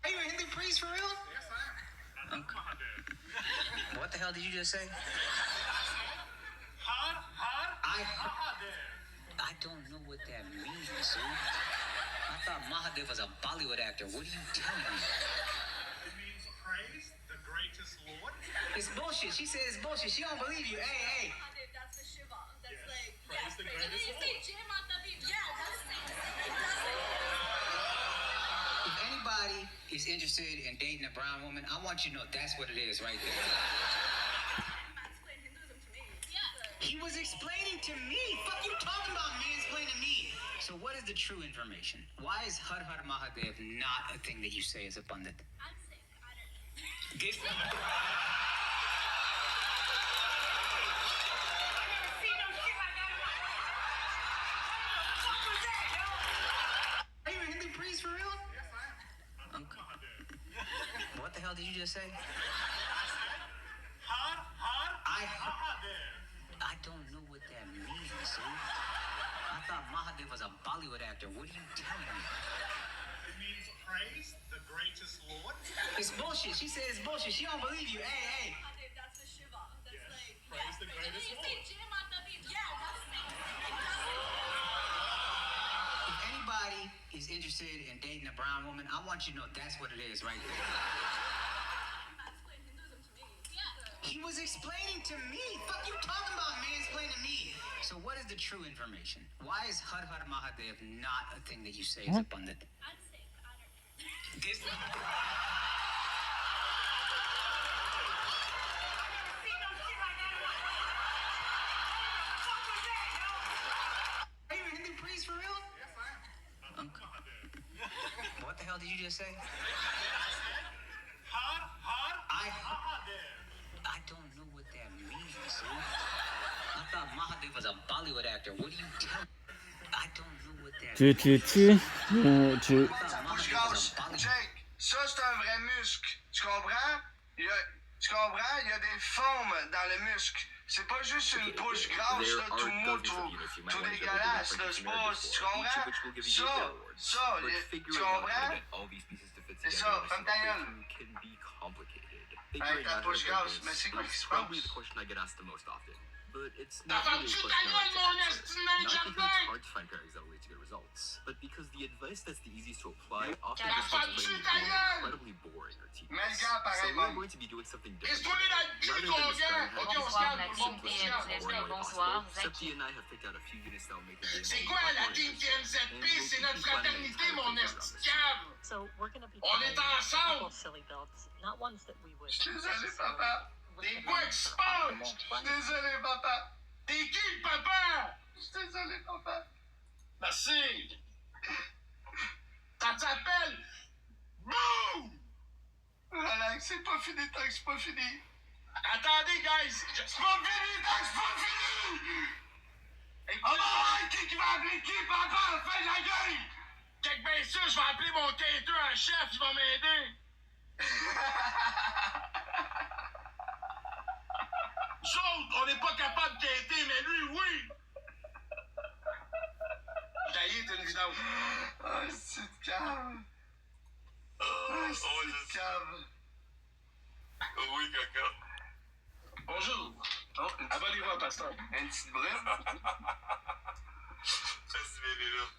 Are you a Hindu priest for real? Yes, I am. What the hell did you just say? Har Har Mahadev. I don't know what that means, dude. I thought Mahadev was a Bollywood actor. What are you telling me? It means praise the greatest Lord. It's bullshit. She said it's bullshit. She don't believe you. Hey. That's the Shiva. That's Yes. like, Praise the greatest you Lord. say Jai Mata Di. Yeah, that's the If anybody is interested in dating a brown woman, I want you to know that's what it is right there. Explain Hinduism to me. Yeah. He was explaining to me. Fuck you talking about mansplaining to me. So what is the true information? Why is Har Har Mahadev not a thing that you say is abundant? I'm sick. I don't know. This... Are you a Hindu priest for real? Yes, I am. What the hell did you just say? Har Har Mahadev. I don't know what that means, dude. I thought Mahadev was a Bollywood actor. What are you telling me? It means praise the greatest Lord. It's bullshit. She said it's bullshit. She don't believe you. Hey. That's the Shiva. That's Yes. like, Praise the greatest you Lord. say Jai Mata Di. Yeah, that's the If anybody is interested in dating a brown woman, I want you to know that's what it is right there. Explain Hinduism to me. Yeah. He was explaining to me. Fuck you talking about mansplaining to me. So what is the true information? Why is Har Har Mahadev not a thing that you say is abundant? I'm sick. I don't know. This... Are you a Hindu priest for real? Yes, I am. What the hell did you just say? Har Har Mahadev. I don't know what that means, dude. I thought Mahadev was a Bollywood actor. What are you telling me? I don't know what that Tu, tu, tu. Tu. Bouche grasse. Jake, ça c'est un vrai muscle. Tu comprends? Tu comprends? Il y a des formes dans le muscle. C'est pas juste une bouche grasse, là, tout mou, tout dégueulasse. Là. C'est pas. Tu comprends? Tu comprends? C'est ça, ferme ta gueule. Avec ta bouche grasse. Mais c'est quoi qui se passe? But it's not really a question not because it's hard to find pairings that will lead to good results, but because the advice that's the easiest to apply often just ends up being incredibly boring or tedious. So we're going to be doing something different today. Rather than describing how to Bonsoir use Maxime, TMZP, bonsoir. Septi and I have picked out a few units that will make the game C'est quoi la team TMZP? C'est notre fraternité, mon esti cave! So we're going to be On est trying a ensemble! couple silly builds, not ones that we would. Je suis désolé, papa. T'es quoi qui se passe? Je suis désolé, papa. T'es qui, papa? Je suis désolé, papa. Merci! Ça s'appelle Boom! Relax, c'est pas fini tant que c'est pas fini. Attendez, guys! C'est pas fini tant que c'est pas fini! Oh non, qui va appeler qui, papa, à la fin de la game? Check bien ça, je vais appeler mon cater en chef, il va m'aider. Nous autres, on n'est pas capable de cater, mais lui, oui! Taillé, t'as une vidange. Oh, c'est de cave. Oh, c'est de cave. Oui, caca. Bonjour. Oh, abonnez-vous, pasteur. Une petite brune.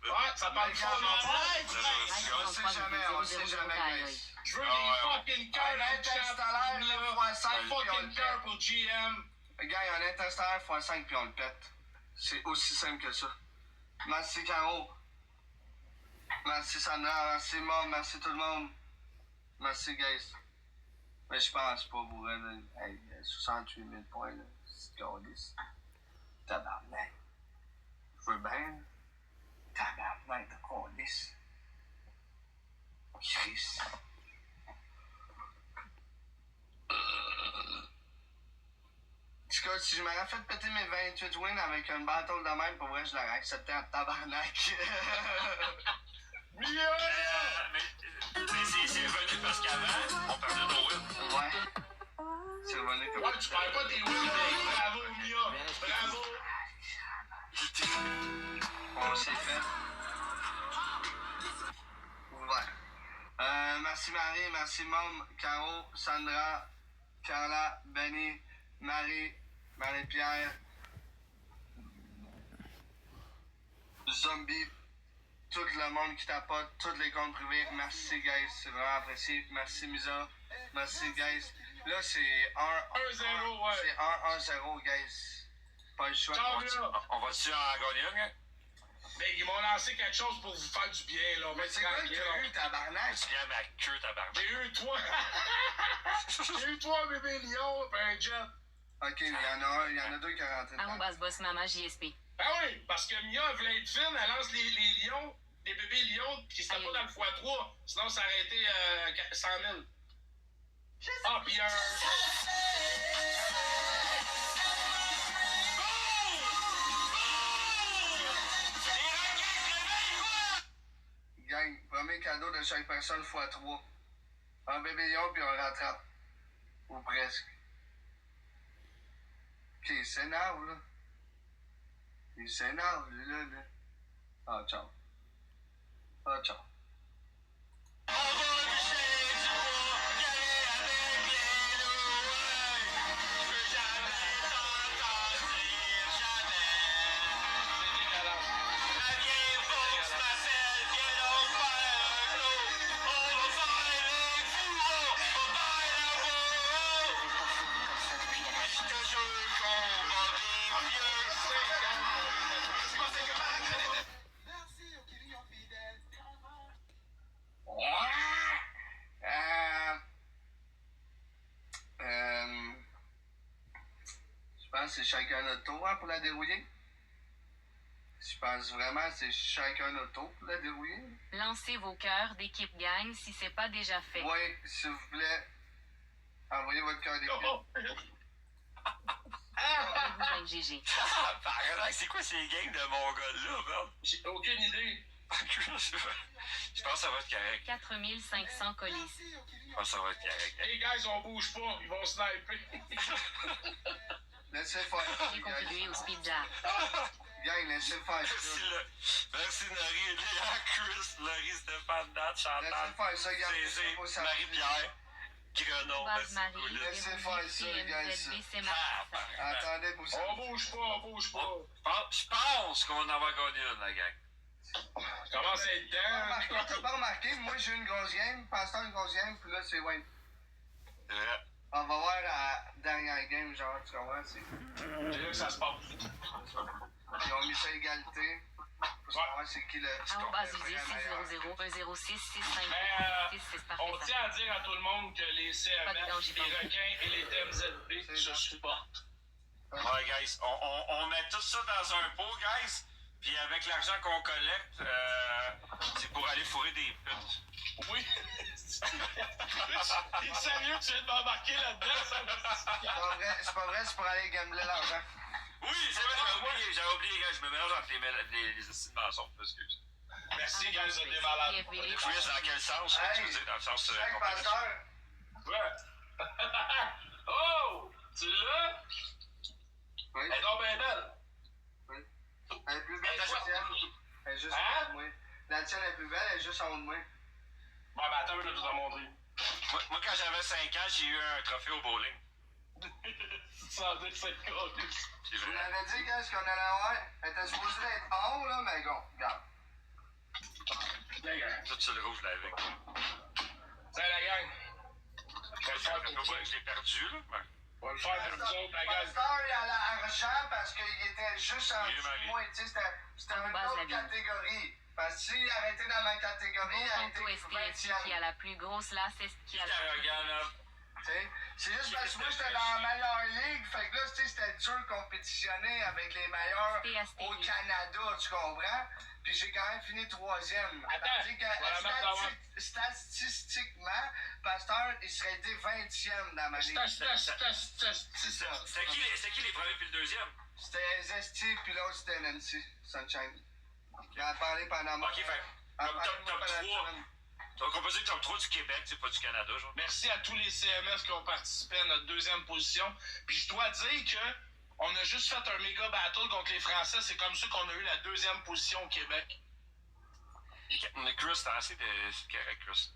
Ouais, ça parle fort, On sait jamais, guys. Je veux des fucking cœurs dans le chat. Interstellaire, fois 5, puis on Fucking le cœur pète. pour GM. Gars, il y a un interstellaire fois 5, puis on le pète. C'est aussi simple que ça. Merci, Caro. Merci, Sandra. Merci, Mom. Merci, tout le monde. Merci, guys. Mais je pense pas pour elle. Hey, 68 000 points, là. C'est gardiste. Tabarnak. Je veux bien. Tabarnak de calice. Chris. Scott, si je m'aurais fait péter mes 28 wins avec une battle de même, pour vrai, je l'aurais accepté en tabarnak. Mais c'est revenu parce qu'avant, on parlait de nos wins. Ouais. C'est revenu comme Ouais, tu parles pas des wins, mais bravo, Mia. Bravo. On s'est fait. Ouais. Merci Marie, merci Mom, Caro, Sandra, Carla, Benny, Marie, Marie-Pierre, Zombie, tout le monde qui tapote, tous les comptes privés. Merci guys, c'est vraiment apprécié. Merci Misa, merci guys. Là c'est 1-0, ouais. C'est 1-1-0 guys. Pas le choix. On va-tu en gagner une, hein? Mais ils m'ont lancé quelque chose pour vous faire du bien, là. Mais c'est quoi que t'as eu, tabarnak? Tu viens ma queue, tabarnak. J'ai eu toi. J'ai eu toi, bébé lion, pis un jet. Ok, il y en a deux qui sont rentrés dedans. Arrobas boss maman JSP. Ben oui, parce que Mia voulait être fine, elle lance les lions, des bébés lions, qui seraient pas dans le x3, sinon ça aurait été 100 000. Ah, pis Gang, premier cadeau de chaque personne x3. Un bébé lion puis on rattrape. Ou presque. Ok, il s'énerve là. Il s'énerve là. Ah, ciao. Ah, ciao. Je pense que c'est chacun notre tour hein, pour la dérouiller. Je pense vraiment que c'est chacun notre tour pour la dérouiller. Lancez vos cœurs d'équipe gang si c'est pas déjà fait. Oui, s'il vous plaît, envoyez votre cœur d'équipe. Rendez-vous GG. C'est quoi ces gangs de Mongols-là, merde? J'ai aucune idée. Je pense que ça va être correct. 4500 colis. Je pense que ça va être correct. Les gars, on bouge pas, ils vont sniper. Laissez faire. J'ai contribué au speed jam. Gang, laissez faire. Merci Laurie, Léa, Chris, Laurie, Stéphane, Nat, Chantal, Laissez faire ça, gars. Zézé, Marie-Pierre, Grenon, merci beaucoup. Laissez faire ça, gars. Attendez pour ça. On bouge pas. Je pense qu'on en va gagner une, la gang. Comment c'est le temps? T'as pas remarqué, moi j'ai eu une grosse game, Pasteur une grosse game, puis là c'est Wayne. On va voir la dernière game, genre, tu comprends? C'est là que ça se passe. Ils ont mis ça à égalité. Pour savoir c'est qui le. Arrobas UG 600 106 656 6 On tient à dire à tout le monde que les CMF, les requins et les TMZB se supportent. Ouais, guys, on met tout ça dans un pot, guys. Puis avec l'argent qu'on collecte, c'est pour aller fourrer des putes. Oui. T'es sérieux, tu viens de m'embarquer là-dedans? C'est pas vrai, c'est pour aller gambler l'argent. Oui, c'est vrai, j'avais oublié, gars, je me mélange entre les estimations, excuse. Merci, gars, vous êtes des malades. Chris, dans quel sens? Tu veux dire, dans le sens Pasteur. Ouais. Oh! Tu l'as? Oui. Elle est donc bien belle. Oui. Elle est plus belle que la tienne. Elle est juste en haut de moi. La tienne est plus belle, elle est juste en haut de moi. Bon, ben attends, je vais te la montrer. Moi, quand j'avais 5 ans, j'ai eu un trophée au bowling. Ça veut dire que c'est Je vous l'avais dit qu'est-ce qu'on allait avoir. Elle était supposée être en haut, là, mais bon, regarde. Tout sur le rouge, là, avec. Salut la gang. Je l'ai perdu, là. On va le faire pour vous autres, la gang. Pasteur, il a l'argent parce qu'il était juste en dessous de moi. Tu sais, c'était une autre catégorie. Parce que s'il avait été dans ma catégorie, il aurait été 20e. Qui a la plus grosse lasse, qui a la c'est juste parce que moi j'étais dans la meilleure ligue, fait que là c'était dur de compétitionner avec les meilleurs au Canada, tu comprends? Puis j'ai quand même fini 3e. Statistiquement, Pasteur, il serait été 20e dans ma ligue. C'était qui les premiers puis le deuxième? C'était Zesty, puis l'autre c'était Nancy, Sunshine. Il a parlé pendant moi. Ok, Top 3. Donc, on peut dire top 3 du Québec, c'est pas du Canada, genre. Merci à tous les CMS qui ont participé à notre deuxième position. Puis je dois dire que on a juste fait un méga battle contre les Français. C'est comme ça qu'on a eu la deuxième position au Québec. Chris, t'as assez de... C'est correct, Chris.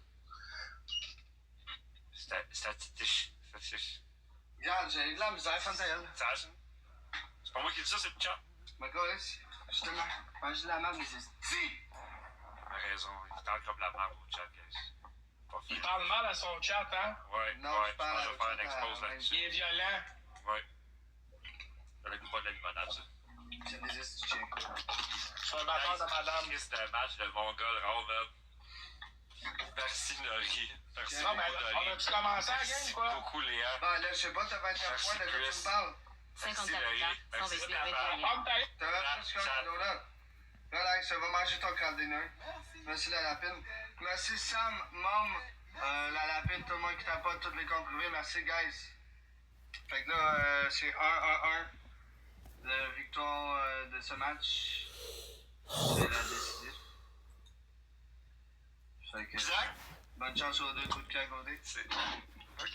Regarde, j'ai eu de la misère, ferme ta gueule. C'est pas moi qui dis ça, c'est le chat. Mais quoi, justement, mange de la merde, mais c'est... Si! T'as raison, il parle comme la merde au chat, guys. Il parle mal à son chat, hein? Ouais, non, ouais, je parle tu vas faire un expose là-dessus. Il est violent. Ouais. Ça le goût pas de la limonade, ça. C'est des estichés. C'est un bâtard de madame. Chris de match de mongol rare, man. Merci, Nori. Merci Non, mais beaucoup, on a-tu commencé à la game, quoi? Merci beaucoup, Léa. Bon, là, je sais pas, t'as 24 points, de quoi tu me parles? 54 Laurie. ans, sans Merci, baisser Papa. avec rien. T'as plus qu'un cadeau là. Relax, ça va manger ton cardinal. Merci la lapine. Merci Sam, Mom, la lapine, tout le monde qui tapote, tous les comptes privés. Merci, guys. Fait que là, c'est 1-1-1. La victoire de ce match, c'est la décisive. Fait que, bonne chance aux deux coups de pied à côté. Ok.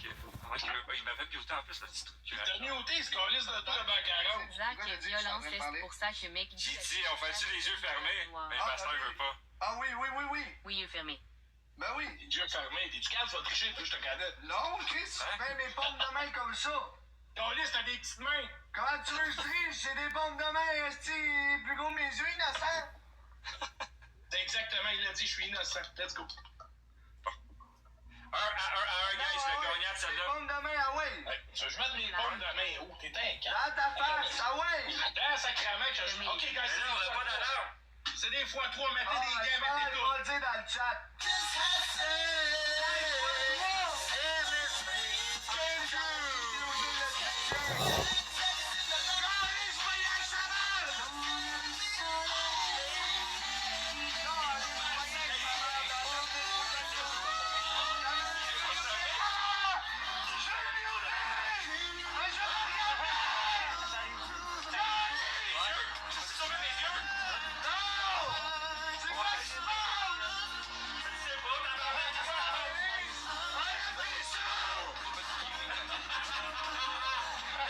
Il m'avait muté en plus, le petit truc. Il t'a muté, ce qu'on liste de toi, le bac Zach est violence, c'est pour ça que Mick J'ai dit, on fait-tu les yeux fermés? Mais Pasteur veut pas. Ah oui. Oui, yeux fermés. Ben oui. Les yeux fermés. T'es-tu calme, tu vas tricher, toi, je te connais. Non, Chris, tu fais mes pompes de main comme ça. Ton liste a des petites mains. Comment tu veux que je triche? J'ai des pompes de main, esti, plus gros que mes yeux, innocent. C'est exactement, il l'a dit, je suis innocent. Let's go. 1 à 1, guys, le gagnant de celle-là. Les pompes de main, ah ouais. Hey, tu veux que je mette mes pommes de main où? T'es un cap. Dans ta face, ah ouais. Attends, sacrément que je... Ok, guys, c'est on a pas d'honneur. C'est des fois 3, mettez Ah, des gains, je mettez vais tout. le dire dans le chat.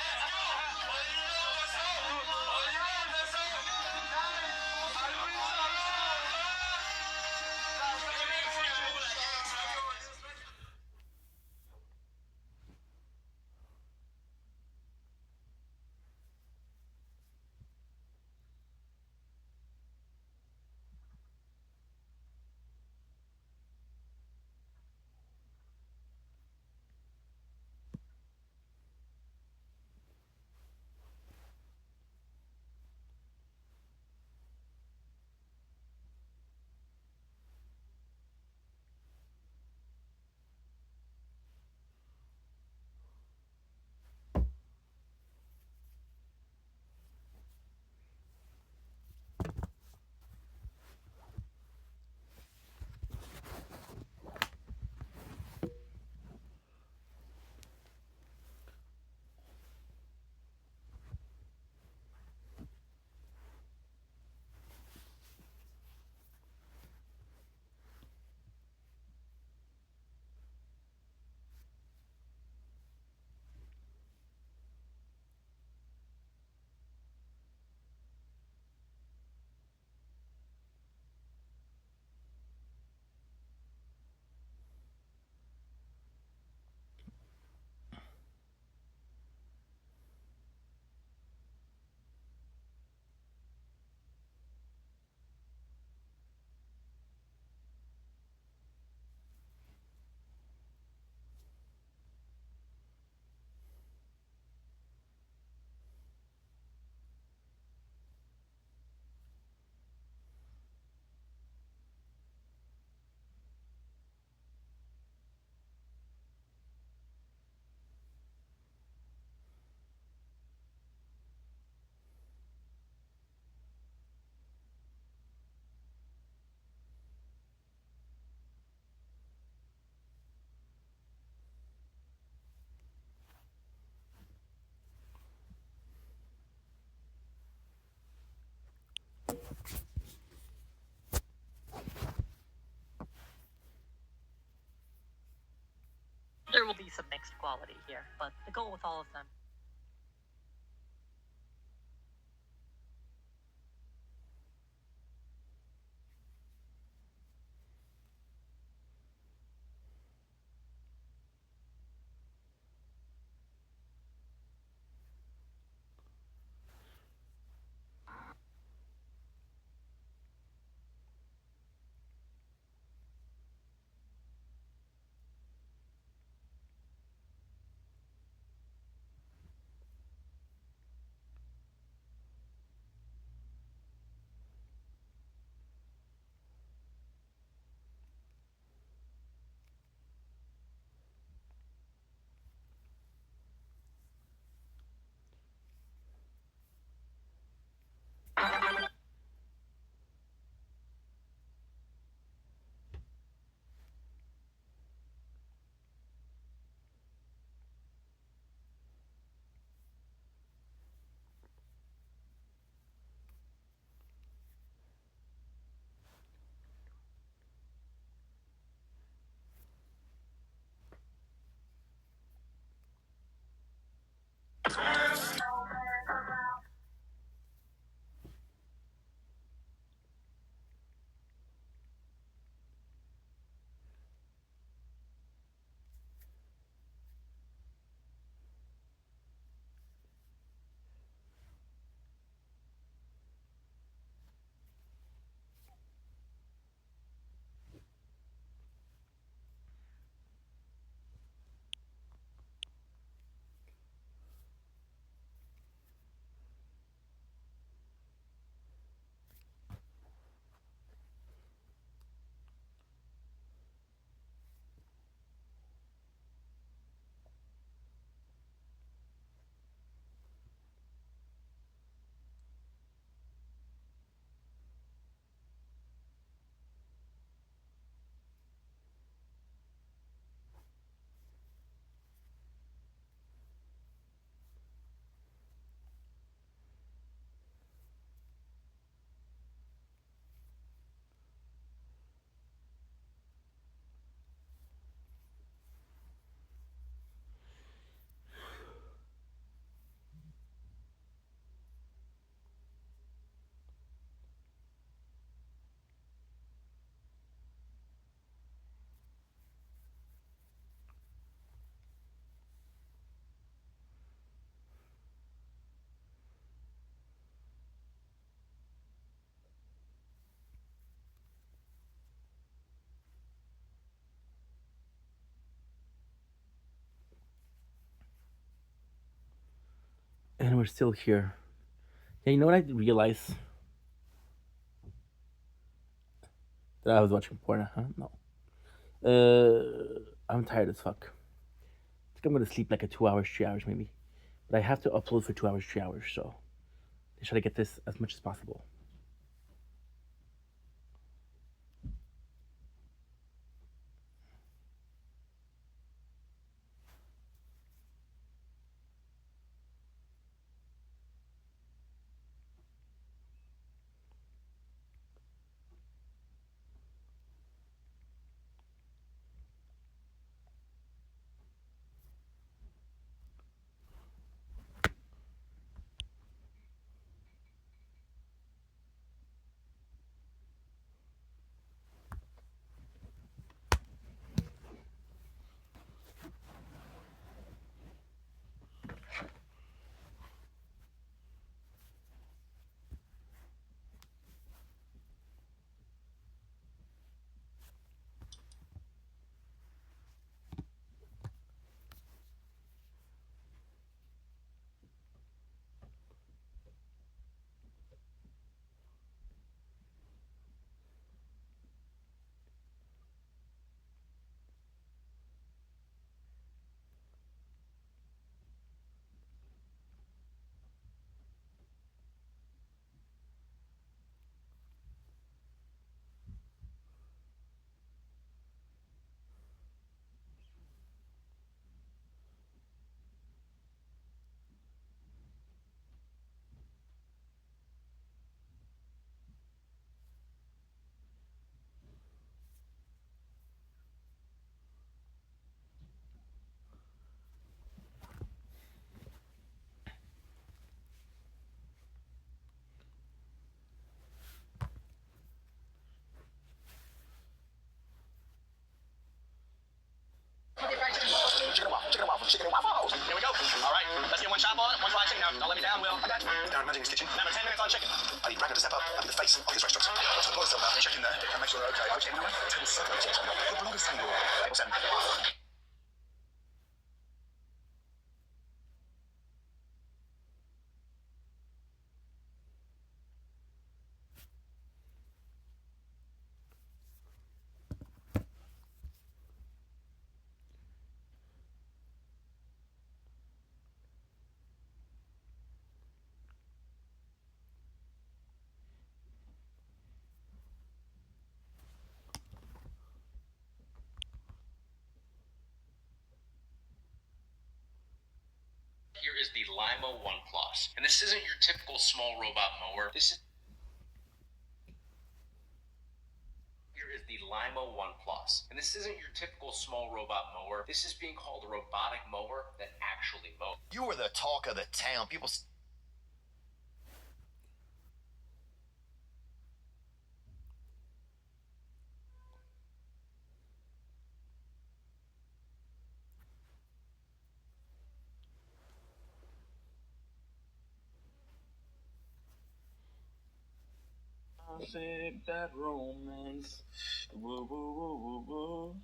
Let's go! will be some mixed quality here, but the goal with all of them. And we're still here. Yeah, you know what I realized? That I was watching porn, huh? No. I'm tired as fuck. I think I'm gonna sleep like a 2 hours, 3 hours maybe. But I have to upload for 2 hours, 3 hours, so I try to get this as much as possible. in his kitchen. Now 10 minutes on chicken. I need Ragnar to step up and be the face of his restaurant. So put yourself out, check in there, and make sure they're okay. Okay, 10 seconds. The bloggers table. Table 7. Here is the Lima 1 Plus. And this isn't your typical small robot mower. Here is the Lima 1 Plus. And this isn't your typical small robot mower. This is being called a robotic mower that actually mows. You were the talk of the town. People... Shake that romance. Woo, woo, woo, woo, woo.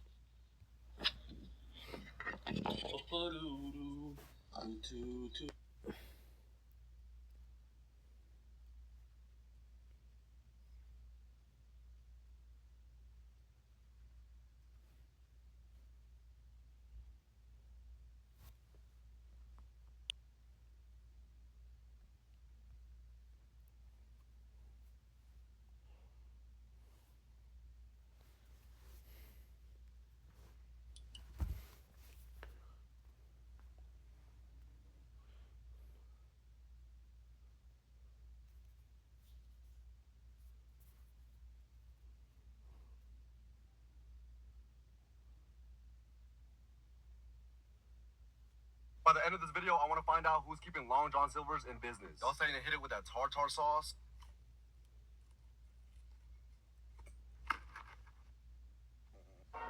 By the end of this video, I want to find out who's keeping Long John Silver's in business. Y'all saying to hit it with that tartar sauce?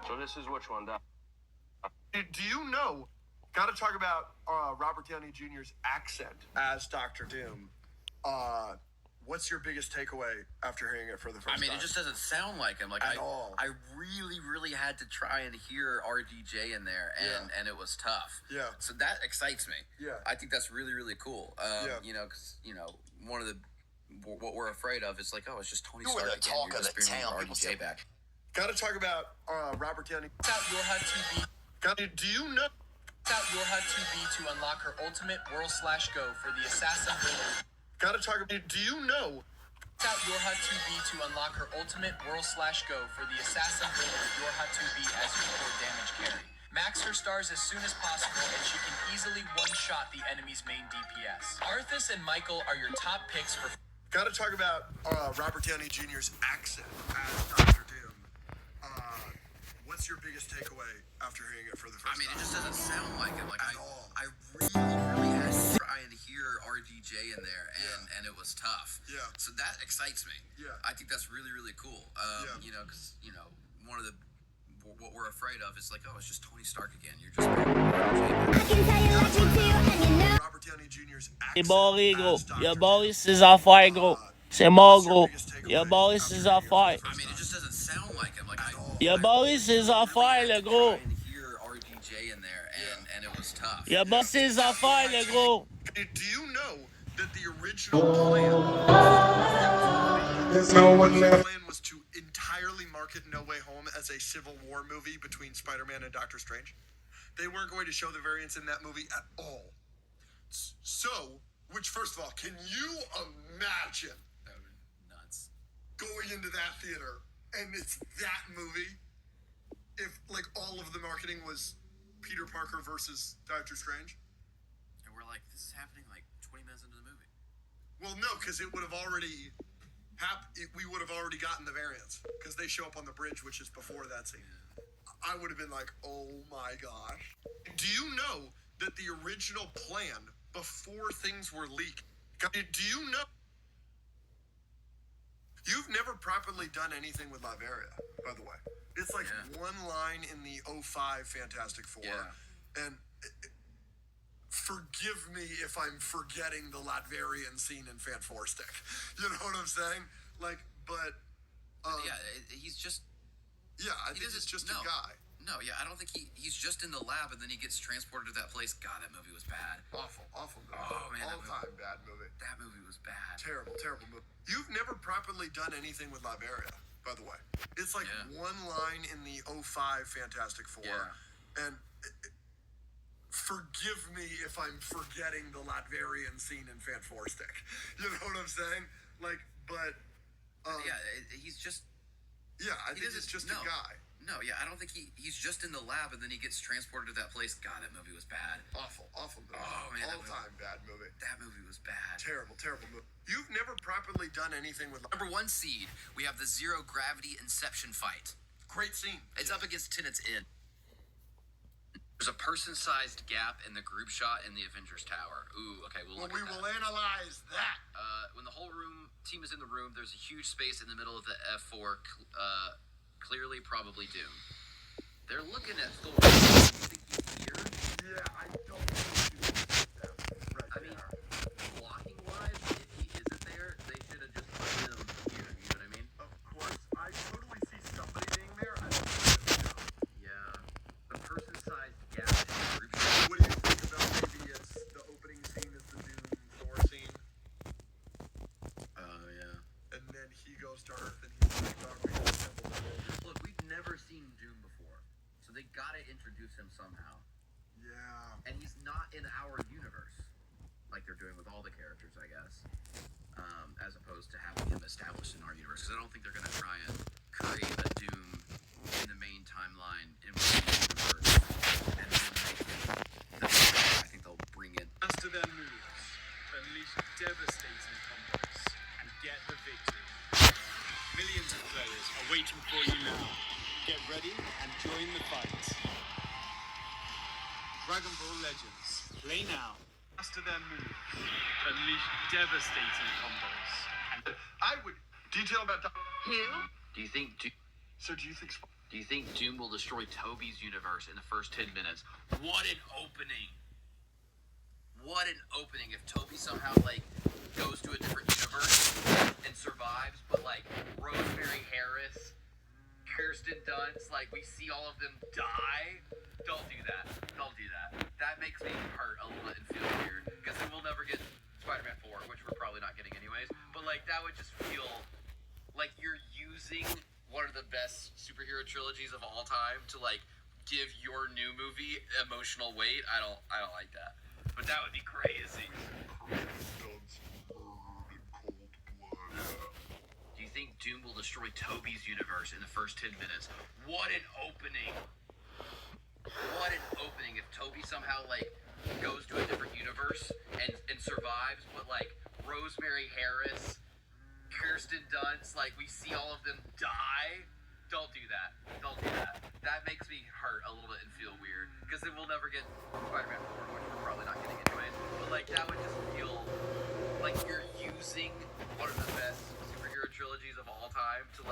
So this is which one? Do you know? Got to talk about Robert Downey Jr.'s accent as Dr. Doom. What's your biggest takeaway after hearing it for the first time? I mean, it just doesn't sound like him. Like At all. I really had to try and hear RDJ in there, and it was tough. Yeah. So that excites me. Yeah. I think that's really cool. You know, because one of the what we're afraid of is like, oh, it's just Tony You Stark were the again. talk You're of just the bringing town. RDJ back. Got to talk about Robert Downey. Out your HUD TV. Do you know? Out your HUD TV to unlock her ultimate Whirl/Go for the Assassin Builder. Got to talk about. Do you know? Out your HUD TV to unlock her ultimate Whirl/Go for the Assassin Builder with your HUD TV as your core damage carry. Max her stars as soon as possible, and she can easily one-shot the enemy's main DPS. Arthas and Michael are your top picks for... Got to talk about Robert Downey Jr.'s accent as Dr. Doom. What's your biggest takeaway after hearing it for the first time? I mean, it just doesn't sound like him. Like At all. I really had to try and hear RDJ in there, and it was tough. Yeah. So that excites me. Yeah. I think that's really cool. You know, because one of the what we're afraid of is like, oh, it's just Tony Stark again. You're just Robert Downey Jr.'s C'est accent barré, as gros. Dr. Y'a Doom. barré ses affaires, gros. C'est mort, gros. Y'a barré ses affaires. I mean, it just doesn't sound like him. Like Y'a barré ses affaires, le gros. try and hear RDJ in there, and it was tough. Y'a barré ses affaires, le gros. Do you know that the original plan was to entirely market No Way Home as a Civil War movie between Spider-Man and Doctor Strange? They weren't going to show the variants in that movie at all. So, which first of all, can you imagine That would be nuts. going into that theater and it's that movie? If like all of the marketing was Peter Parker versus Doctor Strange? And we're like, this is happening like 20 minutes into the movie. Well, no, because it would have already we would have already gotten the variants because they show up on the bridge, which is before that scene. I would have been like, oh my gosh. Do you know that the original plan before things were leaked? Do you know? You've never properly done anything with Latveria, by the way. It's like one line in the 05 Fantastic Four. Yeah. And forgive me if I'm forgetting the Latverian scene in Fantastic. You know what I'm saying? Like, but yeah, he's just. Yeah, I think he's just a guy. No, yeah, I don't think he's just in the lab and then he gets transported to that place. God, that movie was bad. Awful movie. Oh man, all-time bad movie. That movie was bad. Terrible movie. You've never properly done anything with Latveria, by the way. It's like one line in the 05 Fantastic Four. Yeah. And forgive me if I'm forgetting the Latverian scene in Fantastic. You know what I'm saying? Like, but yeah, he's just. Yeah, I think he's just a guy. No, yeah, I don't think he's just in the lab and then he gets transported to that place. God, that movie was bad. Awful movie. Oh man, all-time bad movie. That movie was bad. Terrible movie. You've never properly done anything with number 1 seed. We have the zero gravity Inception fight. Great scene. It's up against Tenet's End. There's a person-sized gap in the group shot in the Avengers Tower. Ooh, okay, we'll will analyze that. When the whole team is in the room, there's a huge space in the middle of the F4. Clearly, probably Doom. They're looking at Thor. Do you think he's here? Yeah, I don't think he's there. Right. I mean, blocking-wise, if he isn't there, they should have just put him here. You know what I mean? Of course, I totally see somebody being there. I don't know. Yeah, the person-sized gap in the group shot. What do you think about maybe it's the opening scene is the Doom Thor scene? Oh yeah. And then he goes to Earth and he's like, look, we've never seen Doom before, so they gotta introduce him somehow. Yeah. And he's not in our universe, like they're doing with all the characters, I guess. As opposed to having him established in our universe, because I don't think they're gonna try and create a Doom in the main timeline in one universe, and then make him I think they'll bring in. As to their moves, unleash devastating combos and get the victory. Millions of players are waiting for you now. Get ready and join the fight. Dragon Ball Legends. Play now. Master their moves. Unleash devastating combos. And I would detail about who? Do you think So do you think Doom will destroy Toby's universe in the first 10 minutes? What an opening. What an opening if Toby somehow goes to a different universe and survives, but Rosemary Harris, Kirsten Dunst, we see all of them die. Don't do that. Don't do that. That makes me hurt a little bit and feel weird, because then we'll never get Spider-Man 4, which we're probably not getting anyways. But that would just feel like you're using one of the best superhero trilogies of all time to give your new movie emotional weight. I don't like that. But that would be crazy. Do you think Doom will destroy Toby's universe in the first 10 minutes? What an opening. What an opening if Toby somehow goes to a different universe and survives, but Rosemary Harris, Kirsten Dunst, we see all of them die. Don't do that. Don't do that. That makes me hurt a little bit and feel weird, because then we'll never get Spider-Man 4, which we're probably not getting anyways. But that would just feel like you're using one of the best superhero trilogies of all time to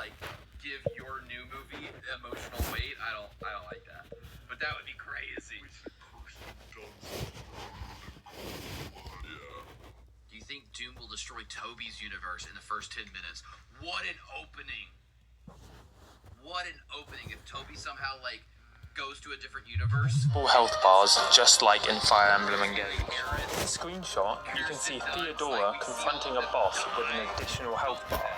give your new movie emotional weight. I don't like that. But that would be crazy. Do you think Doom will destroy Toby's universe in the first 10 minutes? What an opening. What an opening if Toby somehow goes to a different universe. Full health bars, just like in Fire Emblem Engage. In the screenshot, you can see Theodora confronting a boss with an additional health bar.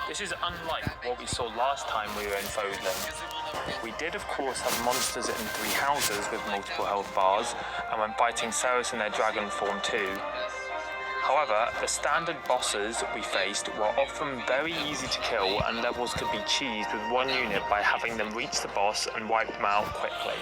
This is unlike what we saw last time we were in Fodlan. We did of course have monsters in 3 houses with multiple health bars, and when fighting Ceres in their dragon form too. However, the standard bosses we faced were often very easy to kill, and levels could be cheesed with one unit by having them reach the boss and wipe them out quickly.